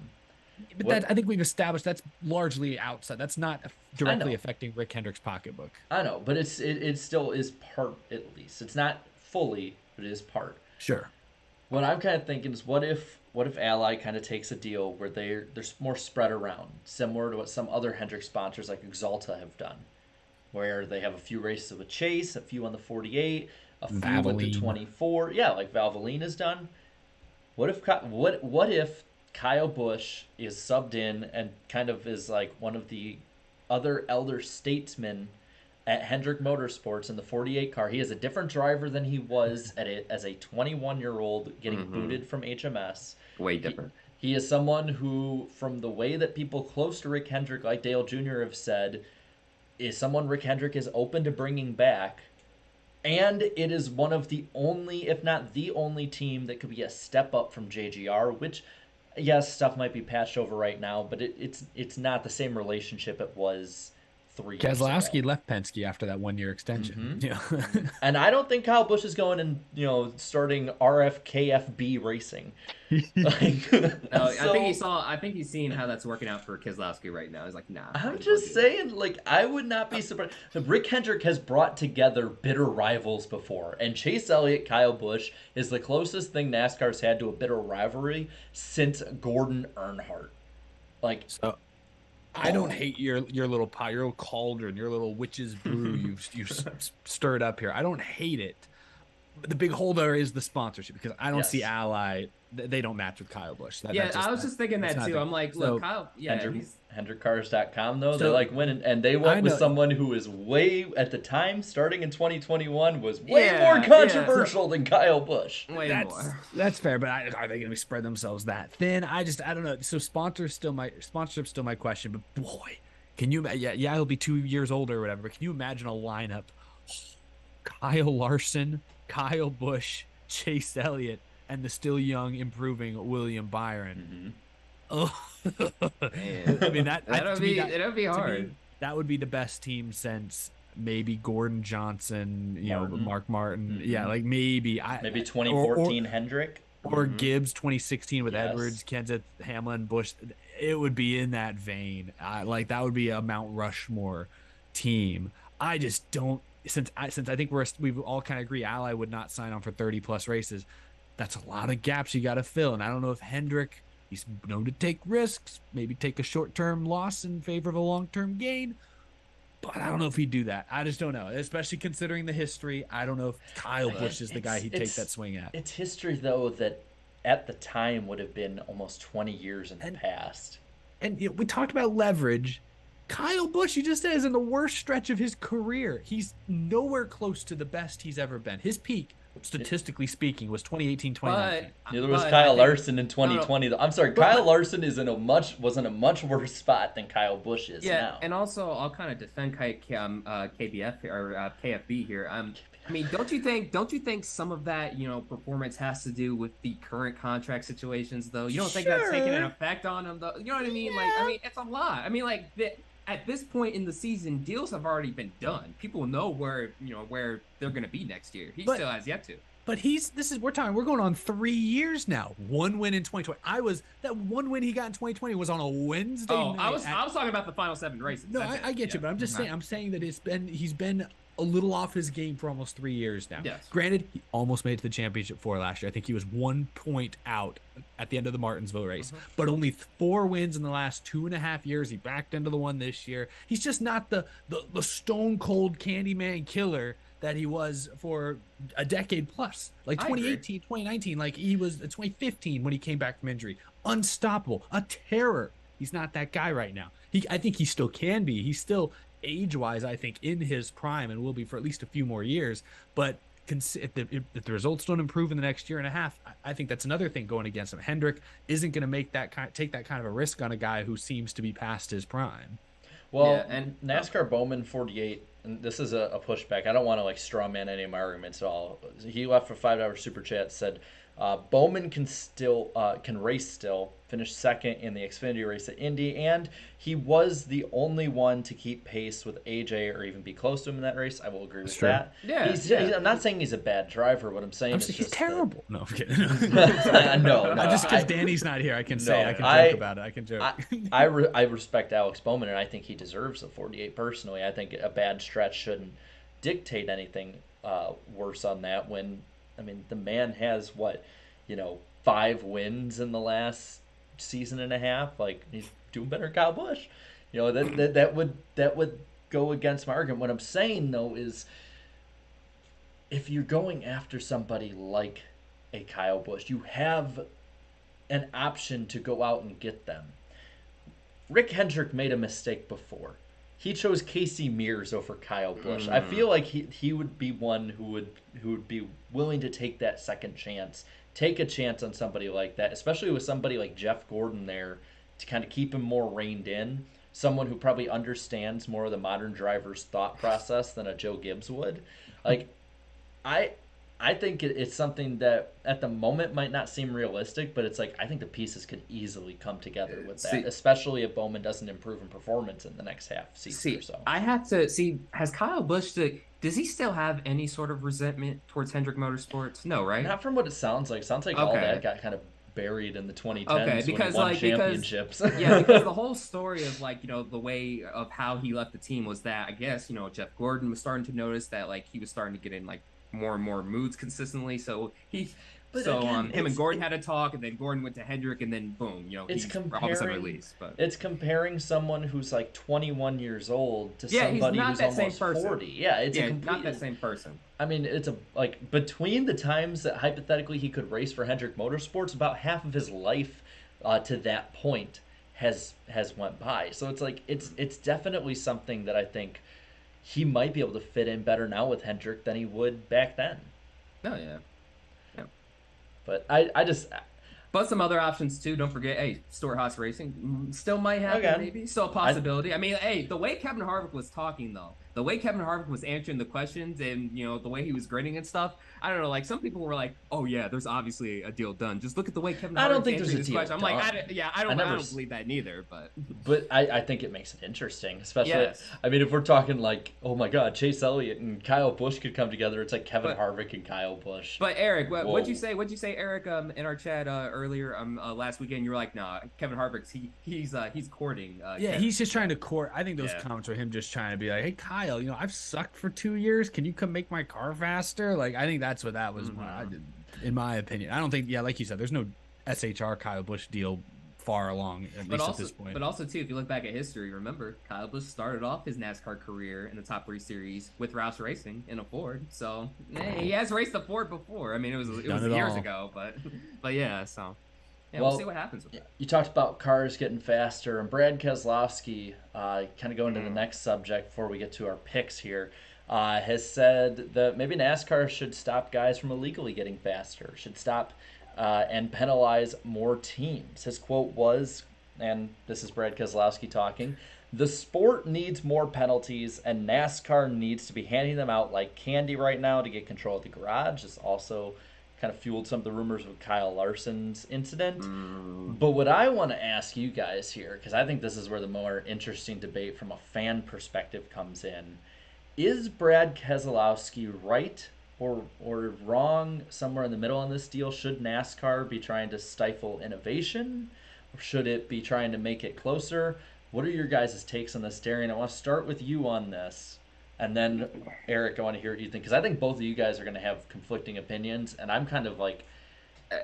But I think we've established that's largely outside. That's not directly affecting Rick Hendrick's pocketbook. I know, but it still is part, at least. It's not fully, but it is part. Sure. What I'm kind of thinking is, what if Ally kind of takes a deal where they're more spread around, similar to what some other Hendrick sponsors like Exalta have done, where they have a few races with Chase, a few on the 48, a few with the 24. Yeah, like Valvoline has done. What if Kyle Busch is subbed in and kind of is like one of the other elder statesmen at Hendrick Motorsports in the 48 car? He is a different driver than he was as a 21-year-old getting booted from HMS. Way different. He is someone who, from the way that people close to Rick Hendrick, like Dale Jr., have said, is someone Rick Hendrick is open to bringing back. And it is one of the only, if not the only team that could be a step up from JGR, which yes, stuff might be patched over right now, but it's not the same relationship it was 3 years Keselowski ago. left Penske after that 1-year extension. Yeah. And I don't think Kyle Busch is going and starting RFKFB racing. Like, No, so, I think he's seeing how that's working out for Keselowski right now. He's like, nah. I'm just saying, like, I would not be surprised. Rick Hendrick has brought together bitter rivals before, and Chase Elliott, Kyle Busch is the closest thing NASCAR's had to a bitter rivalry since Gordon Earnhardt. Like, So I don't hate your little pot, your little cauldron, your little witch's brew you've stirred up here. I don't hate it. But the big holder is the sponsorship, because I don't see Ally. They don't match with Kyle Busch. I was just thinking that too. I'm like, look, Kyle, HendrickCars.com though, they're like winning, and they went with someone who is way at the time starting in 2021 was way more controversial than Kyle Busch. That's fair, but are they going to be spread themselves that thin? I don't know. So sponsorship's still my question. But boy, can you? Yeah, he'll be 2 years older or whatever. But can you imagine a lineup? Kyle Larson, Kyle Busch, Chase Elliott, and the still young, improving William Byron. Oh, I mean that'll be hard. That would be the best team since maybe Gordon Johnson, Mark Martin. Yeah, like maybe 2014 Hendrick or Gibbs 2016 with Edwards, Kenseth, Hamlin, Busch. It would be in that vein. Like that would be a Mount Rushmore team. I just don't. Since I think we've all kind of agree Ally would not sign on for 30 plus races. That's a lot of gaps you got to fill. And I don't know if Hendrick, he's known to take risks, maybe take a short-term loss in favor of a long-term gain. But I don't know if he'd do that. I just don't know, especially considering the history. I don't know if Kyle Busch is the guy he'd take that swing at. It's history, though, that at the time would have been almost 20 years in the past. And we talked about leverage. Kyle Busch, you just said, is in the worst stretch of his career. He's nowhere close to the best he's ever been. His peak, statistically speaking, was 2018, 2019. Neither was Kyle Larson in 2020. I'm sorry, Kyle Larson was in a much worse spot than Kyle Busch is now. And also, I'll kind of defend KBF or KFB here. I mean, don't you think some of that, performance has to do with the current contract situations, though? You don't think that's taking an effect on him, though? You know what I mean? Yeah. Like, I mean, it's a lot. I mean, like, at this point in the season, deals have already been done. People know where they're going to be next year. He still has yet to. But we're going on 3 years now. One win in 2020. That one win he got in 2020 was on a Wednesday night. I was talking about the final 7 races. No, I get you, but I'm just saying. I'm saying that he's been a little off his game for almost 3 years now. Yes. Granted, he almost made it to the championship 4 last year. I think he was 1 point out at the end of the Martinsville race, but only 4 wins in the last 2.5 years. He backed into the one this year. He's just not the stone cold Candyman killer that he was for a decade plus. Like 2018, 2019, like he was 2015 when he came back from injury. Unstoppable, a terror. He's not that guy right now. I think he still can be. He's still age-wise, I think, in his prime and will be for at least a few more years. But if the results don't improve in the next year and a half, I think that's another thing going against him. Hendrick isn't going to take that kind of a risk on a guy who seems to be past his prime. Well, and NASCAR Bowman 48, and this is a pushback. I don't want to straw man any of my arguments at all. He left for $5 super chat, said Bowman can race still, finished second in the Xfinity race at Indy, and he was the only one to keep pace with AJ or even be close to him in that race. I will agree with that. Yeah, I'm not saying he's a bad driver. What I'm saying is he's terrible. No, I'm kidding. no. Just because Danny's not here, I can joke about it. I can joke. I respect Alex Bowman, and I think he deserves a 48 personally. I think a bad stretch shouldn't dictate anything worse on that when, I mean, the man has 5 wins in the last season and a half. Like, he's doing better than Kyle Busch. That would go against my argument. What I'm saying though is, if you're going after somebody like a Kyle Busch, you have an option to go out and get them. Rick Hendrick made a mistake before. He chose Casey Mears over Kyle Busch. I feel like he would be one who would be willing to take that second chance, take a chance on somebody like that, especially with somebody like Jeff Gordon there to kind of keep him more reined in, someone who probably understands more of the modern driver's thought process than a Joe Gibbs would. Like, I think it's something that at the moment might not seem realistic, but it's like I think the pieces could easily come together with that, especially if Bowman doesn't improve in performance in the next half season or so. I have to see, has Kyle Busch, does he still have any sort of resentment towards Hendrick Motorsports? No, right? Not from what it sounds like. Sounds like all that got kind of buried in the 2010s because when he won championships. Yeah, because the whole story of like, you know, the way of how he left the team was that I guess, you know, Jeff Gordon was starting to notice that like he was starting to get in like more and more moods consistently. So him and Gordon had a talk, and then Gordon went to Hendrick, and then boom, you know, he's all of a sudden released. But it's comparing someone who's like 21 years old to somebody who's almost 40. Yeah, it's not that same person. I mean, it's like between the times that hypothetically he could race for Hendrick Motorsports, about half of his life to that point has went by. So it's like it's definitely something that I think he might be able to fit in better now with Hendrick than he would back then. Oh yeah. But I just... But some other options, too. Don't forget, hey, Stuart Haas Racing still might happen, maybe. Still a possibility. I mean, hey, the way Kevin Harvick was talking, though, the way Kevin Harvick was answering the questions and, you know, the way he was grinning and stuff, I don't know, like, some people were like, oh, yeah, there's obviously a deal done. Just look at the way Kevin Harvick was answering this question. I'm like, I don't believe that neither, but... But I think it makes it interesting, especially... I mean, if we're talking like, oh, my God, Chase Elliott and Kyle Busch could come together, it's like Kevin Harvick and Kyle Busch. But, Eric, what'd you say, Eric, in our chat earlier last weekend? You were like, nah, Kevin Harvick's, he's courting. Kevin. He's just trying to court. I think those comments were him just trying to be like, hey, Kyle, you know, I've sucked for 2 years. Can you come make my car faster? Like, I think that's what that was, I did, in my opinion. I don't think, like you said, there's no SHR Kyle Busch deal far along, at this point. But also, too, if you look back at history, remember, Kyle Busch started off his NASCAR career in the top 3 series with Roush Racing in a Ford. So, he has raced a Ford before. I mean, it was years ago, but yeah, so... Yeah, we'll see what happens with that. You talked about cars getting faster, and Brad Keselowski, kind of going to the next subject before we get to our picks here, has said that maybe NASCAR should stop guys from illegally getting faster, should stop and penalize more teams. His quote was, and this is Brad Keselowski talking, "The sport needs more penalties, and NASCAR needs to be handing them out like candy right now to get control of the garage." This also kind of fueled some of the rumors with Kyle Larson's incident. But what I want to ask you guys here, because I think this is where the more interesting debate from a fan perspective comes in, is Brad Keselowski right or wrong, somewhere in the middle on this deal? Should NASCAR be trying to stifle innovation, or should it be trying to make it closer? What are your guys' takes on this, Darian? I want to start with you on this. And then, Eric, I want to hear what you think, because I think both of you guys are going to have conflicting opinions, and I'm kind of like,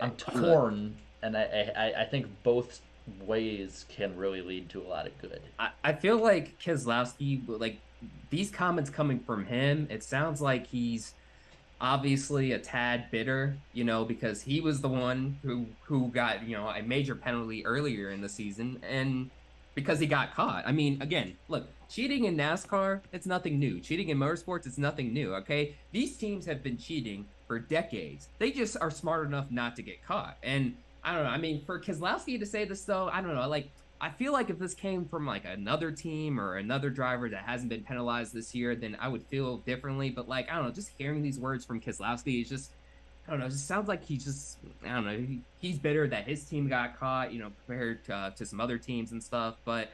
I'm torn, and I think both ways can really lead to a lot of good. I feel like Keselowski, like, these comments coming from him, it sounds like he's obviously a tad bitter, you know, because he was the one who got, you know, a major penalty earlier in the season, and because he got caught. I mean, again, look, cheating in NASCAR, it's nothing new. Cheating in motorsports, it's nothing new, okay? These teams have been cheating for decades. They just are smart enough not to get caught. And I don't know, I mean, for Keselowski to say this, though, I don't know, like, I feel like if this came from, like, another team or another driver that hasn't been penalized this year, then I would feel differently. But, like, I don't know, just hearing these words from Keselowski is just, I don't know, it just sounds like he's just, I don't know, he's bitter that his team got caught, you know, compared to some other teams and stuff. But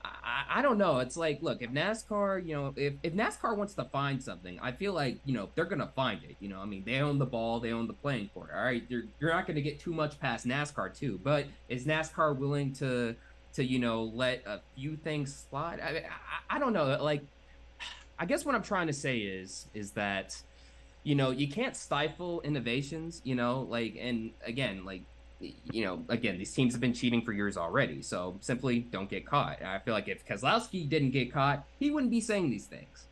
I don't know. It's like, look, if NASCAR, you know, if NASCAR wants to find something, I feel like, you know, they're going to find it. You know, I mean, they own the ball, they own the playing court. All right. You're not going to get too much past NASCAR, too. But is NASCAR willing to you know, let a few things slide? I don't know. Like, I guess what I'm trying to say is that, you know, you can't stifle innovations, you know, like, and again, like, you know, again, these teams have been cheating for years already, so simply don't get caught. And I feel like if Keselowski didn't get caught, he wouldn't be saying these things.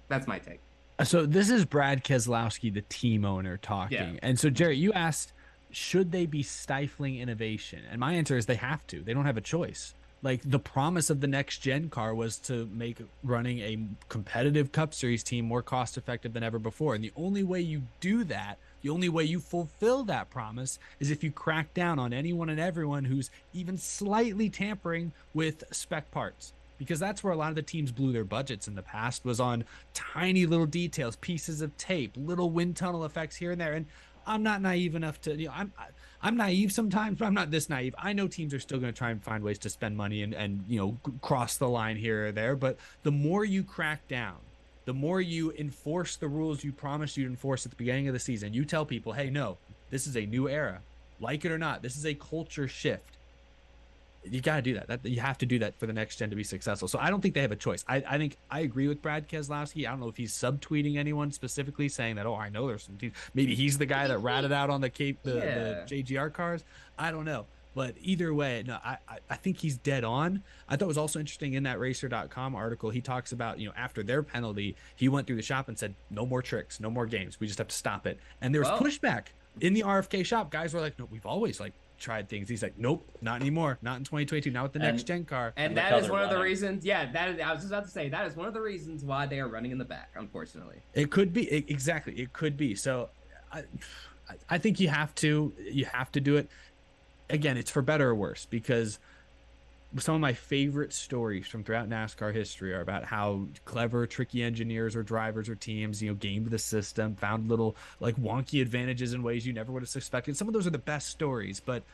That's my take. So this is Brad Keselowski, the team owner, talking. Yeah. And so, Jarrett, you asked, should they be stifling innovation? And my answer is they have to. They don't have a choice. Like, the promise of the next gen car was to make running a competitive Cup Series team more cost effective than ever before. And the only way you do that, the only way you fulfill that promise, is if you crack down on anyone and everyone who's even slightly tampering with spec parts. because that's where a lot of the teams blew their budgets in the past, was on tiny little details, pieces of tape, little wind tunnel effects here and there. And I'm not naive enough to, I'm naive sometimes, but I'm not this naive. I know teams are still going to try and find ways to spend money and cross the line here or there. But the more you crack down, the more you enforce the rules you promised you'd enforce at the beginning of the season, you tell people, hey, no, this is a new era. Like it or not, this is a culture shift. You got to do that. You have to do that for the next gen to be successful. So I don't think they have a choice. I think I agree with Brad Keselowski. I don't know if he's subtweeting anyone specifically saying that, oh, I know there's some teams. Maybe he's the guy that ratted out on the JGR cars. I don't know. But either way, no, I think he's dead on. I thought it was also interesting in that racer.com article, he talks about, after their penalty, he went through the shop and said, no more tricks, no more games. We just have to stop it. And there was pushback in the RFK shop. Guys were like, no, we've always tried things. He's like, nope, not anymore, not in 2022, not with the next gen car. And that is one of the reasons. Yeah, I was just about to say, that is one of the reasons why they are running in the back, unfortunately. It could be, exactly, it could be. So I think you have to do it. Again, it's for better or worse, because some of my favorite stories from throughout NASCAR history are about how clever, tricky engineers or drivers or teams, gamed the system, found little wonky advantages in ways you never would have suspected. Some of those are the best stories. But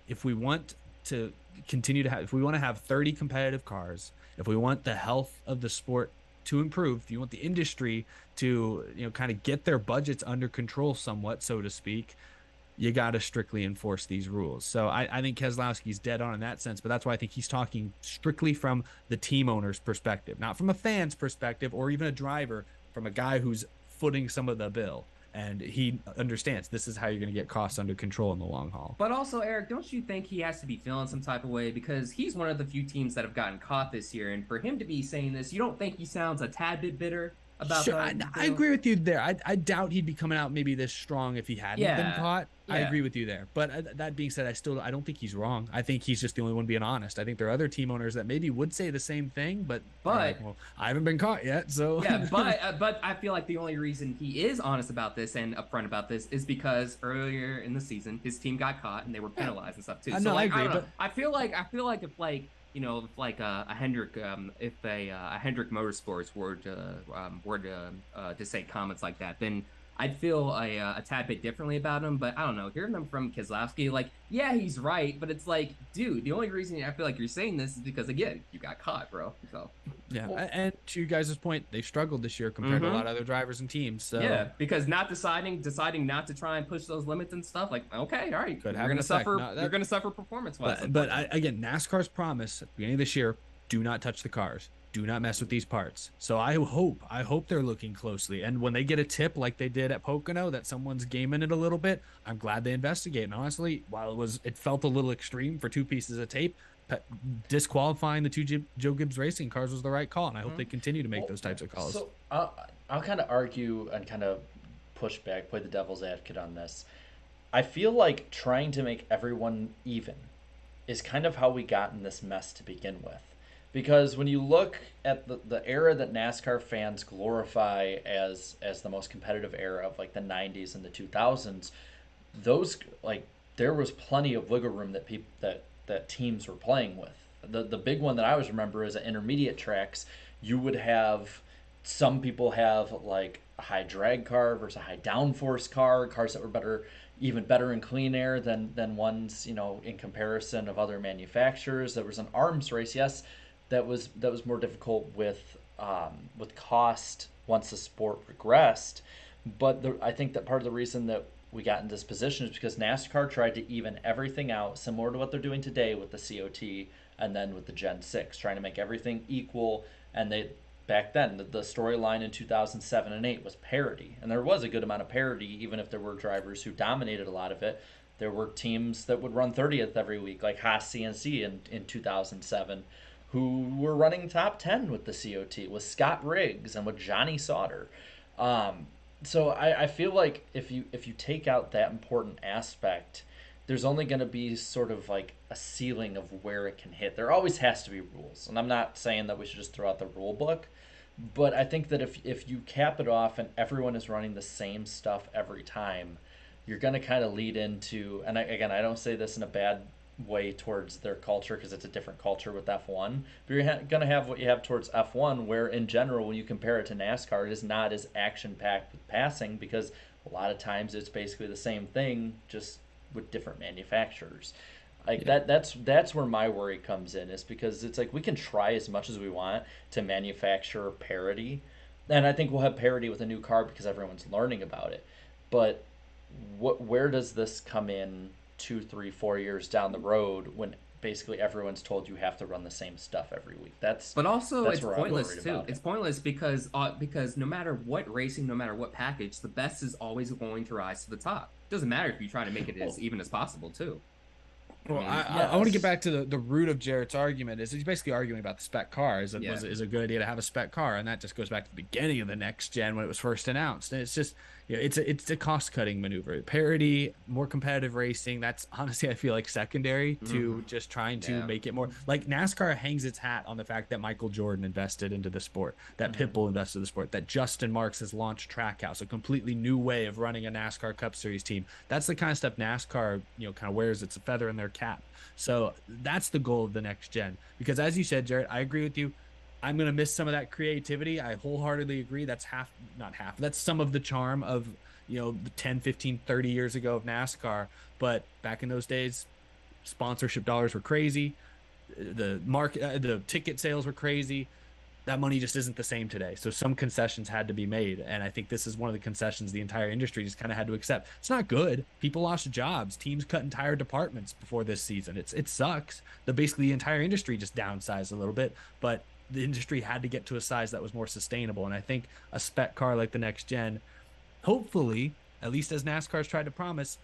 if we want to continue to if we want to have 30 competitive cars, if we want the health of the sport to improve, if you want the industry to, kind of get their budgets under control somewhat, so to speak, you got to strictly enforce these rules. So I think Keselowski's dead on in that sense, but that's why I think he's talking strictly from the team owner's perspective, not from a fan's perspective or even a driver, from a guy who's footing some of the bill. And he understands this is how you're going to get costs under control in the long haul. But also, Eric, don't you think he has to be feeling some type of way? Because he's one of the few teams that have gotten caught this year. And for him to be saying this, you don't think he sounds a tad bit bitter about that? I agree with you there. I doubt he'd be coming out maybe this strong if he hadn't been caught. I agree with you there. But that being said, I don't think he's wrong. I think he's just the only one being honest. I think there are other team owners that maybe would say the same thing, but I haven't been caught yet. So yeah, but I feel like the only reason he is honest about this and upfront about this is because earlier in the season his team got caught and they were penalized and stuff too. I agree, but I feel like if a Hendrick Hendrick Motorsports were to say comments like that, then I'd feel a tad bit differently about him. But I don't know, hearing them from Keselowski, yeah, he's right, but it's like, dude, the only reason I feel like you're saying this is because, again, you got caught, bro. So yeah, and to you guys' point, they struggled this year compared to a lot of other drivers and teams. So yeah, because not deciding not to try and push those limits and stuff, okay, all right, you're gonna suffer performance-wise. But again, NASCAR's promise at the beginning of this year: do not touch the cars. Do not mess with these parts. So I hope they're looking closely. And when they get a tip like they did at Pocono that someone's gaming it a little bit, I'm glad they investigate. And honestly, while it felt a little extreme for two pieces of tape, disqualifying the two Joe Gibbs Racing cars was the right call. And I hope they continue to make those types of calls. So I'll kind of argue and kind of push back, play the devil's advocate on this. I feel like trying to make everyone even is kind of how we got in this mess to begin with. Because when you look at the era that NASCAR fans glorify as the most competitive era of the 90s and the 2000s, those there was plenty of wiggle room that teams were playing with. The big one that I always remember is at intermediate tracks, you would have some people have a high drag car versus a high downforce car, cars that were even better in clean air than ones in comparison of other manufacturers. There was an arms race, yes. That was more difficult with cost once the sport regressed, but I think that part of the reason that we got in this position is because NASCAR tried to even everything out, similar to what they're doing today with the COT and then with the Gen 6, trying to make everything equal. And back then the storyline in 2007 and 8 was parity, and there was a good amount of parity, even if there were drivers who dominated a lot of it. There were teams that would run 30th every week, like Haas CNC in 2007. Who were running top 10 with the COT, with Scott Riggs and with Johnny Sauter. So I feel like if you take out that important aspect, there's only going to be sort of a ceiling of where it can hit. There always has to be rules, and I'm not saying that we should just throw out the rule book, but I think that if you cap it off and everyone is running the same stuff every time, you're going to kind of lead into, and I don't say this in a bad way towards their culture because it's a different culture with F1. But you're going to have what you have towards F1, where in general, when you compare it to NASCAR, it is not as action-packed with passing because a lot of times it's basically the same thing, just with different manufacturers. Like that's where my worry comes in, is because it's like we can try as much as we want to manufacture parity, and I think we'll have parity with a new car because everyone's learning about it. But where does this come in 2, 3, 4 years down the road when basically everyone's told you have to run the same stuff every week? But also it's where pointless too. It's pointless because no matter what racing, no matter what package, the best is always going to rise to the top. It doesn't matter if you try to make it as even as possible too. Well, I want to get back to the root of Jarrett's argument. Is he's basically arguing about the spec car. Is a good idea to have a spec car, and that just goes back to the beginning of the next gen when it was first announced. And it's just, it's a cost cutting maneuver. Parity, more competitive racing. That's honestly, I feel like secondary to just trying to make it more like NASCAR hangs its hat on the fact that Michael Jordan invested into the sport, that Pitbull invested in the sport, that Justin Marks has launched Trackhouse, a completely new way of running a NASCAR Cup Series team. That's the kind of stuff NASCAR, kind of wears its feather in their cap. So that's the goal of the next gen. Because as you said, Jarrett, I agree with you. I'm going to miss some of that creativity. I wholeheartedly agree. That's that's some of the charm of, the 10, 15, 30 years ago of NASCAR. But back in those days, sponsorship dollars were crazy. The ticket sales were crazy. That money just isn't the same today. So some concessions had to be made. And I think this is one of the concessions the entire industry just kind of had to accept. It's not good. People lost jobs. Teams cut entire departments before this season. It sucks. Basically the entire industry just downsized a little bit, but the industry had to get to a size that was more sustainable. And I think a spec car like the next gen, hopefully, at least as NASCAR's tried to promise,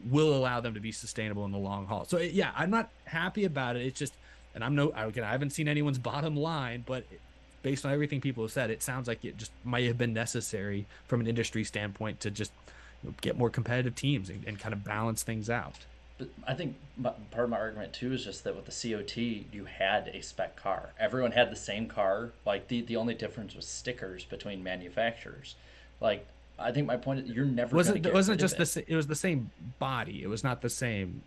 will allow them to be sustainable in the long haul. So yeah, I'm not happy about it. It's just, and I haven't seen anyone's bottom line, but based on everything people have said, it sounds like it just might have been necessary from an industry standpoint to just get more competitive teams and kind of balance things out. But I think part of my argument too is just that with the COT, you had a spec car. Everyone had the same car. Like the only difference was stickers between manufacturers. Like I think my point is you're never going to get rid of it. It was the same body. It was not the same.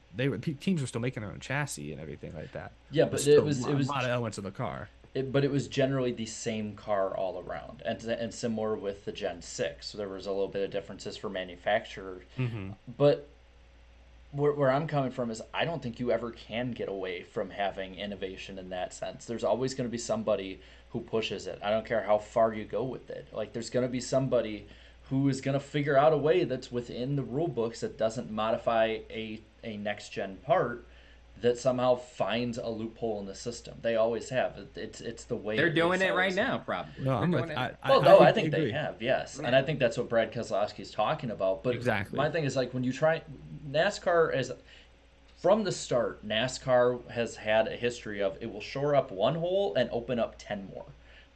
Teams were still making their own chassis and everything like that. Yeah, but it was a lot of elements of the car. But it was generally the same car all around, and similar with the Gen 6. So there was a little bit of differences for manufacturers. But where I'm coming from is I don't think you ever can get away from having innovation in that sense. There's always going to be somebody who pushes it. I don't care how far you go with it. Like there's going to be somebody who is going to figure out a way that's within the rule books that doesn't modify a next-gen part that somehow finds a loophole in the system. They always have. It's the way they're doing it right now, probably. No, I think they have, yes. Right. And I think that's what Brad Keselowski is talking about. But exactly. My thing is like when you try NASCAR from the start, NASCAR has had a history of it will shore up one hole and open up 10 more.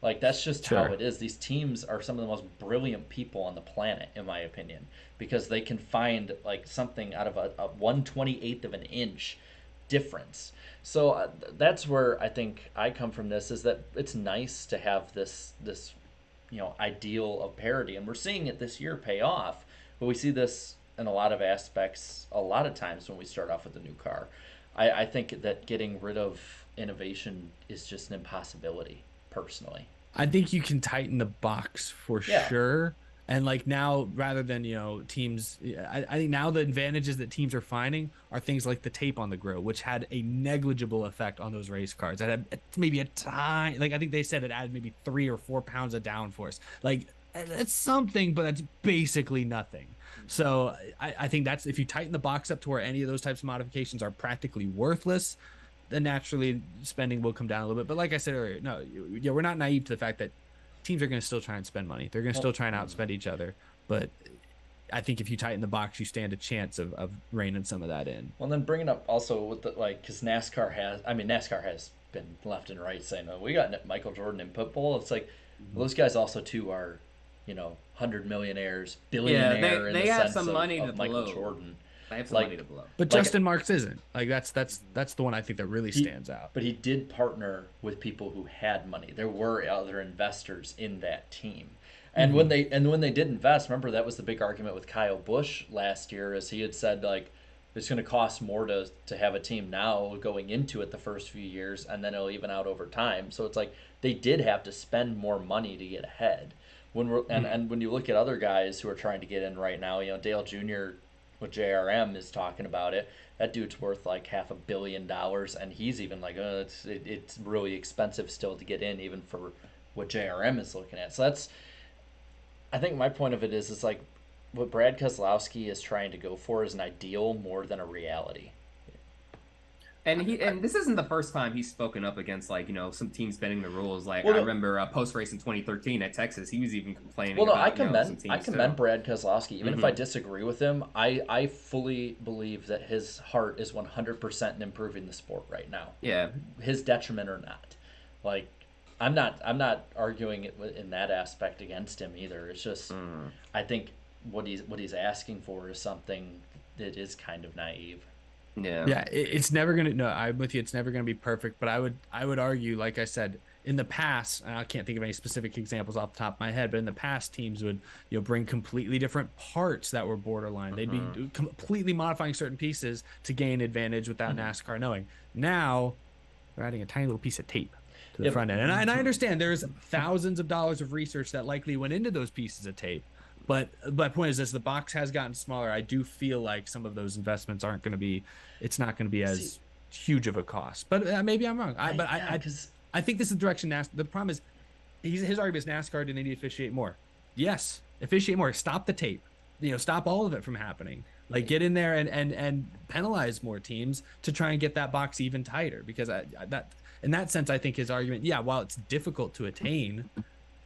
Like that's just how it is. These teams are some of the most brilliant people on the planet, in my opinion, because they can find like something out of a 1/28th of an inch difference. So that's where I think I come from. This is that it's nice to have this ideal of parity, and we're seeing it this year pay off. But we see this in a lot of aspects a lot of times when we start off with a new car. I think that getting rid of innovation is just an impossibility, personally. I think you can tighten the box for sure. And like now, rather than, teams, I think now the advantages that teams are finding are things like the tape on the grill, which had a negligible effect on those race cars. That had maybe a tiny, like I think they said it added maybe 3 or 4 pounds of downforce. Like it's something, but that's basically nothing. So I think that's, if you tighten the box up to where any of those types of modifications are practically worthless, then naturally spending will come down a little bit. But like I said earlier, no, we're not naive to the fact that teams are going to still try and spend money. They're going to still try and outspend each other. But I think if you tighten the box, you stand a chance of reining some of that in. Well, then bringing up also with because NASCAR has been left and right saying, oh, we got Michael Jordan and Pitbull. It's like, well, those guys also too are, 100 millionaires, billionaire they in the have sense some money of to Michael blow. Jordan. They have some money to blow. But Justin Marks isn't. Like that's the one I think that really stands out. But he did partner with people who had money. There were other investors in that team. And when they did invest, remember that was the big argument with Kyle Busch last year, as he had said, like, it's going to cost more to have a team now going into it the first few years, and then it'll even out over time. So it's like they did have to spend more money to get ahead. And when you look at other guys who are trying to get in right now, Dale Jr. with JRM is talking about it. That dude's worth like $500 million, and he's even like, it's really expensive still to get in, even for what JRM is looking at. So I think my point of it is like what Brad Keselowski is trying to go for is an ideal more than a reality. And this isn't the first time he's spoken up against some teams bending the rules. Like I remember post race in 2013 at Texas, he was even complaining. Well, no, about, I commend Brad Keselowski. Even if I disagree with him, I fully believe that his heart is 100% in improving the sport right now. Yeah, his detriment or not. Like I'm not arguing it in that aspect against him either. It's just I think what he's asking for is something that is kind of naive. Yeah, it's never gonna. No, I'm with you. It's never gonna be perfect. But I would argue, like I said, in the past, and I can't think of any specific examples off the top of my head, but in the past, teams would bring completely different parts that were borderline. They'd be completely modifying certain pieces to gain advantage without NASCAR knowing. Now, they're adding a tiny little piece of tape to the front end, and I understand there's thousands of dollars of research that likely went into those pieces of tape. But my point is this: the box has gotten smaller. I do feel like some of those investments aren't going to be. It's not going to be as huge of a cost. But maybe I'm wrong. I think this is the direction NASCAR. The problem is, his argument is NASCAR didn't need to officiate more. Yes, officiate more. Stop the tape. Stop all of it from happening. Like get in there and penalize more teams to try and get that box even tighter. Because that in that sense, I think his argument. Yeah, while it's difficult to attain.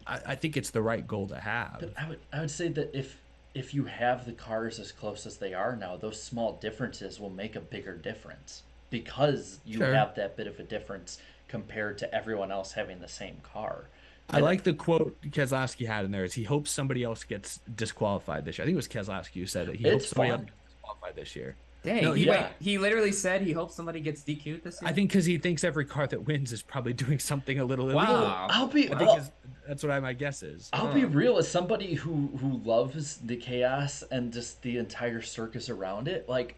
I think it's the right goal to have. But I would say that if you have the cars as close as they are now, those small differences will make a bigger difference because you have that bit of a difference compared to everyone else having the same car. I like the quote Keselowski had in there is he hopes somebody else gets disqualified this year. I think it was Keselowski who said it. He hopes somebody else gets disqualified this year. Dang, no, he literally said he hopes somebody gets DQ'd this year? I think because he thinks every car that wins is probably doing something a little illegal. Wow. That's what my guess is. I'll be real, as somebody who loves the chaos and just the entire circus around it, like,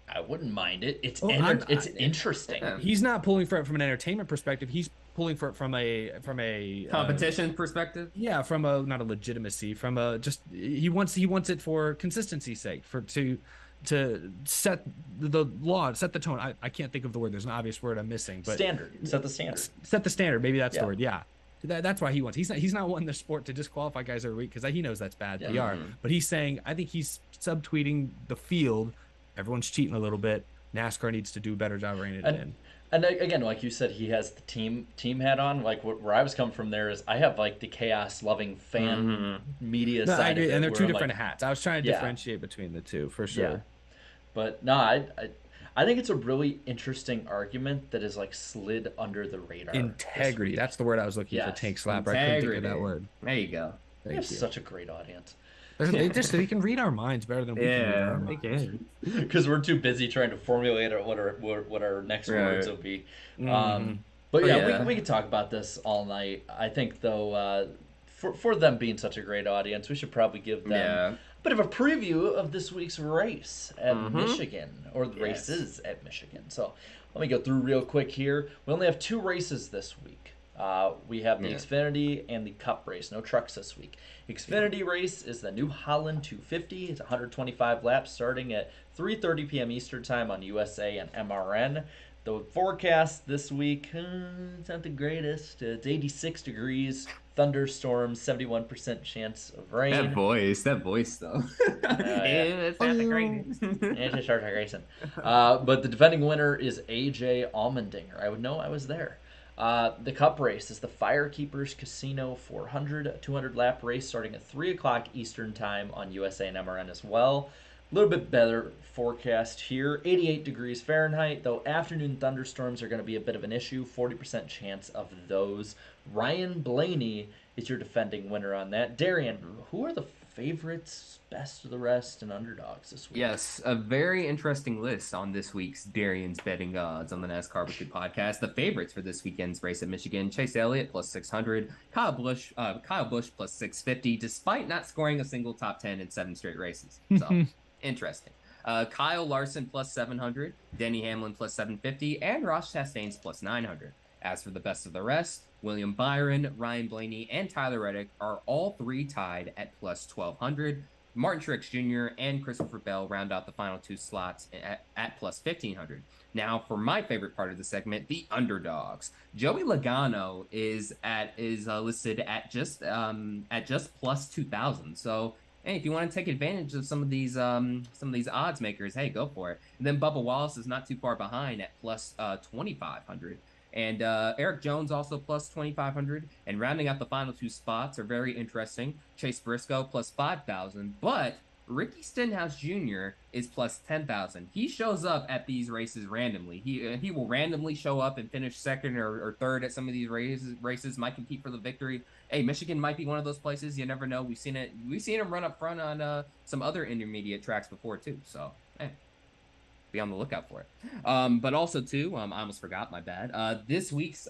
I wouldn't mind it. It's interesting. He's not pulling for it from an entertainment perspective. He's pulling for it from a competition perspective. Yeah, from not a legitimacy, from a just he wants it for consistency's sake, to set the law, set the tone. I can't think of the word. There's an obvious word I'm missing. But set the standard. Set the standard. Maybe that's the word. Yeah. That's why he wants. He's not wanting the sport to disqualify guys every week because he knows that's bad PR. But he's saying, I think he's subtweeting the field. Everyone's cheating a little bit. NASCAR needs to do a better job reining it in. And again, like you said, he has the team hat on. Like where I was coming from there is I have like the chaos loving fan media side. I agree. Of it, and they're two different like, hats. I was trying to differentiate between the two for sure. Yeah. But no, I think it's a really interesting argument that is like slid under the radar. Integrity. That's the word I was looking for. Tank slapper. I couldn't think of that word. There you go. We have such a great audience. They can read our minds better than we can read our minds. They can. Because we're too busy trying to formulate what our next words will be. But we could talk about this all night. I think though, for them being such a great audience, we should probably give them. Bit of a preview of this week's race at Michigan, or the races at Michigan. So let me go through real quick here. We only have 2 races this week. We have the Xfinity and the Cup Race. No trucks this week. Xfinity race is the New Holland 250. It's 125 laps starting at 3:30 p.m. Eastern Time on USA and MRN. The forecast this week, it's not the greatest. It's 86 degrees. Thunderstorms, 71% chance of rain. That voice though. It's not the greatest. It's just start racing. But the defending winner is AJ Allmendinger. I would know I was there. The Cup Race is the Firekeepers Casino 400, 200 lap race starting at 3 o'clock Eastern Time on USA and MRN as well. A little bit better forecast here. 88 degrees Fahrenheit, though afternoon thunderstorms are going to be a bit of an issue. 40% chance of those. Ryan Blaney is your defending winner on that. Darian, who are the favorites, best of the rest, and underdogs this week? Yes, a very interesting list on this week's Darian's Betting Odds on the NASCAR Weekly Podcast. The favorites for this weekend's race at Michigan: Chase Elliott plus 600, Kyle Busch plus 650, despite not scoring a single top 10 in 7 straight races. So interesting. Kyle Larson plus 700, Denny Hamlin plus 750, and Ross Chastain's plus 900. As for the best of the rest, William Byron, Ryan Blaney, and Tyler Reddick are all three tied at plus 1,200. Martin Truex Jr. and Christopher Bell round out the final two slots at plus 1,500. Now, for my favorite part of the segment, the underdogs. Joey Logano is listed at just plus 2,000. So, hey, if you want to take advantage of some of these odds makers, hey, go for it. And then Bubba Wallace is not too far behind at plus 2,500. And Eric Jones also plus 2,500. And rounding out the final two spots are very interesting. Chase Briscoe plus 5,000. But Ricky Stenhouse Jr. is plus 10,000. He shows up at these races randomly. He will randomly show up and finish second or third at some of these races. Might compete for the victory. Hey, Michigan might be one of those places. You never know. We've seen him run up front on some other intermediate tracks before too. So, hey, be on the lookout for it. But also too, I almost forgot. My bad. This week's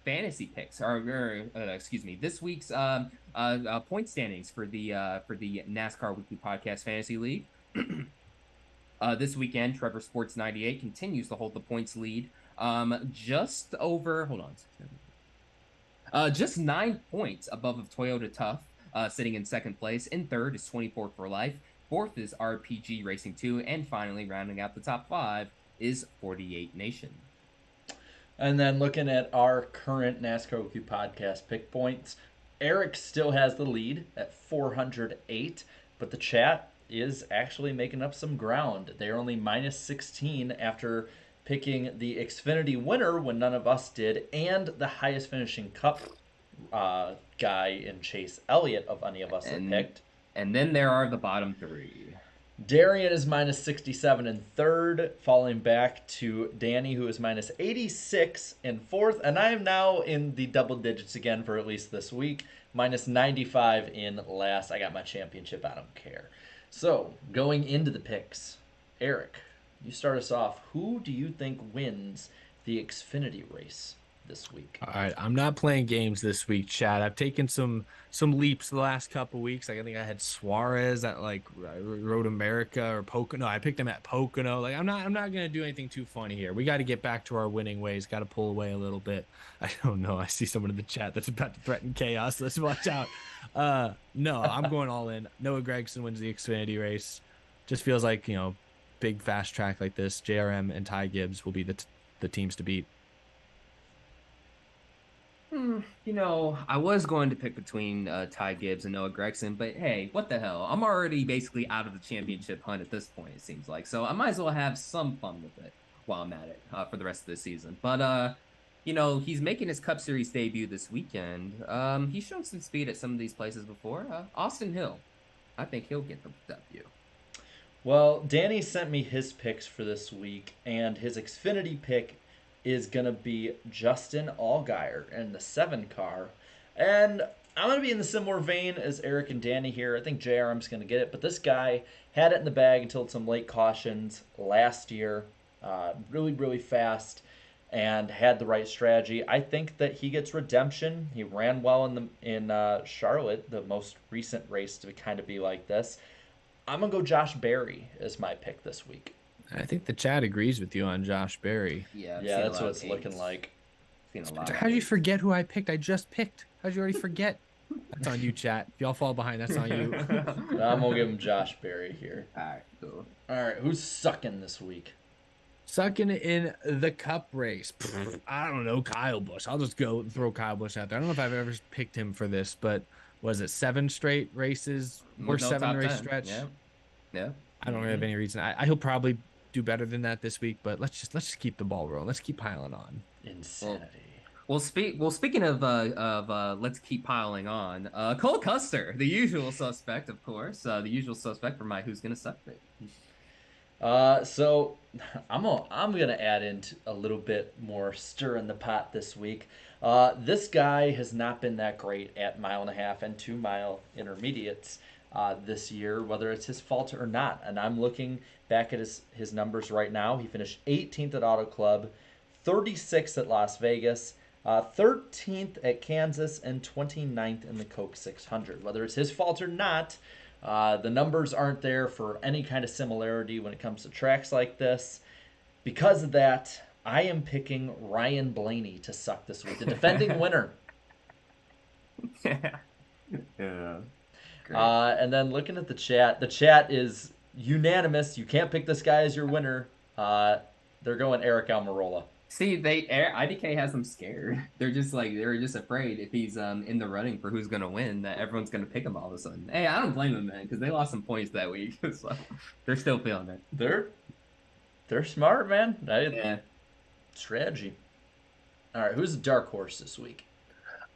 fantasy picks this week's point standings for the NASCAR Weekly Podcast Fantasy League. This weekend, Trevor Sports 98 continues to hold the points lead. Just 9 points above of Toyota Tough, sitting in second place. In third is 24 for Life. Fourth is RPG Racing 2. And finally, rounding out the top 5 is 48 Nation. And then looking at our current NASCAR Weekly Podcast pick points, Eric still has the lead at 408, but the chat is actually making up some ground. They're only minus 16 after picking the Xfinity winner when none of us did, and the highest finishing Cup guy in Chase Elliott of any of us that picked. And then there are the bottom three. Darian is minus 67 in third, falling back to Danny, who is minus 86 in fourth. And I am now in the double digits again for at least this week. Minus 95 in last. I got my championship. I don't care. So, going into the picks, Eric, you start us off. Who do you think wins the Xfinity race this week? All right, I'm not playing games this week, Chad. I've taken some leaps the last couple weeks. Like I think I had Suarez at like Road America or Pocono. I picked him at Pocono. Like I'm not gonna do anything too funny here. We got to get back to our winning ways. Got to pull away a little bit. I don't know. I see someone in the chat that's about to threaten chaos. Let's watch out. No, I'm going all in. Noah Gragson wins the Xfinity race. Just feels like, big fast track like this, JRM and Ty Gibbs will be the teams to beat. I was going to pick between Ty Gibbs and Noah Gragson, but hey, what the hell? I'm already basically out of the championship hunt at this point, it seems like. So I might as well have some fun with it while I'm at it for the rest of the season. But, he's making his Cup Series debut this weekend. He's shown some speed at some of these places before. Austin Hill, I think he'll get the W. Well, Danny sent me his picks for this week, and his Xfinity pick is going to be Justin Allgaier in the 7 car. And I'm going to be in the similar vein as Eric and Danny here. I think JRM's going to get it, but this guy had it in the bag until some late cautions last year. Really, really fast and had the right strategy. I think that he gets redemption. He ran well in Charlotte, the most recent race to kind of be like this. I'm going to go Josh Berry as my pick this week. I think the chat agrees with you on Josh Berry. Yeah, that's what it's looking like. How'd you forget who I picked? I just picked. How'd you already forget? That's on you, chat. If y'all fall behind, that's on you. I'm going to give him Josh Berry here. All right, cool. All right, who's sucking this week? Sucking in the Cup race. I don't know, Kyle Busch. I'll just go throw Kyle Busch out there. I don't know if I've ever picked him for this, but was it 7 straight races or 7 race 10. Stretch? Yeah. I don't have any reason. He'll probably do better than that this week, but let's just keep the ball rolling. Let's keep piling on. Insanity. Well, speaking of let's keep piling on. Cole Custer, the usual suspect, of course. The usual suspect for my Who's Gonna Suck pick. So I'm gonna add in a little bit more stir in the pot this week. This guy has not been that great at 1.5 and 2 mile intermediates this year, whether it's his fault or not. And I'm looking back at his numbers right now. He finished 18th at Auto Club, 36th at Las Vegas, 13th at Kansas, and 29th in the Coke 600. Whether it's his fault or not, The numbers aren't there for any kind of similarity when it comes to tracks like this. Because of that, I am picking Ryan Blaney to suck this week, the defending winner. Yeah. Great. And then looking at the chat is unanimous. You can't pick this guy as your winner. They're going Eric Almirola. See, IDK has them scared. They're just afraid if he's in the running for who's gonna win that everyone's gonna pick him all of a sudden. Hey, I don't blame them, man, because they lost some points that week, so they're still feeling it. They're smart, man. Yeah. Strategy. All right, who's the dark horse this week?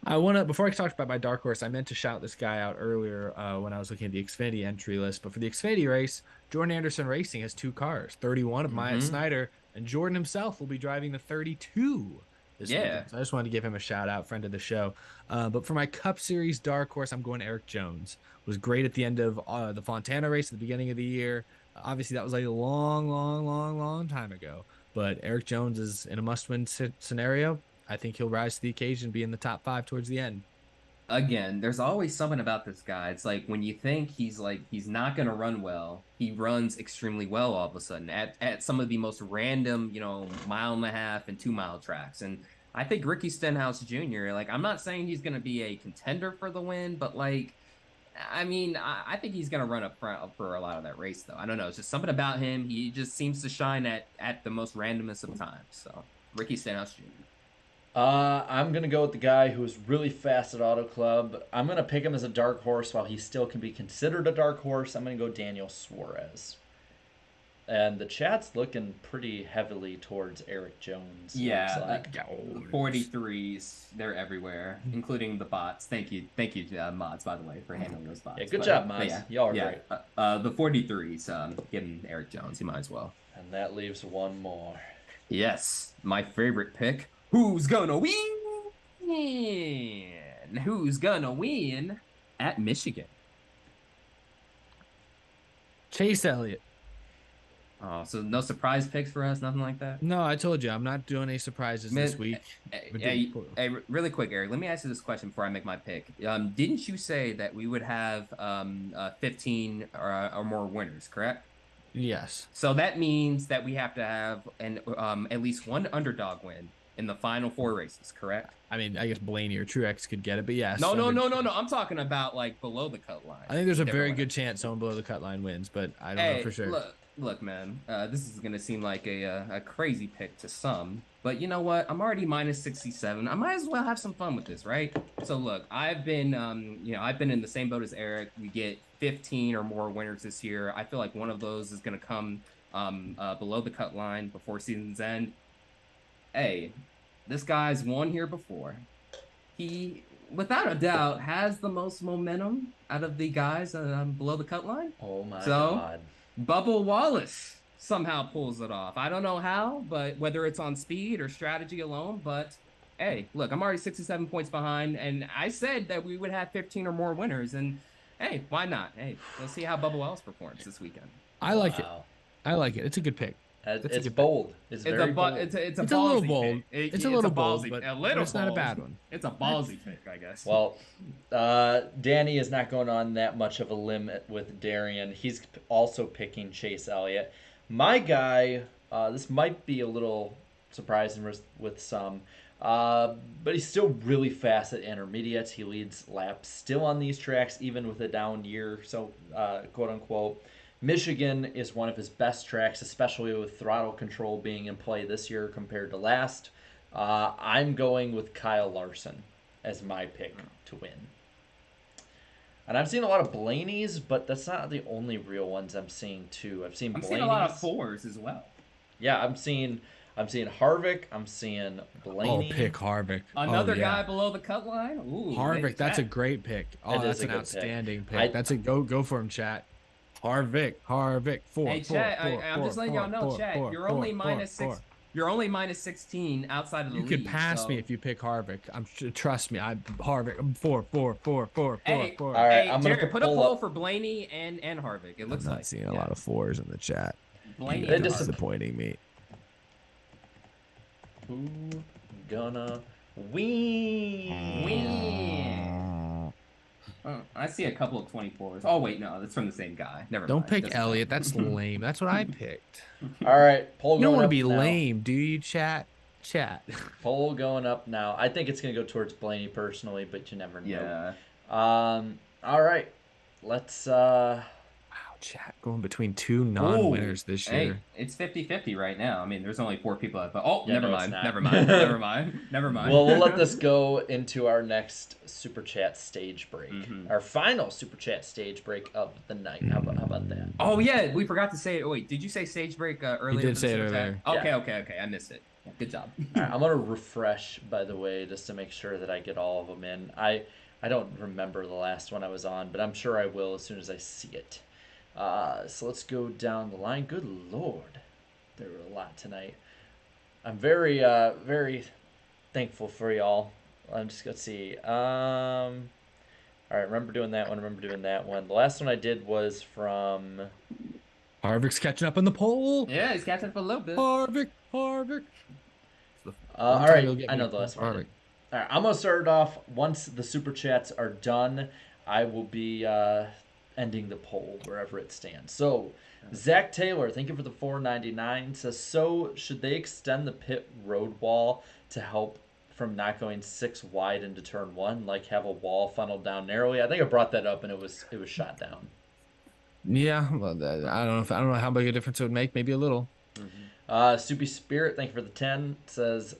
I want to, before I talk about my dark horse, I meant to shout this guy out earlier when I was looking at the Xfinity entry list. But for the Xfinity race, Jordan Anderson Racing has 2 cars, 31 of Myatt Snyder, and Jordan himself will be driving the 32 this weekend. So I just wanted to give him a shout out, friend of the show. But for my Cup Series dark horse, I'm going Eric Jones. Was great at the end of the Fontana race at the beginning of the year. Obviously, that was like a long time ago. But Eric Jones is in a must-win scenario. I think he'll rise to the occasion and be in the top 5 towards the end. Again, there's always something about this guy. It's like when you think he's not going to run well, he runs extremely well all of a sudden at some of the most random, 1.5 and 2 mile tracks. And I think Ricky Stenhouse Jr., I'm not saying he's going to be a contender for the win, but I think he's going to run up front for a lot of that race, though. I don't know. It's just something about him. He just seems to shine at the most randomest of times. So, Ricky Stenhouse Jr. I'm going to go with the guy who's really fast at Auto Club. I'm going to pick him as a dark horse while he still can be considered a dark horse. I'm going to go Daniel Suarez. And the chat's looking pretty heavily towards Eric Jones. Yeah, 43s, they're everywhere, including the bots. Thank you, mods, by the way, for handling those bots. Yeah, good job, mods. Y'all are great. The 43s, giving Eric Jones, he might as well. And that leaves one more. Yes, my favorite pick. Who's gonna win? Who's gonna win at Michigan? Chase Elliott. Oh, so no surprise picks for us, nothing like that? No, I told you I'm not doing any surprises this week. Hey, really quick, Eric, let me ask you this question before I make my pick. Didn't you say that we would have 15 or more winners, correct? Yes. So that means that we have to have at least one underdog win in the final 4 races, correct? I mean, I guess Blaney or Truex could get it, but yes. No. I'm talking about below the cut line. I think there's a very good chance someone below the cut line wins, but I don't know for sure. Look, man, this is going to seem like a crazy pick to some, but you know what? I'm already minus 67. I might as well have some fun with this, right? So look, I've been in the same boat as Eric. We get 15 or more winners this year. I feel like one of those is going to come below the cut line before season's end. Hey, this guy's won here before. He, without a doubt, has the most momentum out of the guys below the cut line. Oh my God. Bubba Wallace somehow pulls it off. I don't know how, but whether it's on speed or strategy alone, but hey, look, I'm already 67 points behind, and I said that we would have 15 or more winners, and hey, why not? Hey, let's see how Bubba Wallace performs this weekend. I like it. It's a good pick. It's bold. It's very bold. It's a little bold. It's a little bold, but but it's not a bad one. It's a ballsy pick, I guess. Well, Danny is not going on that much of a limit with Darian. He's also picking Chase Elliott. My guy, this might be a little surprising with some, but he's still really fast at intermediates. He leads laps still on these tracks, even with a down year, so quote unquote. Michigan is one of his best tracks, especially with throttle control being in play this year compared to last. I'm going with Kyle Larson as my pick to win. And I'm seeing a lot of Blaney's, but that's not the only real ones I'm seeing too. I'm seeing a lot of 4s as well. Yeah, I'm seeing Harvick. I'm seeing Blaney. Oh, pick Harvick. Another guy below the cut line. Ooh, Harvick, that's a great pick. Oh, that's an outstanding pick. That's a go for him, chat. Harvick, 4. Hey, chat, I'm just letting y'all know, chat. You're only minus 6. You're only minus 16 outside of the lead. You could pass me if you pick Harvick. Trust me. Harvick. I'm 4. Hey, all right, I'm Jared, gonna put a poll for Blaney and Harvick. It looks I'm like not seeing a lot of 4s in the chat. Blaney You're disappointing me. Who gonna win? I see a couple of 24s. Oh wait, no, that's from the same guy. Never Don't mind. pick Doesn't Elliott. count. That's lame. That's what I picked. All right, poll You don't going want to up be now. lame, do you, chat? Chat. Poll going up now. I think it's going to go towards Blaney personally, but you never know. Yeah. All right. Let's Wow, chat going between two non-winners this Hey, year. it's 50-50 right now. I mean, there's only 4 people that. Oh, Yeah, never no, it's mind. not. Never mind. Never mind. Never mind. Well, we'll let this go into our next Super Chat stage break. Mm-hmm. Our final Super Chat stage break of the night. How about that? Oh yeah, we forgot to say it. Oh, wait, did you say stage break earlier? did for the say it Super Chat? earlier. Okay. I missed it. Yeah, good job. All right, I'm going to refresh, by the way, just to make sure that I get all of them in. I don't remember the last one I was on, but I'm sure I will as soon as I see it. So let's go down the line. Good Lord. There were a lot tonight. I'm very, very thankful for y'all. I'm just going to see. All right, remember doing that one. The last one I did was from... Harvick's catching up in the poll. Yeah, he's catching up a little bit. Harvick. all right, I know the last one I did. All right, I'm going to start it off. Once the Super Chats are done, I will be ending the poll wherever it stands. So, Zach Taylor, thank you for the $4.99, says, so should they extend the pit road wall to help from not going 6 wide into turn 1, like have a wall funneled down narrowly? I think I brought that up and it was shot down. Yeah, well, I don't know how big a difference it would make. Maybe a little. Soupy Spirit, thank you for the 10, says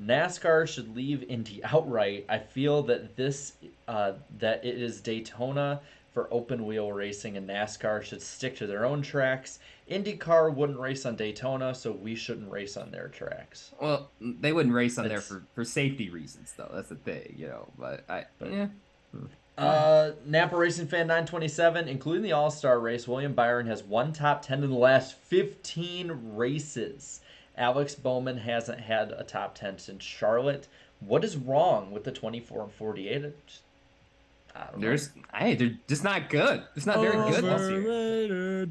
NASCAR should leave Indy outright. I feel that that it is Daytona for open wheel racing, and NASCAR should stick to their own tracks. IndyCar wouldn't race on Daytona, so we shouldn't race on their tracks. Well, they wouldn't race on there for safety reasons, though. That's the thing, But yeah. Napa Racing Fan 927, including the All-Star race, William Byron has won top 10 in the last 15 races. Alex Bowman hasn't had a top 10 since Charlotte. What is wrong with the 24 and 48? I don't know. They're just not good. It's not very good this year.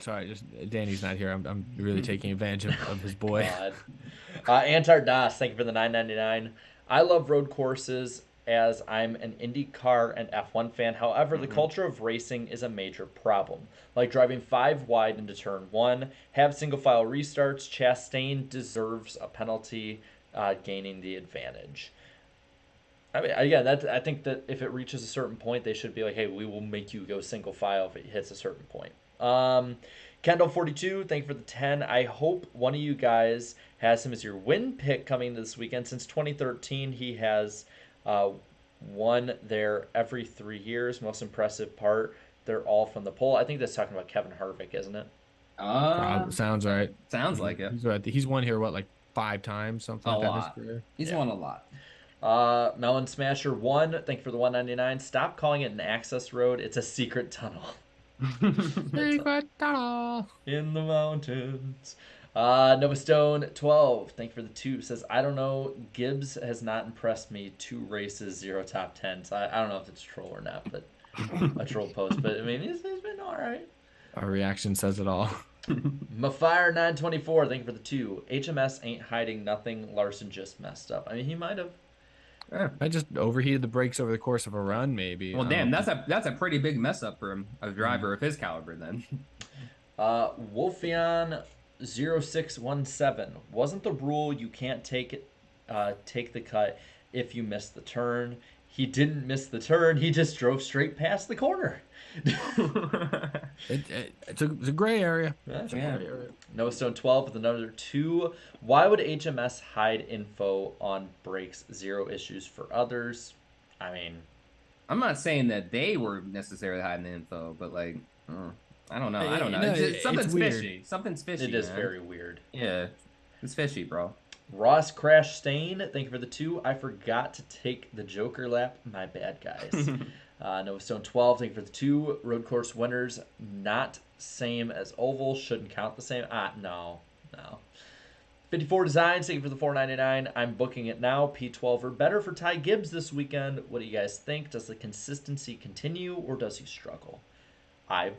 Sorry, just Danny's not here. I'm really taking advantage of his boy. Antar Das, thank you for the $9.99. I love road courses as I'm an IndyCar and F1 fan. However, the culture of racing is a major problem. Like driving 5 wide into turn 1, have single file restarts. Chastain deserves a penalty, gaining the advantage. I mean, again, I think that if it reaches a certain point, they should be like, hey, we will make you go single file if it hits a certain point. Kendall42, thank you for the 10. I hope one of you guys has him as your win pick coming this weekend. Since 2013, he has won there every 3 years. Most impressive part, they're all from the poll. I think that's talking about Kevin Harvick, isn't it? Sounds right. Sounds like it. He's right. He's won here, what, like 5 times? Something like that in his career? He's won a lot. Melon Smasher 1, thank you for the $1.99. Stop calling it an access road. It's a secret tunnel. Secret tunnel. In the mountains. Nova Stone 12, thank you for the 2. Says, I don't know, Gibbs has not impressed me. 2 races, 0 top 10s. I don't know if it's a troll or not, but a troll post. But I mean, he's been all right. Our reaction says it all. Mafire 924, thank you for the 2. HMS ain't hiding nothing. Larson just messed up. I mean, he might have. I just overheated the brakes over the course of a run, maybe. Well, damn, that's a pretty big mess up for a driver of his caliber, then. Wolfion 0617. Wasn't the rule you can't take the cut if you miss the turn? He didn't miss the turn. He just drove straight past the corner. It's a gray area. That's a gray area. Noah Stone 12 with another 2. Why would HMS hide info on brakes? 0 issues for others. I mean, I'm not saying that they were necessarily hiding the info, but like, I don't know. Something's fishy. Something's fishy. It is very weird. Yeah, it's fishy, bro. Ross Crash Stain, thank you for the 2. I forgot to take the Joker lap. My bad, guys. Noah Stone 12, thank you for the 2. Road course winners, not same as oval. Shouldn't count the same. No. 54 Designs, thank you for the $4.99. I'm booking it now. P12 or better for Ty Gibbs this weekend. What do you guys think? Does the consistency continue or does he struggle? I'd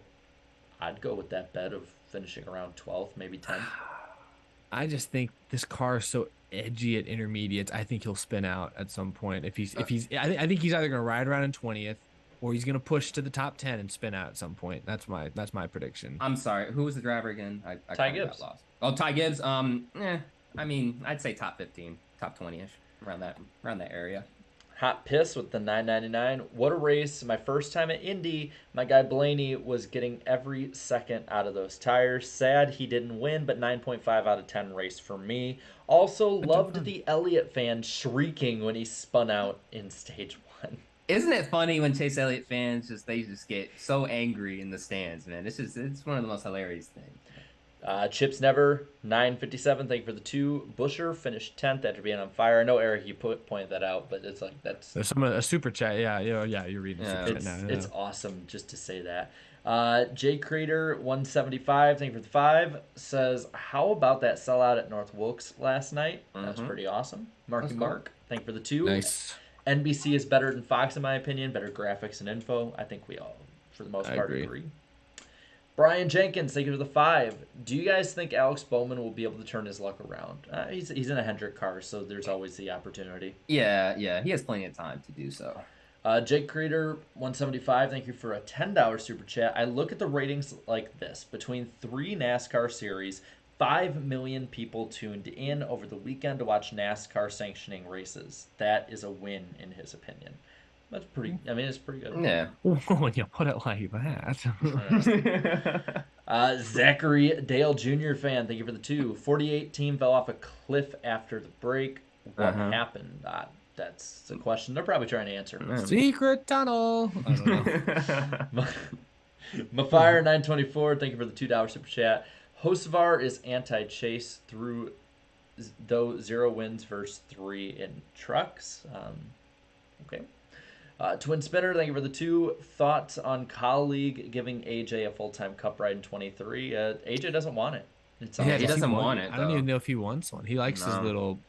go with that bet of finishing around 12th, maybe 10th. I just think this car is so edgy at intermediates. I think he'll spin out at some point. I think he's either gonna ride around in 20th, or he's gonna push to the top 10 and spin out at some point. That's my prediction. I'm sorry. Who was the driver again? I Ty kinda got Gibbs. lost. Oh, Ty Gibbs. I mean, I'd say top 15, top 20ish, around that area. Hot Piss with the $9.99. What a race. My first time at Indy. My guy Blaney was getting every second out of those tires. Sad he didn't win, but 9.5 out of 10 race for me. Also loved the Elliott fan shrieking when he spun out in stage 1. Isn't it funny when Chase Elliott fans just get so angry in the stands, man? It's one of the most hilarious things. Chips Never, 9.57. Thank you for the 2. Busher finished 10th after being on fire. I know, Eric, you pointed that out, but it's like that's... There's a super chat. Yeah, you're reading super chat now. It's awesome just to say that. Jay Crater, 175. Thank you for the 5. Says, how about that sellout at North Wilkes last night? That was pretty awesome. Marky Mark, thank you for the 2. Nice. NBC is better than Fox, in my opinion. Better graphics and info. I think we all, for the most part, agree. Brian Jenkins, thank you for the 5. Do you guys think Alex Bowman will be able to turn his luck around? He's in a Hendrick car, so there's always the opportunity. Yeah, he has plenty of time to do so. Jake Creator, 175, thank you for a $10 super chat. I look at the ratings like this. Between 3 NASCAR series, 5 million people tuned in over the weekend to watch NASCAR sanctioning races. That is a win, in his opinion. That's pretty, it's pretty good. Yeah. When you put it like that. Zachary Dale Jr. fan, thank you for the 2. 48 team fell off a cliff after the break. What happened? That's the question they're probably trying to answer. Secret tunnel. I don't know. Mafire 924, thank you for the $2 super chat. Hocevar is anti-chase through though 0 wins versus 3 in trucks. Okay. Twin Spinner, thank you for the 2. Thoughts on colleague giving AJ a full-time cup ride in 23? AJ doesn't want it. He doesn't want it. I don't even know if he wants one. He likes his little,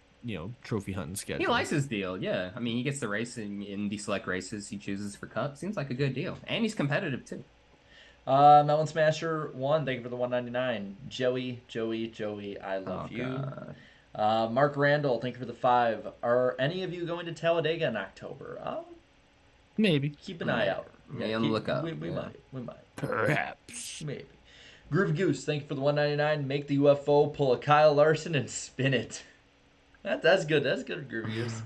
trophy hunting schedule. He likes his deal, yeah. I mean, he gets to race in the select races he chooses for cup. Seems like a good deal. And he's competitive, too. Melon Smasher 1, thank you for the $1.99. Joey, I love you. Mark Randall, thank you for the 5. Are any of you going to Talladega in October? Maybe. Keep an eye out. Yeah, look up. We might. Perhaps. Maybe. Groove Goose, thank you for the $1.99. Make the UFO, pull a Kyle Larson, and spin it. That's good. That's good, Groove Goose.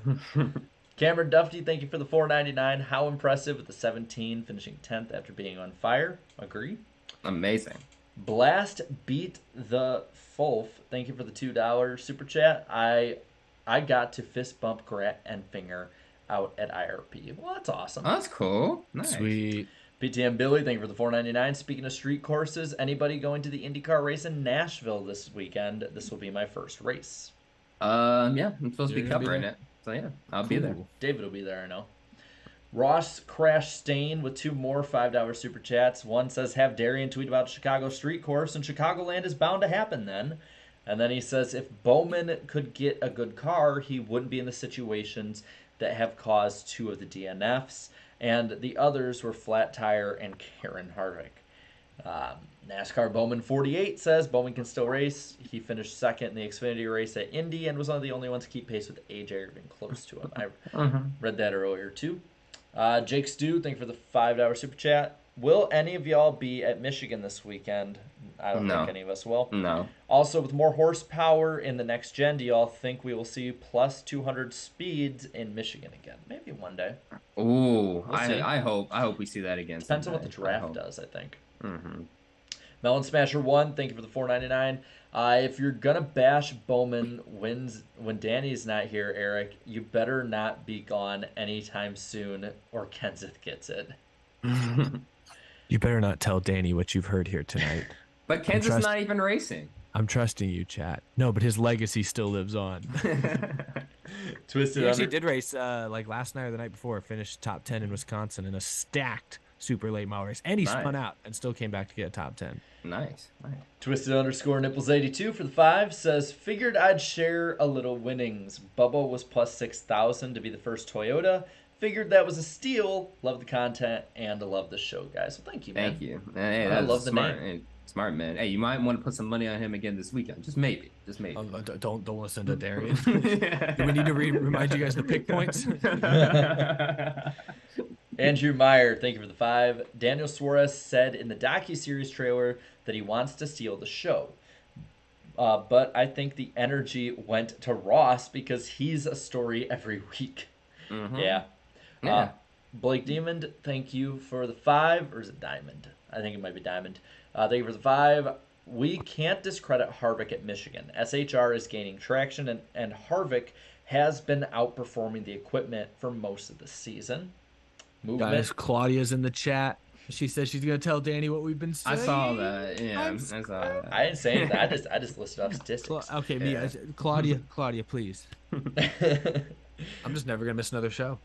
Cameron Duffy, thank you for the $4.99. How impressive with the 17 finishing 10th after being on fire. Agree. Amazing. Blast beat the Fulf. Thank you for the $2 super chat. I got to fist bump Grat and Finger out at IRP. Well, that's awesome. Oh, that's cool. Nice. Sweet. PTM Billy, thank you for the $4.99. Speaking of street courses, anybody going to the IndyCar race in Nashville this weekend? This will be my first race. Yeah, I'm supposed to be covering it. So yeah, I'll be there. David will be there, I know. Ross Crash Stain with 2 more $5 super chats. One says, have Darian tweet about Chicago street course, and Chicagoland is bound to happen then. And then he says, if Bowman could get a good car, he wouldn't be in the situations that have caused 2 of the DNFs. And the others were Flat Tire and Karen Harvick. NASCAR Bowman 48 says Bowman can still race. He finished 2nd in the Xfinity race at Indy and was one of the only ones to keep pace with AJ or even close to him. I read that earlier too. Jake Stew, thank you for the $5 super chat. Will any of y'all be at Michigan this weekend? I don't think any of us will. No. Also, with more horsepower in the next gen, do y'all think we will see plus 200 speeds in Michigan again? Maybe one day. Ooh, I hope we see that again. Depends on what the draft does, I think. Melon Smasher 1, thank you for the $4.99. If you're gonna bash Bowman wins when Danny's not here, Eric, you better not be gone anytime soon, or Kenseth gets it. You better not tell Danny what you've heard here tonight. But Kenseth's not even racing. I'm trusting you, chat. No, but his legacy still lives on. Twisted. He actually did race like last night or the night before. Finished top 10 in Wisconsin in a stacked super late model race, and he spun out and still came back to get a top 10. Nice. Twisted _ nipples 82 for the 5 says, figured I'd share a little winnings. Bubba was plus 6,000 to be the first Toyota. Figured that was a steal. Love the content and love the show, guys. So thank you, man. Thank you. Hey, I love the smart. name. Hey, smart, man. Hey, you might want to put some money on him again this weekend. Just maybe. Just maybe. Don't listen to Darian. Do we need to remind you guys to pick points? Andrew Meyer, thank you for the 5. Daniel Suarez said in the docuseries trailer that he wants to steal the show. But I think the energy went to Ross because he's a story every week. Mm-hmm. Yeah. Yeah. Blake Diamond, thank you for the 5. Or is it Diamond? I think it might be Diamond. Thank you for the 5. We can't discredit Harvick at Michigan. SHR is gaining traction, and Harvick has been outperforming the equipment for most of the season. Movement. Guys, Claudia's in the chat. She says she's gonna tell Danny what we've been saying. I saw that. Yeah, I saw that. I didn't say anything. I just listed off statistics. Okay, me, Yeah. Claudia, please. I'm just never gonna miss another show.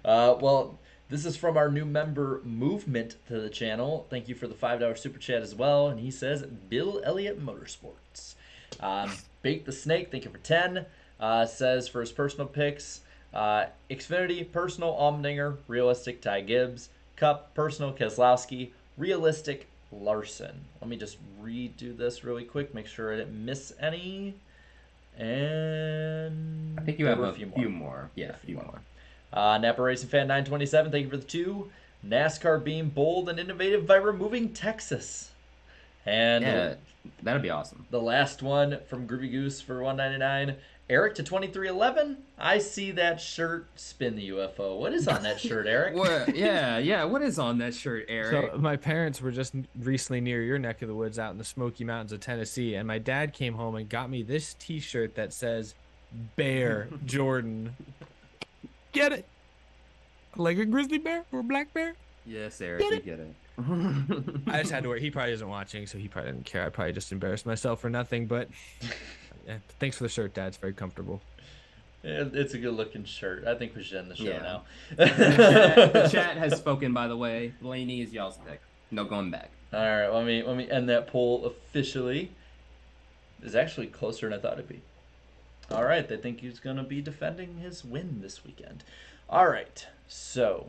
Well, this is from our new member Movement to the channel. Thank you for the $5 super chat as well. And he says Bill Elliott Motorsports. Bake the Snake, thank you for 10. Says for his personal picks, Xfinity personal Allmendinger, realistic Ty Gibbs, Cup personal Keselowski, realistic Larson. Let me just redo this really quick, make sure I didn't miss any. And I think you have a few more. Yeah, a few more. Napa Racing Fan 927, thank you for the 2. NASCAR being bold and innovative by removing Texas. And Yeah, that'd be awesome. the last one from Groovy Goose for $1.99. Eric to 2311. I see that shirt. Spin the UFO. What is on that shirt, Eric? What? Yeah. What is on that shirt, Eric? So my parents were just recently near your neck of the woods out in the Smoky Mountains of Tennessee, and my dad came home and got me this T-shirt that says Bear Jordan. Get it? Like a grizzly bear or a black bear? Yes, Eric, we get it. I just had to wear. He probably isn't watching, so he probably didn't care. I probably just embarrassed myself for nothing. But yeah, thanks for the shirt, Dad. It's very comfortable. It's a good looking shirt. I think we should end the show Yeah. now. The chat has spoken, by the way. Blaney is y'all's pick. No going back. All right, let me end that poll officially. It's actually closer than I thought it'd be. All right, they think he's gonna be defending his win this weekend. All right, so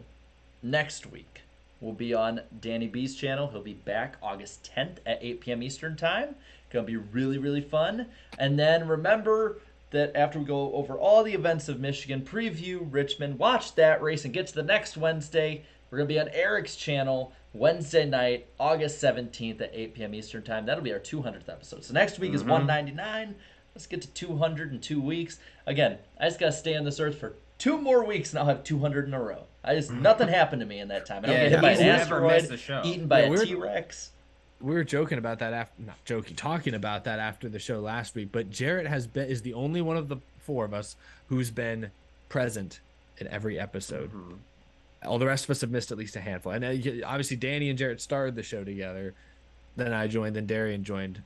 next week we'll be on Danny B's channel. He'll be back August 10th at 8 p.m. Eastern Time. Gonna be really, really fun. And then remember that after we go over all the events of Michigan, preview Richmond, watch that race, and get to the next Wednesday, we're gonna be on Eric's channel Wednesday night, August 17th at 8 p.m. Eastern Time. That'll be our 200th episode. So next week is 199. Let's get to 200 in 2 weeks. Again, I just gotta stay on this earth for 2 more weeks, and I'll have 200 in a row. Nothing happened to me in that time. I don't get hit by an never missed a show. asteroid, eaten by Yeah, a we're- T-Rex. We were joking about that talking about that after the show last week. But Jarrett is the only one of the 4 of us who's been present in every episode. All the rest of us have missed at least a handful. And obviously Danny and Jarrett started the show together. Then I joined, then Darian joined.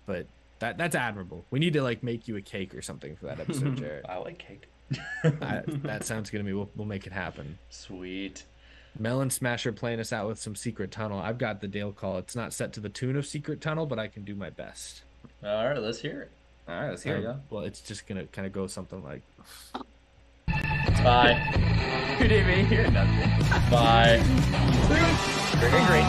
But that's admirable. We need to make you a cake or something for that episode, Jarrett. I like cake. That sounds good to me. We'll make it happen. Sweet. Melon Smasher playing us out with some Secret Tunnel. I've got the Dale call. It's not set to the tune of Secret Tunnel, but I can do my best. All right, let's hear it. All right, let's hear it. Well, it's just gonna kind of go something like. Bye. You didn't even hear nothing. Bye. Great.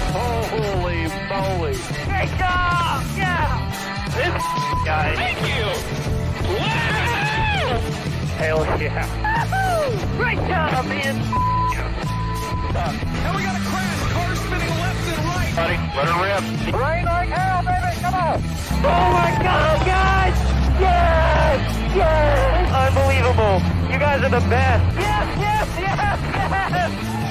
Holy moly. Great job! Yeah! This guy. Thank you! Wow! Hell yeah. Woo-hoo! Great job, man! And we got a crash. Cars spinning left and right. Buddy, let her rip. Rain like hell, baby! Come on! Oh my god, guys! Yes! Yes! Unbelievable! You guys are the best! Yes! Yes! Yes! Yes!